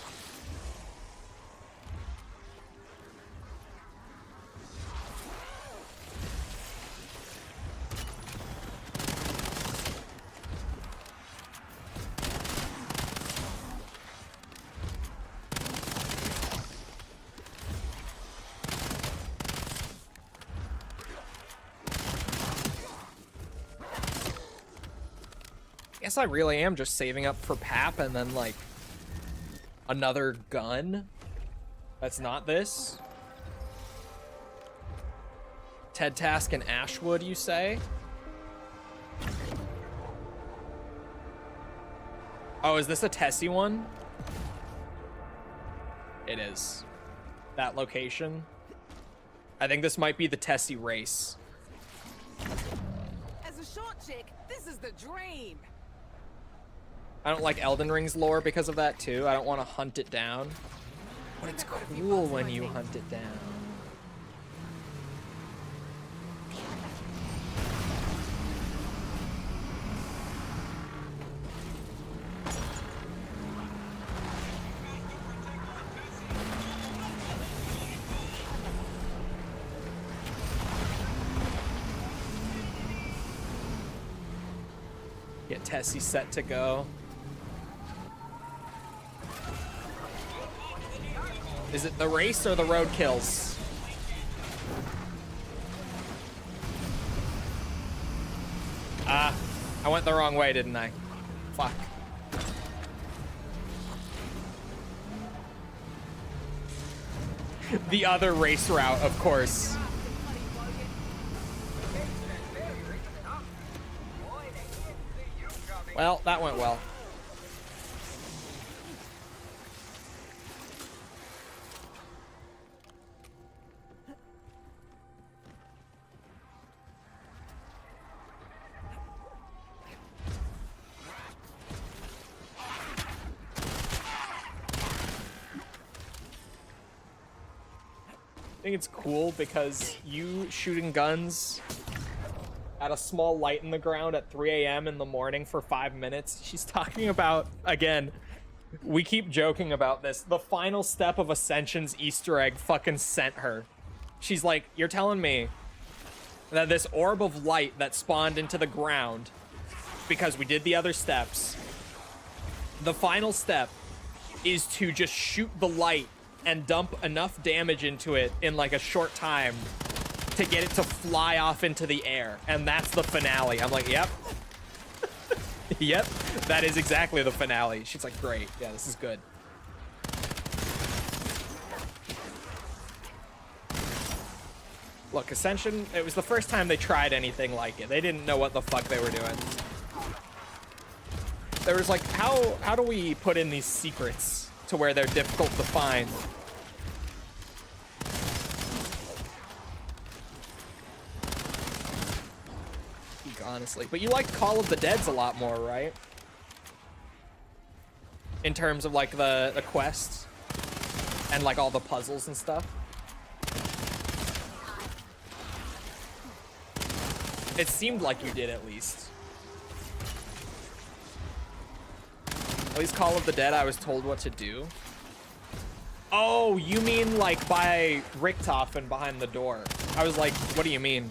I guess I really am just saving up for PAP and then like another gun that's not this. Ted Task and Ashwood, you say? Oh, is this a Tessie one? It is. That location. I think this might be the Tessie race. As a short chick, this is the dream. I don't like Elden Ring's lore because of that too. I don't want to hunt it down. But it's cool when you hunt it down. Get Tessie set to go. Is it the race or the road kills? Ah, I went the wrong way, didn't I? Fuck. The other race route, of course. Well, that went well. I think it's cool because you shooting guns at a small light in the ground at 3 a.m. in the morning for 5 minutes. She's talking about, again, we keep joking about this. The final step of Ascension's Easter egg fucking sent her. She's like, you're telling me that this orb of light that spawned into the ground because we did the other steps, the final step is to just shoot the light and dump enough damage into it in like a short time to get it to fly off into the air, and that's the finale. I'm like, yep. Yep, that is exactly the finale. She's like, great, yeah, this is good. Look, Ascension, it was the first time they tried anything like it. They didn't know what the fuck they were doing. There was like, how do we put in these secrets to where they're difficult to find? Honestly, but you like Call of the Dead's a lot more, right? In terms of like the quests and like all the puzzles and stuff. It seemed like you did, at least. At least Call of the Dead, I was told what to do. Oh, you mean like by Richtofen behind the door? I was like, what do you mean?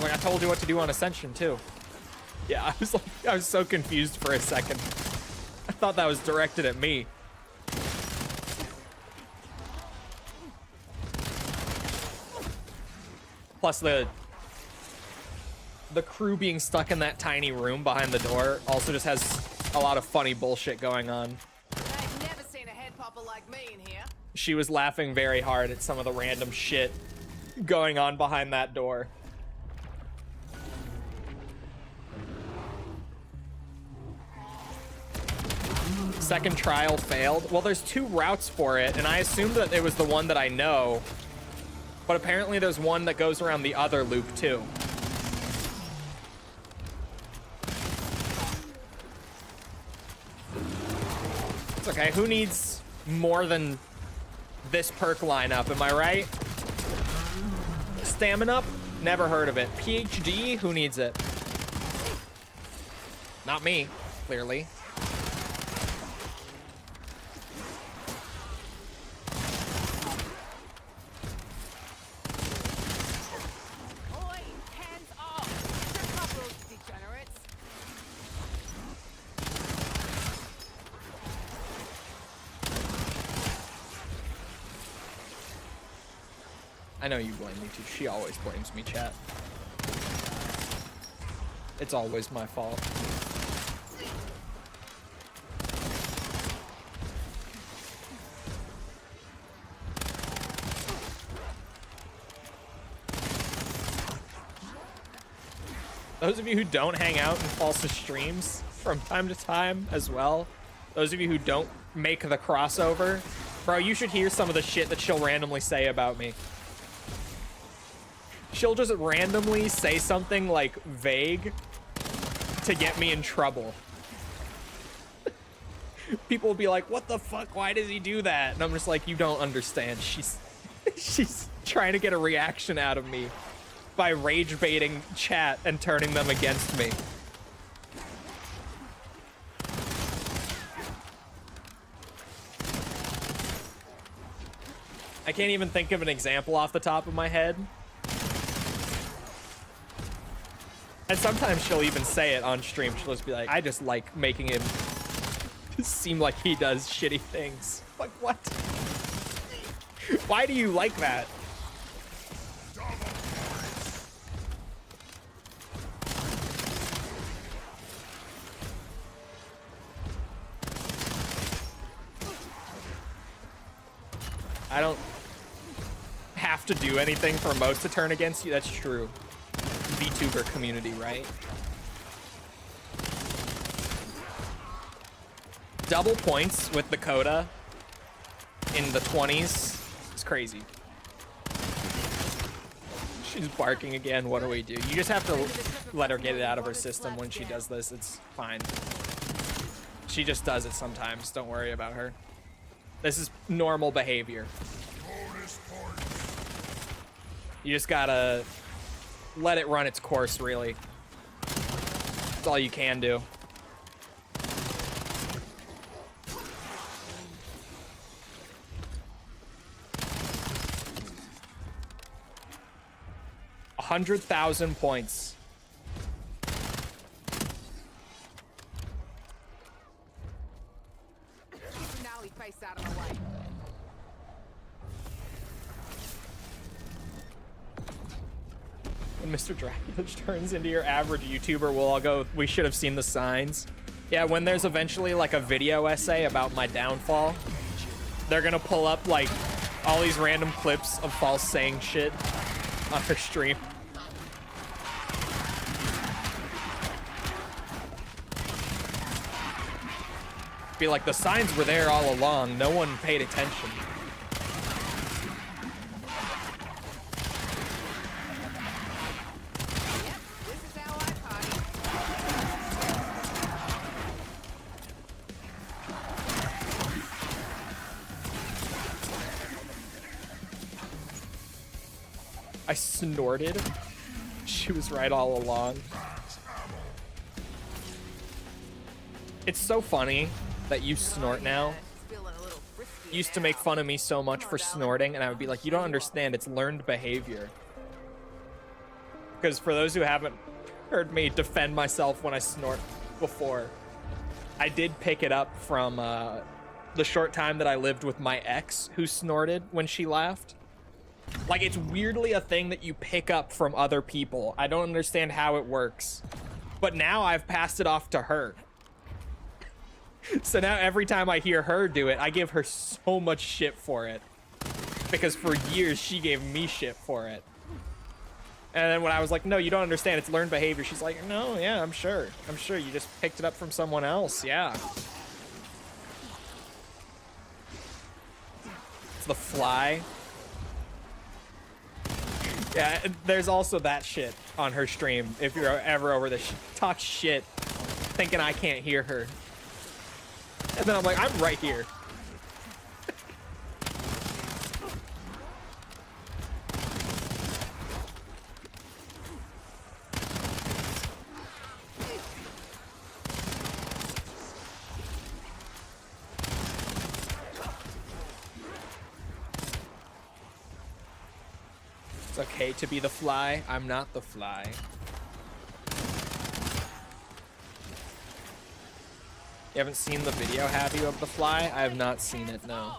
Like, I told you what to do on Ascension too. Yeah, I was so confused for a second. I thought that was directed at me. Plus the crew being stuck in that tiny room behind the door also just has a lot of funny bullshit going on. I've never seen a head popper like me in here. She was laughing very hard at some of the random shit going on behind that door. Second trial failed. Well, there's 2 routes for it, and I assumed that it was the one that I know. But apparently there's one that goes around the other loop, too. It's okay. Who needs more than this perk lineup? Am I right? Stamina up? Never heard of it. PhD? Who needs it? Not me, clearly. I know you blame me too. She always blames me, chat. It's always my fault. Those of you who don't hang out in Falsa's streams from time to time as well, those of you who don't make the crossover, bro, you should hear some of the shit that she'll randomly say about me. She'll just randomly say something like vague to get me in trouble. People will be like, what the fuck? Why does he do that? And I'm just like, you don't understand. She's trying to get a reaction out of me by rage baiting chat and turning them against me. I can't even think of an example off the top of my head. And sometimes she'll even say it on stream. She'll just be like, I just like making him seem like he does shitty things. Like, what? Why do you like that? I don't have to do anything for most to turn against you. That's true. VTuber community, right? Double points with the coda in the 20s. It's crazy. She's barking again. What do we do? You just have to let her get it out of her system when she does this. It's fine. She just does it sometimes. Don't worry about her. This is normal behavior. You just gotta let it run its course, really. That's all you can do. $100,000 points. Now he faced out of my way. When Mr. Dracula turns into your average YouTuber, we'll all go, we should have seen the signs. Yeah, when there's eventually like a video essay about my downfall, they're gonna pull up like all these random clips of false saying shit on her stream. Be like, the signs were there all along, no one paid attention. I snorted. She was right all along. It's so funny that you snort now. You used to make fun of me so much for snorting, and I would be like, you don't understand, it's learned behavior. Because for those who haven't heard me defend myself when I snort before, I did pick it up from the short time that I lived with my ex who snorted when she laughed. Like, it's weirdly a thing that you pick up from other people. I don't understand how it works. But now I've passed it off to her. So now every time I hear her do it, I give her so much shit for it. Because for years, she gave me shit for it. And then when I was like, no, you don't understand, it's learned behavior, she's like, no, yeah, I'm sure. I'm sure you just picked it up from someone else, yeah. It's the fly. Yeah, there's also that shit on her stream. If you're ever over this, she talks shit, thinking I can't hear her. And then I'm like, I'm right here. It's okay to be the fly. I'm not the fly. You haven't seen the video, have you, of the fly? I have not seen it, no.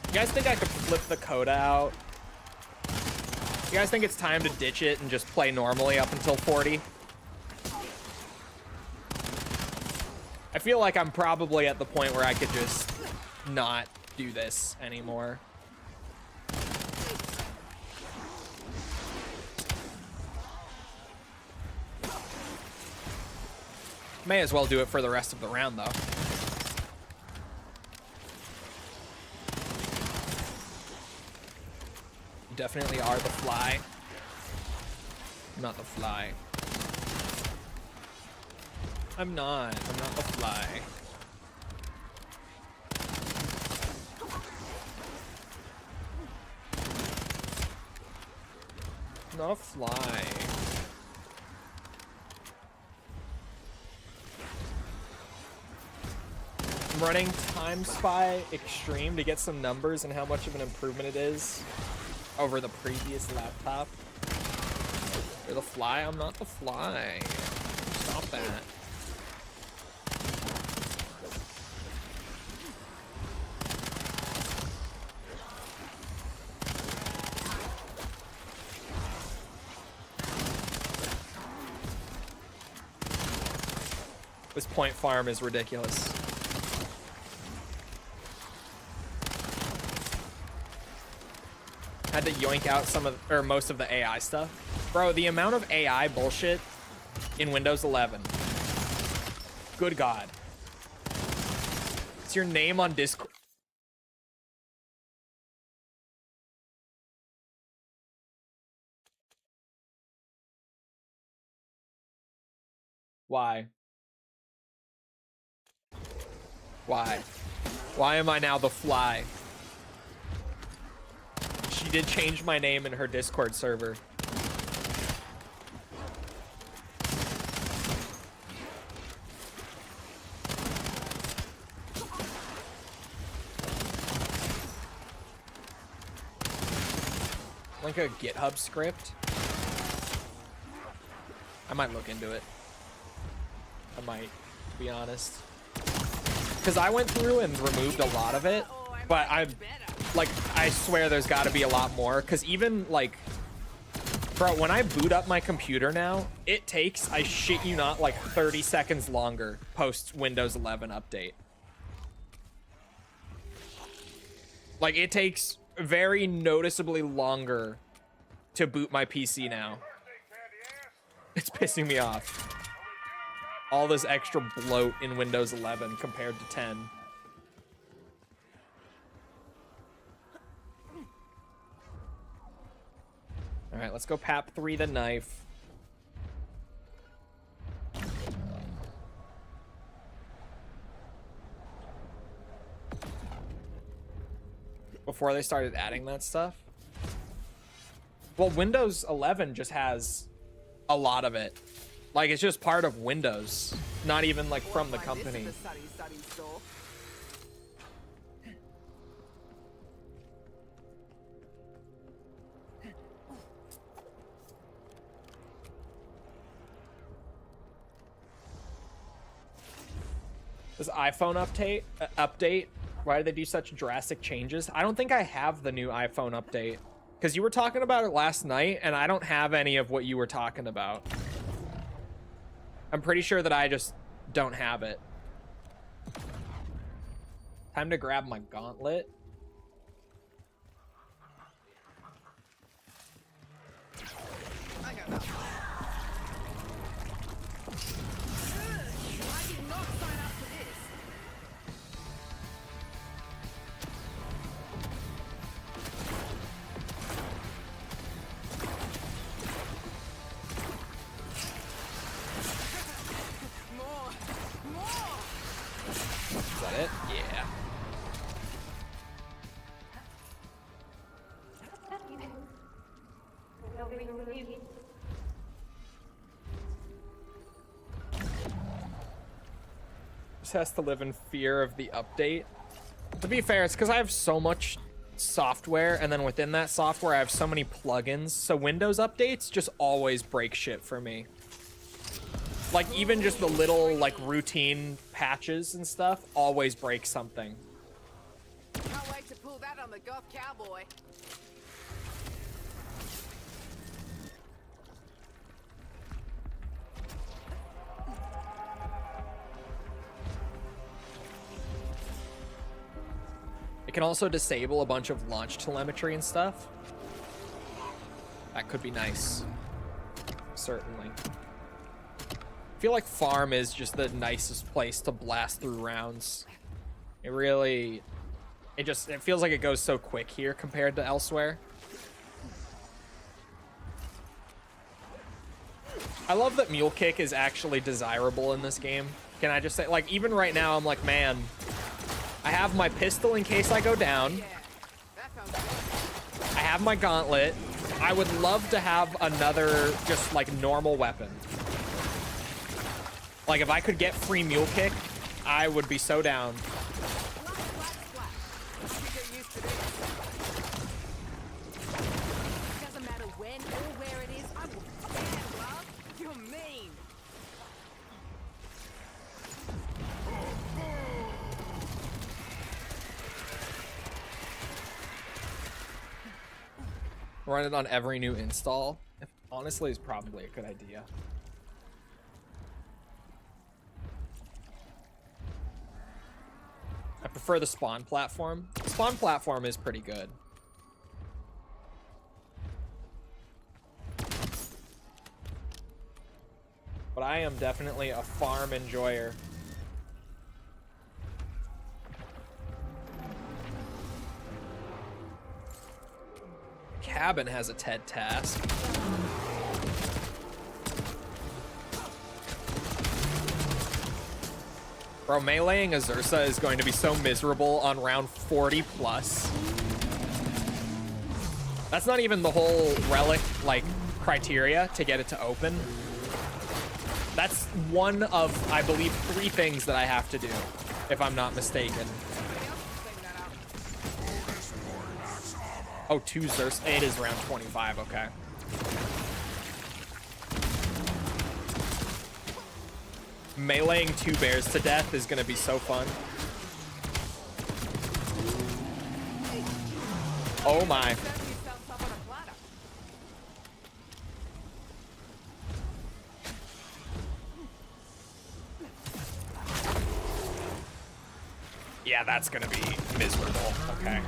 You guys think I could flip the coda out? You guys think it's time to ditch it and just play normally up until 40? I feel like I'm probably at the point where I could just not do this anymore. May as well do it for the rest of the round, though. You definitely are the fly. I'm not the fly. I'm not the fly. I'm not a fly. I'm running Time Spy Extreme to get some numbers and how much of an improvement it is over the previous laptop. You're the fly? I'm not the fly. Stop that. This point farm is ridiculous. Had to yoink out some of, or most of the AI stuff. Bro, the amount of AI bullshit in Windows 11. Good God. It's your name on Discord. Why? Why? Why am I now the fly? She did change my name in her Discord server. Like a GitHub script. I might look into it. I might, to be honest. Because I went through and removed a lot of it, but I swear there's got to be a lot more. Because even like, bro, when I boot up my computer now, it takes, I shit you not, like 30 seconds longer post Windows 11 update. Like it takes very noticeably longer to boot my PC now. It's pissing me off. All this extra bloat in Windows 11 compared to 10. All right, let's go PAP 3 the knife. Before they started adding that stuff. Well, Windows 11 just has a lot of it. Like, it's just part of Windows. Not even, like, from the company. This iPhone update, why do they do such drastic changes? I don't think I have the new iPhone update. Because you were talking about it last night, and I don't have any of what you were talking about. I'm pretty sure that I just don't have it. Time to grab my gauntlet. I got that. I did not sign up for this. Is that it? Yeah. Just has to live in fear of the update. To be fair, it's because I have so much software, and then within that software I have so many plugins, so Windows updates just always break shit for me. Like, even just the little, like, routine patches and stuff always break something. Can't wait to pull that on the goth cowboy. It can also disable a bunch of launch telemetry and stuff. That could be nice. Certainly. I feel like farm is just the nicest place to blast through rounds. It really, it feels like it goes so quick here compared to elsewhere. I love that mule kick is actually desirable in this game. Can I just say, like, even right now I'm like, man, I have my pistol in case I go down. Yeah, that sounds good. I have my gauntlet. I would love to have another just like normal weapon. Like, if I could get free mule kick, I would be so down. Doesn't matter when or where it is, I will stand, love. You're mean. Run it on every new install. Honestly, is probably a good idea. I prefer the spawn platform. The spawn platform is pretty good. But I am definitely a farm enjoyer. Cabin has a TED task. Bro, meleeing a Zursa is going to be so miserable on round 40 plus. That's not even the whole relic, like, criteria to get it to open. That's one of, I believe, 3 things that I have to do, if I'm not mistaken. Oh, 2 Zursa. It is round 25, okay. Meleeing 2 bears to death is gonna be so fun. Oh my. Yeah, that's gonna be miserable. Okay.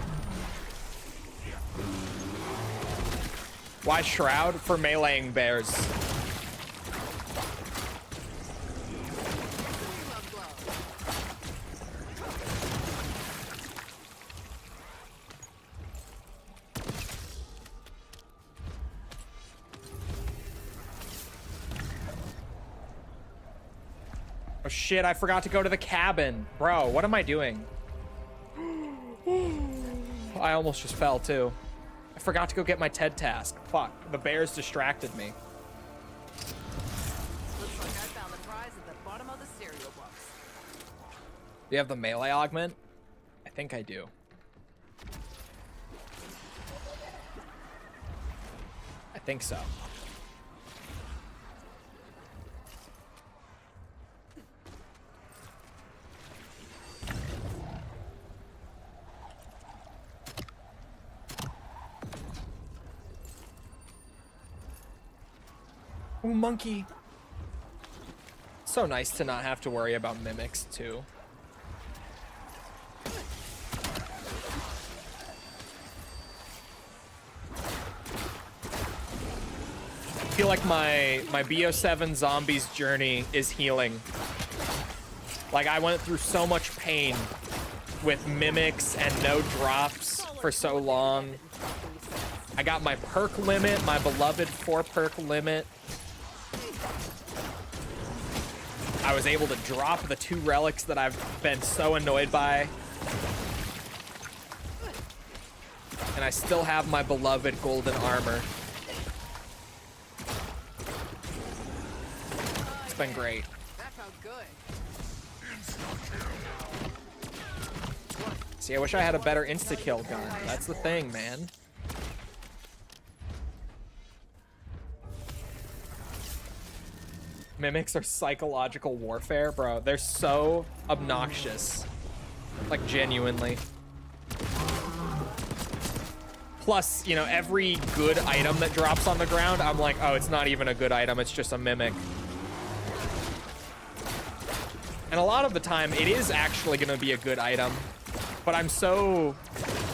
Why Shroud? For meleeing bears. Oh shit, I forgot to go to the cabin. Bro, what am I doing? I almost just fell too. I forgot to go get my TED task. Fuck, the bears distracted me. Looks like I found the prize at the bottom of the cereal box. Do you have the melee augment? I think I do. I think so. Oh, monkey. So nice to not have to worry about mimics, too. I feel like my BO7 zombies journey is healing. Like, I went through so much pain with mimics and no drops for so long. I got my perk limit, my beloved 4 perk limit. I was able to drop the 2 relics that I've been so annoyed by. And I still have my beloved golden armor. It's been great. That felt good. See, I wish I had a better insta-kill gun. That's the thing, man. Mimics are psychological warfare, bro. They're so obnoxious. Like, genuinely. Plus, you know, every good item that drops on the ground, I'm like, oh, it's not even a good item. It's just a mimic. And a lot of the time, it is actually going to be a good item. But I'm so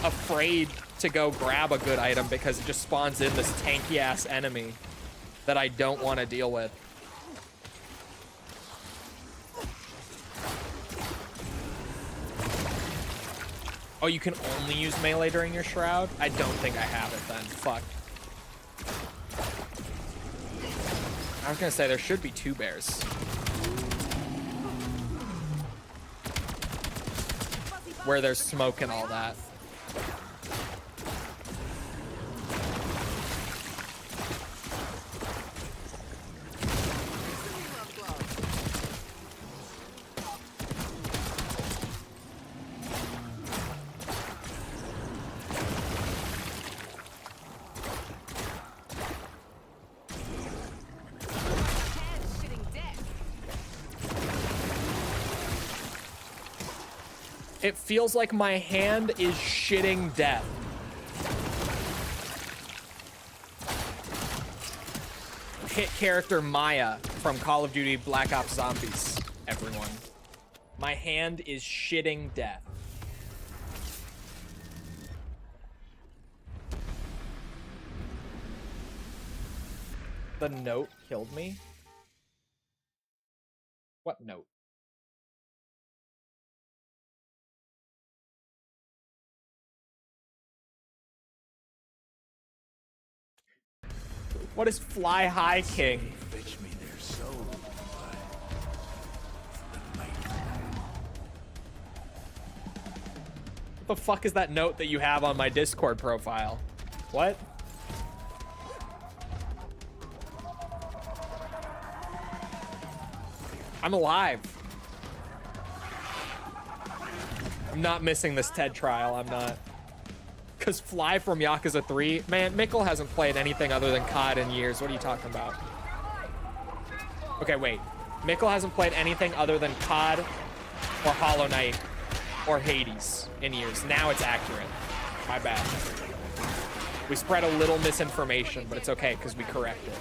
afraid to go grab a good item because it just spawns in this tanky-ass enemy that I don't want to deal with. Oh, you can only use melee during your shroud? I don't think I have it then. Fuck. I was gonna say there should be 2 bears. Where there's smoke and all that. It feels like my hand is shitting death. Hit character Maya from Call of Duty Black Ops Zombies, everyone. My hand is shitting death. The note killed me? What note? What is Fly High King? Fetch me their soul, The fuck is that note that you have on my Discord profile? What? I'm alive. I'm not missing this TED trial, I'm not. Cause Fly from Yakuza 3, man, Mikkel hasn't played anything other than COD in years. What are you talking about? Okay, wait. Mikkel hasn't played anything other than COD or Hollow Knight or Hades in years. Now it's accurate. My bad. We spread a little misinformation, but it's okay because we correct it.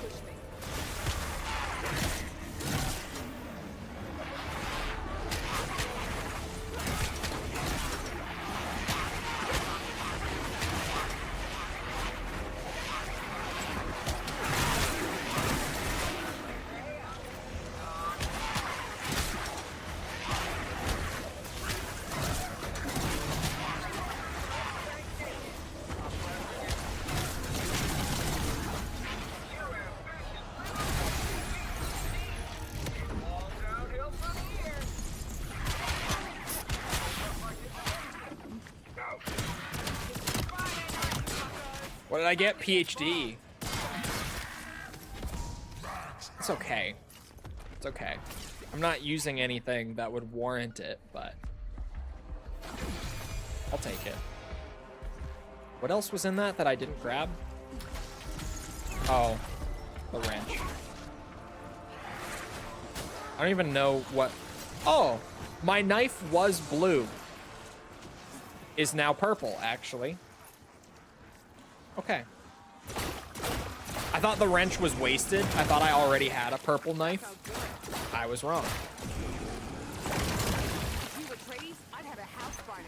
What did I get? PhD. It's okay. It's okay. I'm not using anything that would warrant it, but I'll take it. What else was in that I didn't grab? Oh, the wrench. I don't even know what... Oh, my knife was blue. Is now purple, actually. Okay. I thought the wrench was wasted. I thought I already had a purple knife. I was wrong. If you were Treyarch, I'd have a house by now.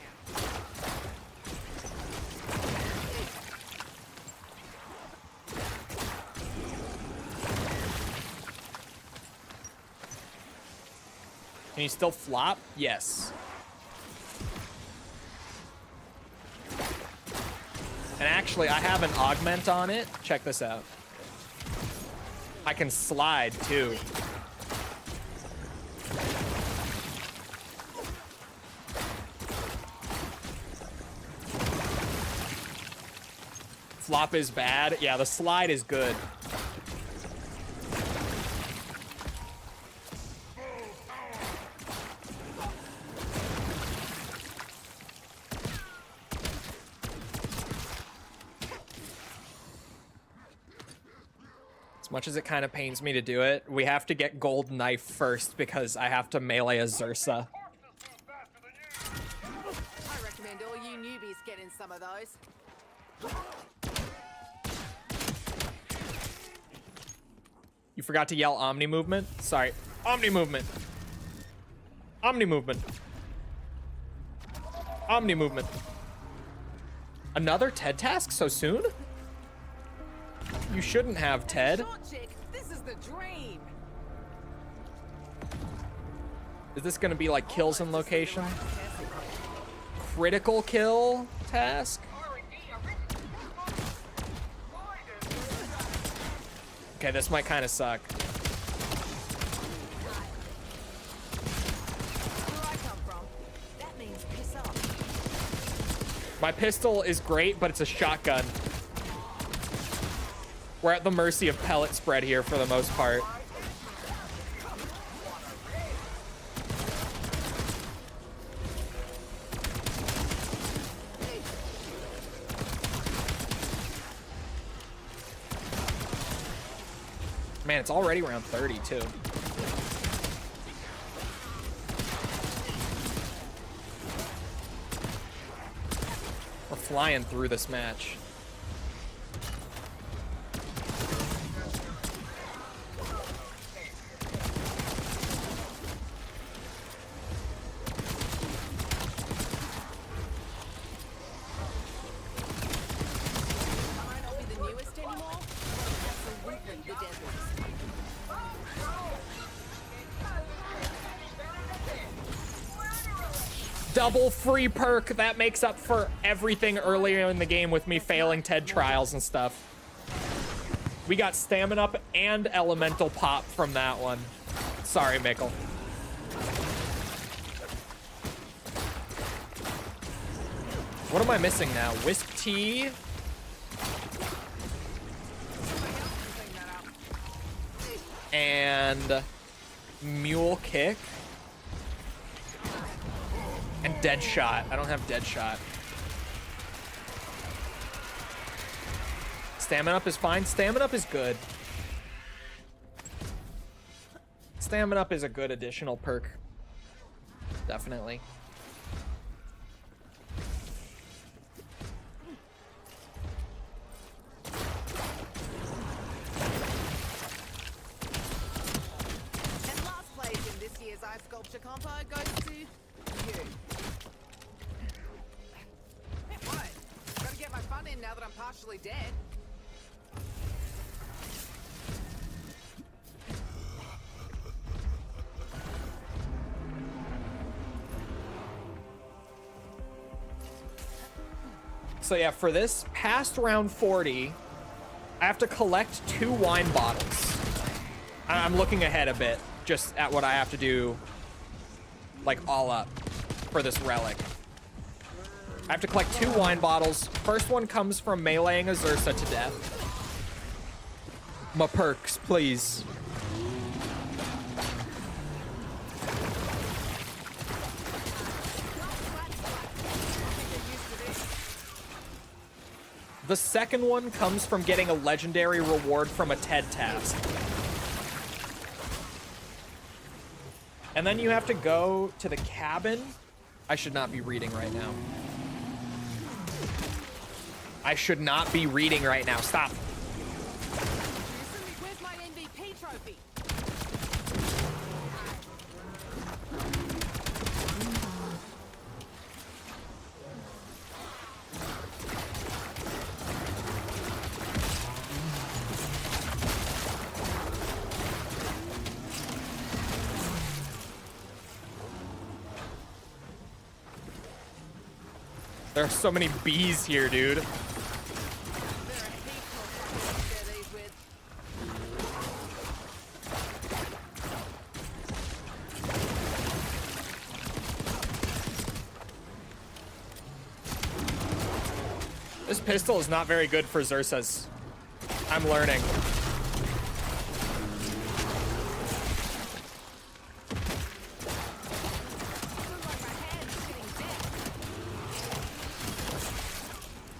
Can you still flop? Yes. And actually, I have an augment on it. Check this out. I can slide, too. Flop is bad. Yeah, the slide is good. As much as it kind of pains me to do it, we have to get gold knife first because I have to melee a Zursa. I recommend all you newbies get in some of those. You forgot to yell Omni movement? Sorry. Omni movement. Omni movement. Omni movement. Another TED task so soon? You shouldn't have, TED. Short chick, this is the dream. Is this gonna be like kills in location? Critical kill task? Okay, this might kind of suck. Where I come from, that means piss off. My pistol is great, but it's a shotgun. We're at the mercy of pellet spread here for the most part. Man, it's already around 30 too. We're flying through this match. Might not be the newest anymore, but absolutely the deadliest. Double free perk. That makes up for everything earlier in the game with me failing TED trials and stuff. We got stamina up and elemental pop from that one. Sorry, Mikkel. What am I missing now? Wisp tea. And mule kick. And dead shot. I don't have dead shot. Stamina up is fine. Stamina up is good. Stamina up is a good additional perk. Definitely. And last place in this year's ice sculpture compo goes to you. What? Gotta get my fun in now that I'm partially dead. So yeah, for this, past round 40, I have to collect 2 wine bottles. I'm looking ahead a bit, just at what I have to do, like, all up for this relic. I have to collect 2 wine bottles. First one comes from meleeing a Xursa to death. My perks, please. The second one comes from getting a legendary reward from a TED task. And then you have to go to the cabin. I should not be reading right now. I should not be reading right now. Stop. Where's my MVP trophy? There are so many bees here, dude. There are heaps more fucking to share these with. This pistol is not very good for Xursas. I'm learning.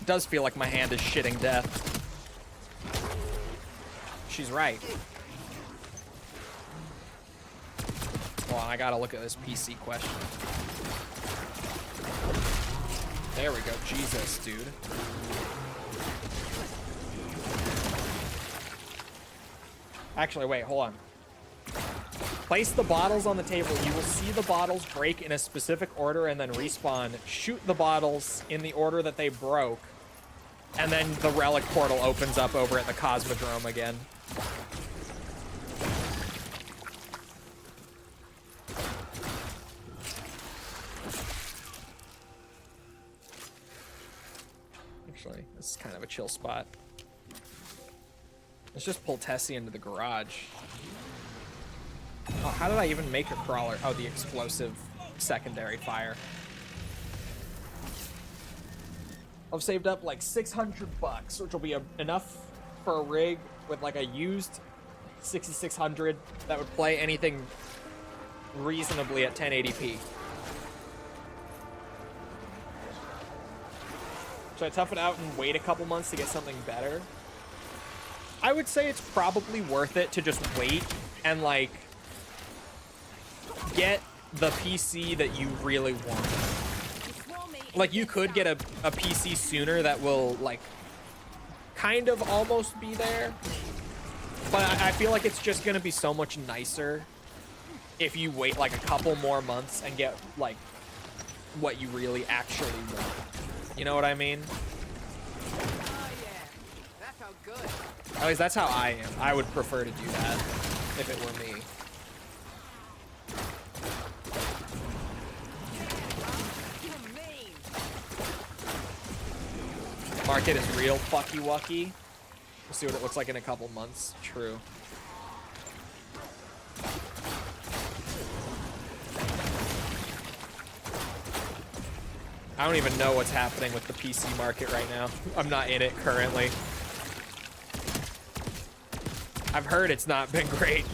It does feel like my hand is shitting death. She's right. Hold on, I gotta look at this PC question. There we go. Jesus, dude. Actually, wait, hold on. Place the bottles on the table. You will see the bottles break in a specific order and then respawn. Shoot the bottles in the order that they broke. And then the relic portal opens up over at the Cosmodrome again. Actually, this is kind of a chill spot. Let's just pull Tessie into the garage. Oh, how did I even make a crawler? Oh, the explosive secondary fire. I've saved up like 600 bucks, which will be enough for a rig with like a used 6600 that would play anything reasonably at 1080p. Should I tough it out and wait a couple months to get something better? I would say it's probably worth it to just wait and like get the PC that you really want. Like, you could get a PC sooner that will, like, kind of almost be there. But I feel like it's just going to be so much nicer if you wait, like, a couple more months and get, like, what you really actually want. You know what I mean? Oh yeah, that felt good. At least that's how I am. I would prefer to do that if it were me. Market is real fucky wucky. We'll see what it looks like in a couple months. True. I don't even know what's happening with the PC market right now. I'm not in it currently. I've heard it's not been great.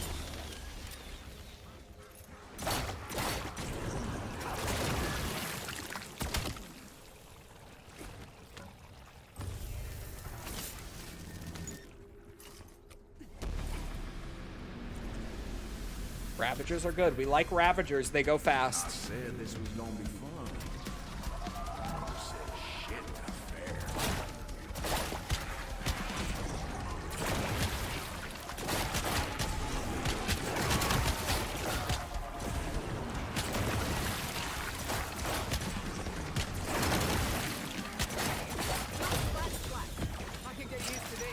Ravagers are good. We like Ravagers. They go I fast. said this was gonna be fun. You said shit affair. I can get used to this.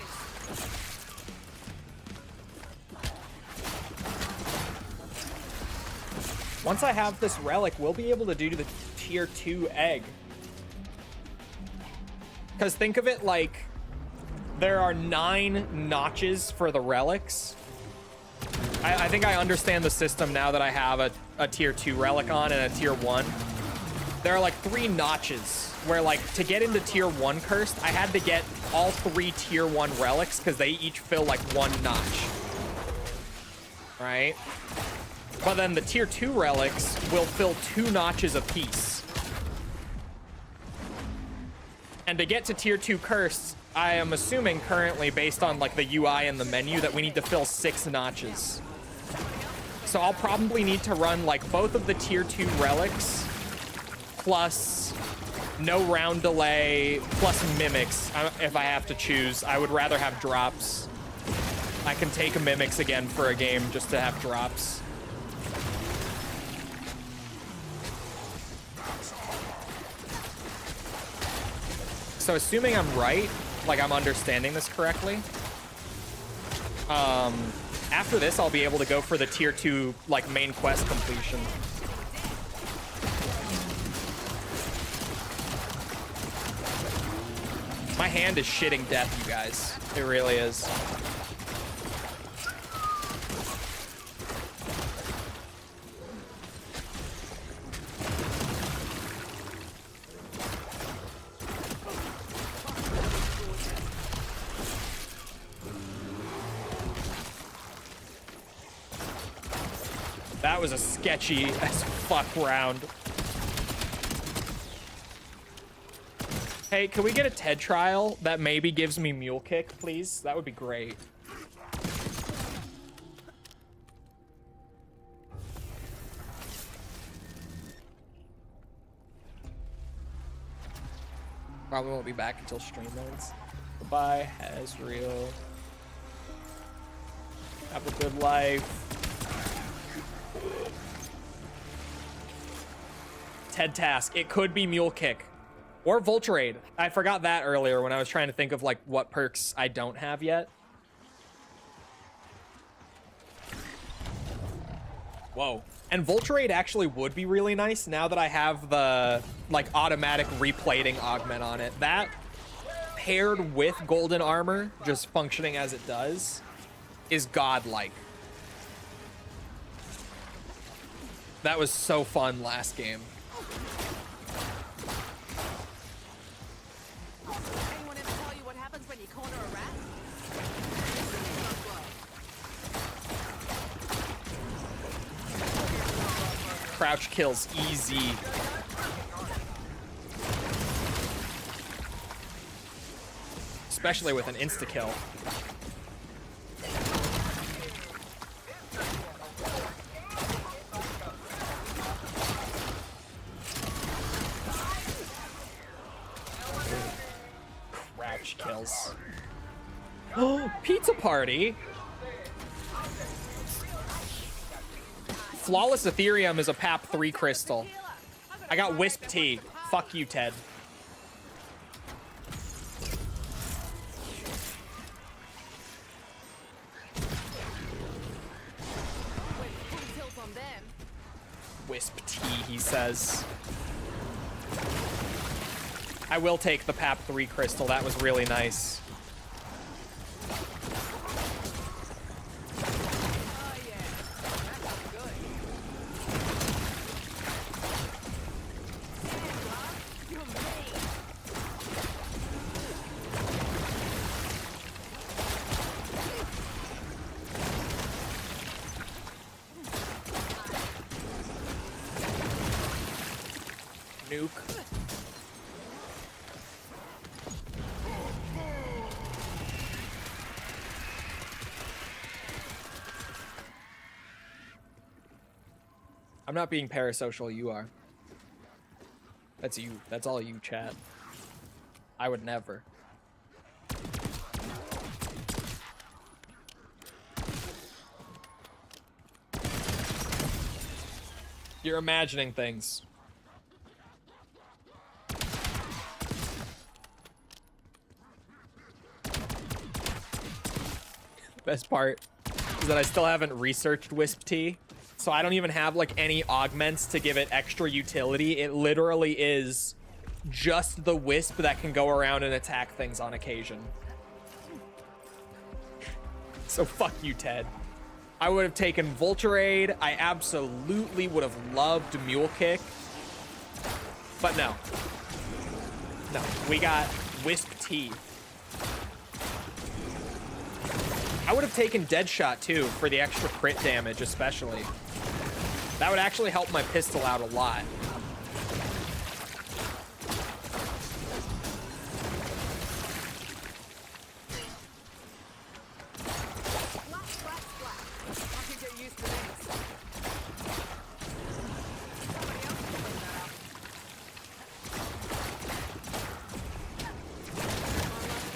Once I have this relic, we'll be able to do the tier 2 egg. Because think of it like there are 9 notches for the relics. I think I understand the system now that I have a tier 2 relic on and a tier 1. There are like 3 notches where, like, to get into tier 1 cursed, I had to get all 3 tier 1 relics because they each fill like 1 notch. Right? But then the tier 2 relics will fill 2 notches apiece. And to get to tier 2 cursed, I am assuming currently, based on like the UI and the menu, that we need to fill 6 notches. So I'll probably need to run like both of the tier 2 relics, plus no round delay, plus mimics if I have to choose. I would rather have drops. I can take mimics again for a game just to have drops. So assuming I'm right, like I'm understanding this correctly, after this I'll be able to go for the tier 2 like main quest completion. My hand is shitting death, you guys. It really is. That was a sketchy as fuck round. Hey, can we get a TED trial that maybe gives me mule kick, please? That would be great. Probably won't be back until stream ends. Goodbye, Hazriel. Have a good life. TED task. It could be mule kick or Vulturade. I forgot that earlier when I was trying to think of like what perks I don't have yet. Whoa. And Vulturade actually would be really nice now that I have the like automatic replating augment on it. That paired with golden armor, just functioning as it does, is godlike. That was so fun last game. Anyone ever tell you what happens when you corner a rat? Crouch kills easy. Especially with an insta-kill. Crouch kills. Oh, pizza party! Flawless Ethereum is a PAP 3 crystal. I got Wisp Tea. Fuck you, Ted. Wisp Tea, he says. I will take the PAP 3 crystal. That was really nice. nuke. I'm not being parasocial, you are. That's you. That's all you, chat. I would never. You're imagining things. Best part is that I still haven't researched Wisp T, so I don't even have like any augments to give it extra utility. It literally is just the Wisp that can go around and attack things on occasion. So fuck you, Ted. I would have taken Vulture Aid. I absolutely would have loved Mule Kick. But no. No, we got Wisp T. I would have taken Deadshot too for the extra crit damage, especially. That would actually help my pistol out a lot.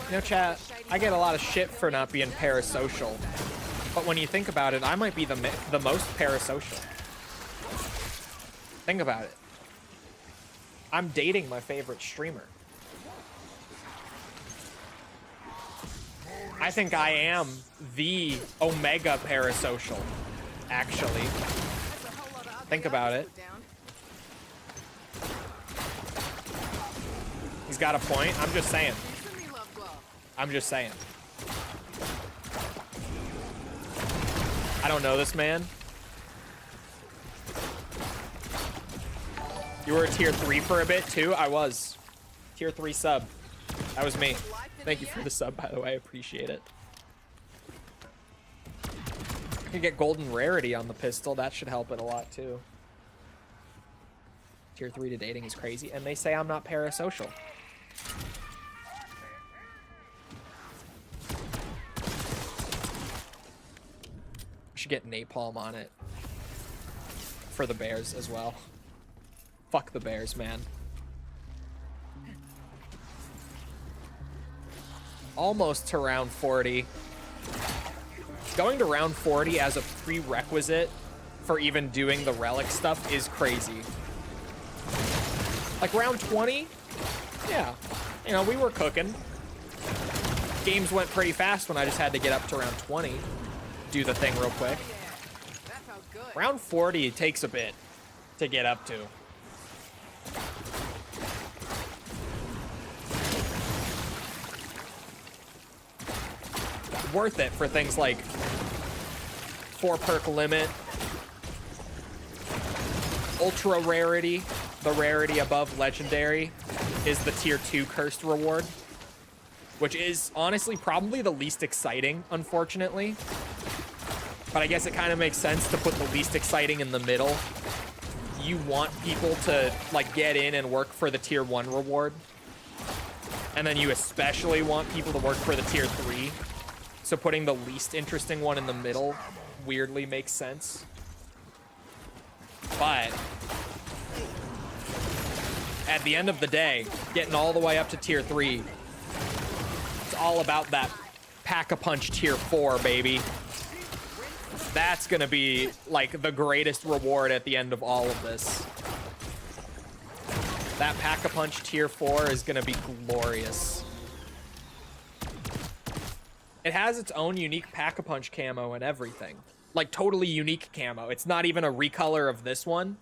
You know, chat, I get a lot of shit for not being parasocial. But when you think about it, I might be the most parasocial. Think about it. I'm dating my favorite streamer. I think I am the Omega parasocial, actually. Think about it. He's got a point. I'm just saying. I'm just saying. I don't know this man. You were a tier 3 for a bit too? I was. Tier 3 sub. That was me. Thank you for the sub, by the way. I appreciate it. I can get golden rarity on the pistol. That should help it a lot too. Tier 3 to dating is crazy. And they say I'm not parasocial. Should get napalm on it for the bears as well. Fuck the bears, man. Almost to round 40. Going to round 40 as a prerequisite for even doing the relic stuff is crazy. Like round 20, yeah, you know, we were cooking. Games went pretty fast when I just had to get up to round 20. Do the thing real quick. Round 40 takes a bit to get up to. Worth it for things like 4 perk limit, ultra rarity, the rarity above legendary is the tier 2 cursed reward, which is honestly probably the least exciting, unfortunately. But I guess it kind of makes sense to put the least exciting in the middle. You want people to like get in and work for the tier 1 reward. And then you especially want people to work for the tier 3. So putting the least interesting one in the middle weirdly makes sense. But at the end of the day, getting all the way up to tier 3, it's all about that Pack-a-Punch tier 4, baby. That's gonna be like the greatest reward at the end of all of this. That Pack-a-Punch tier 4 is gonna be glorious. It has its own unique Pack-a-Punch camo and everything. Like totally unique camo. It's not even a recolor of this one.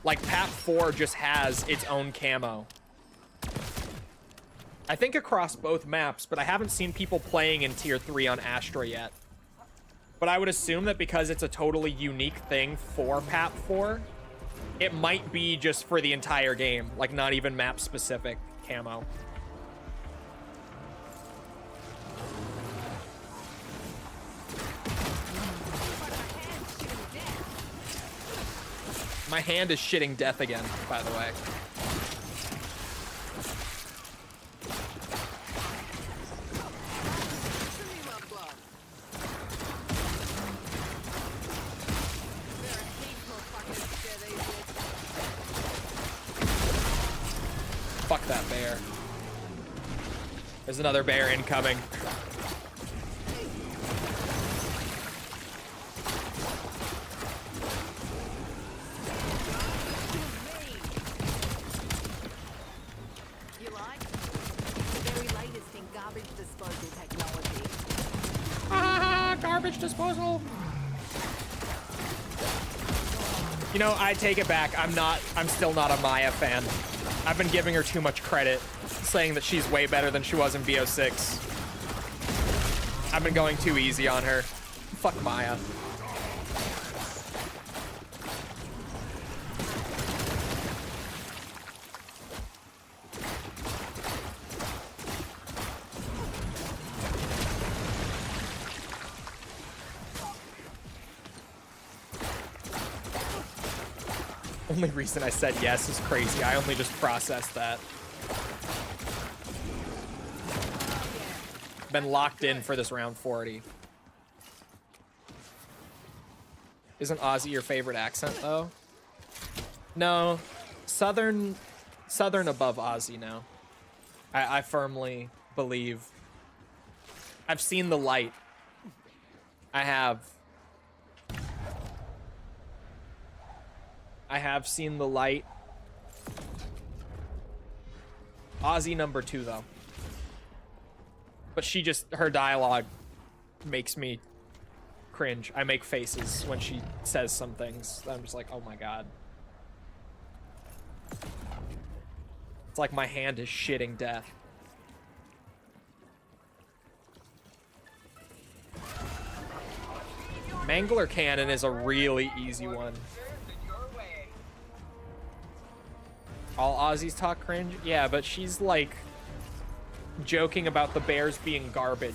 Like Pap 4 just has its own camo. I think across both maps, but I haven't seen people playing in tier 3 on Astra yet. But I would assume that because it's a totally unique thing for Pap 4, it might be just for the entire game, like not even map specific camo. My hand is shitting death again, by the way. Fuck that bear. There's another bear incoming. You like? The very latest in garbage disposal technology. Ah, garbage disposal. You know, I take it back. I'm still not a Maya fan. I've been giving her too much credit, saying that she's way better than she was in BO6. I've been going too easy on her. Fuck Maya. Only reason I said yes is crazy. I only just processed that. Been locked in for this round 40. Isn't Aussie your favorite accent though? No, Southern above Aussie now. I firmly believe. I've seen the light. I have seen the light. Aussie number 2 though. But her dialogue makes me cringe. I make faces when she says some things. I'm just like, oh my god. It's like my hand is shitting death. Mangler Cannon is a really easy one. All Aussies talk cringe? Yeah, but she's like joking about the bears being garbage.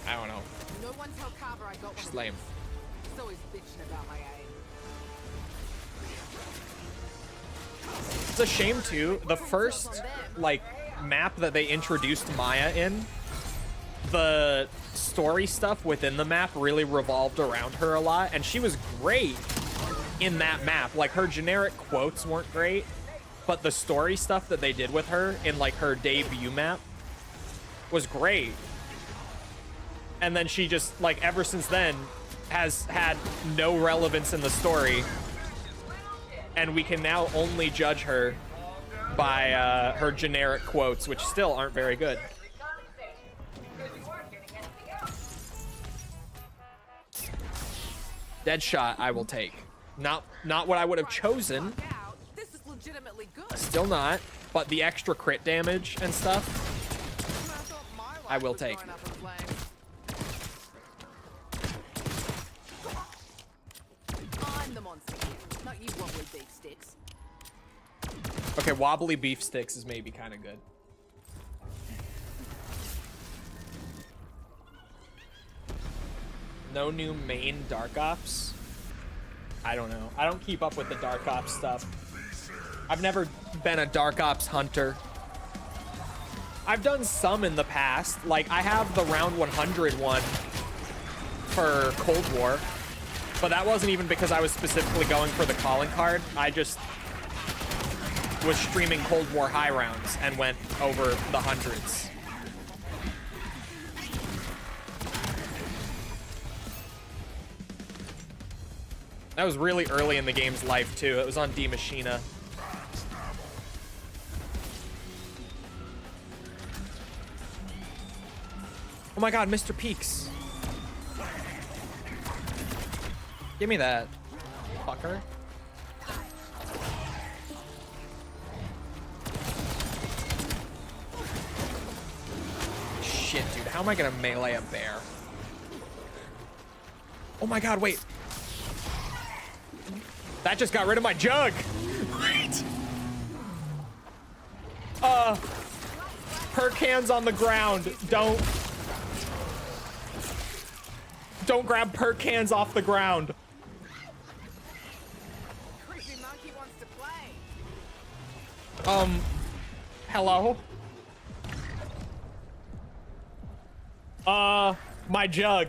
I don't know. No one tell Carver I got She's one. lame. He's always bitching about my aim. It's a shame too. The first like map that they introduced Maya in, the story stuff within the map really revolved around her a lot, and she was great in that map. Like her generic quotes weren't great, but the story stuff that they did with her in like her debut map was great. And then she just like ever since then has had no relevance in the story, and we can now only judge her by her generic quotes, which still aren't very good. Deadshot I will take. Not what I would have chosen. This is legitimately good. Still not, but the extra crit damage and stuff, I will take. I'm the monster here, not you wobbly beef sticks. Okay, wobbly beef sticks is maybe kind of good. No new main Dark Ops? I don't know. I don't keep up with the Dark Ops stuff. I've never been a Dark Ops hunter. I've done some in the past. Like, I have the round 100 one for Cold War, but that wasn't even because I was specifically going for the calling card. I just was streaming Cold War high rounds and went over the hundreds. That was really early in the game's life, too. It was on D Machina. Oh my god, Mr. Peaks. Give me that, fucker. Shit, dude. How am I gonna melee a bear? Oh my god, wait. That just got rid of my jug. What? Perk hands on the ground. Don't Don't grab perk cans off the ground. Creepy monkey wants to play. Hello? My jug.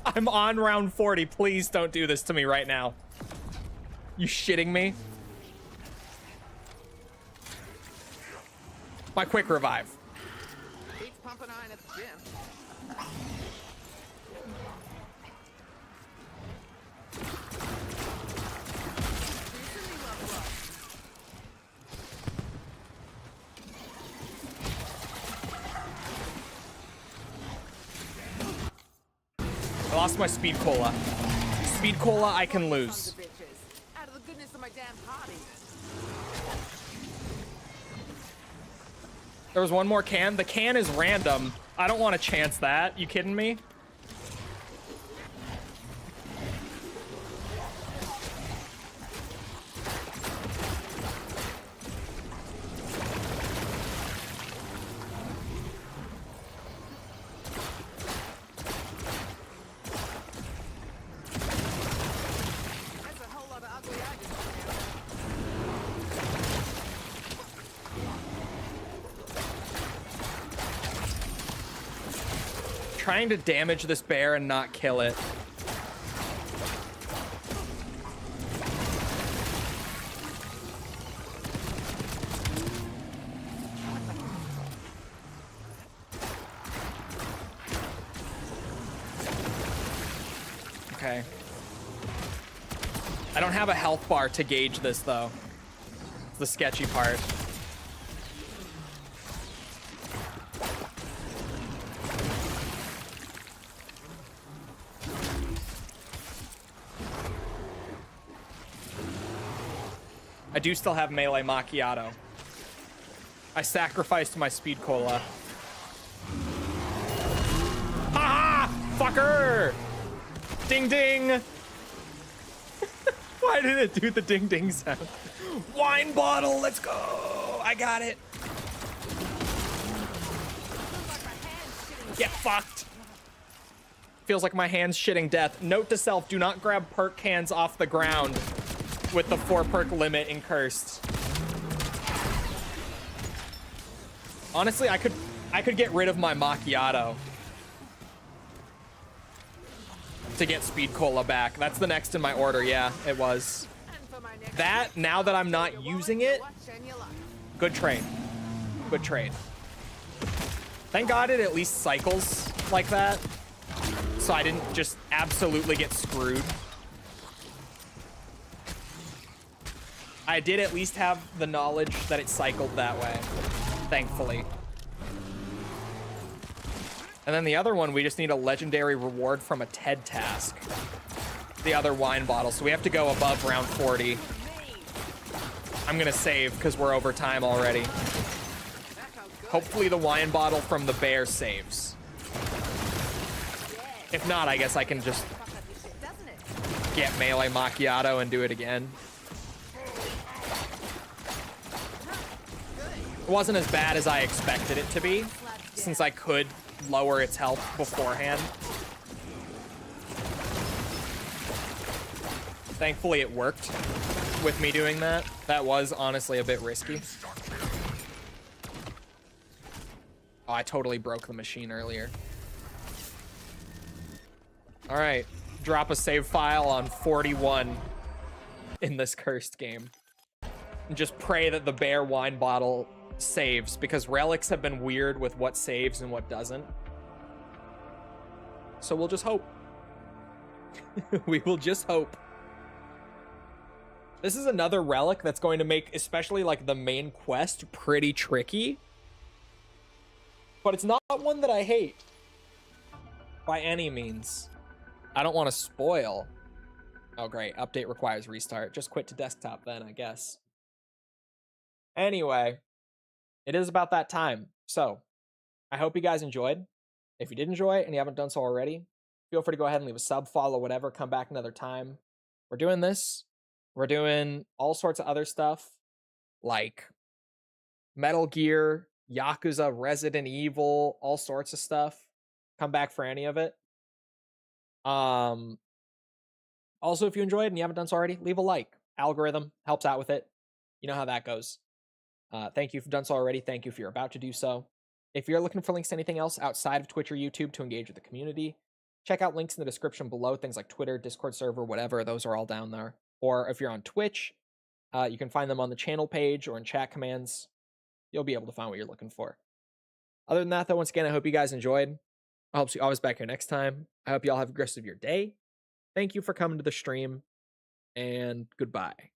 I'm on round 40. Please don't do this to me right now. You shitting me? My quick revive. Beats pumping iron at the gym. Usually level up. I lost my speed cola. Speed cola I can Sons lose. of bitches. Out of the goodness of my damn party. There was one more can. The can is random. I don't want to chance that. You kidding me? That's a whole lot of ugly items in there. Trying to damage this bear and not kill it. Okay. I don't have a health bar to gauge this though. It's the sketchy part. I do still have melee macchiato. I sacrificed my speed cola. Ha! Fucker! Ding ding! Why did it do the ding ding sound? Wine bottle, let's go! I got it. Get fucked. Feels like my hand's shitting death. Note to self, do not grab perk cans off the ground with the 4 perk limit in Cursed. Honestly, I could get rid of my macchiato to get speed cola back. That's the next in my order. Yeah, it was. And for my next That, now that I'm not using it, watch and you like. good trade. Good trade. Thank God it at least cycles like that, so I didn't just absolutely get screwed. I did at least have the knowledge that it cycled that way, thankfully. And then the other one, we just need a legendary reward from a TED task. The other wine bottle, so we have to go above round 40. I'm gonna save because we're over time already. That felt good. Hopefully the wine bottle from the bear saves. If not, I guess I can just Fuck up your shit, doesn't it? get melee macchiato and do it again. It wasn't as bad as I expected it to be, since I could lower its health beforehand. Thankfully it worked with me doing that. That was honestly a bit risky. Oh, I totally broke the machine earlier. All right, drop a save file on 41 in this Cursed game. And just pray that the bear wine bottle saves, because relics have been weird with what saves and what doesn't. So we'll just hope. We will just hope. This is another relic that's going to make especially like the main quest pretty tricky. But it's not one that I hate by any means. I don't want to spoil. Oh great, update requires restart. Just quit to desktop then, I guess. Anyway, it is about that time. So, I hope you guys enjoyed. If you did enjoy it and you haven't done so already, feel free to go ahead and leave a sub, follow, whatever, come back another time. We're doing this. We're doing all sorts of other stuff, like Metal Gear, Yakuza, Resident Evil, all sorts of stuff. Come back for any of it. Also, if you enjoyed and you haven't done so already, leave a like. Algorithm helps out with it. You know how that goes. Thank you if you've done so already. Thank you if you're about to do so. If you're looking for links to anything else outside of Twitch or YouTube to engage with the community, check out links in the description below. Things like Twitter, Discord server, whatever. Those are all down there. Or if you're on Twitch, you can find them on the channel page or in chat commands. You'll be able to find what you're looking for. Other than that, though, once again, I hope you guys enjoyed. I hope to see you always back here next time. I hope you all have a good rest of your day. Thank you for coming to the stream, and goodbye.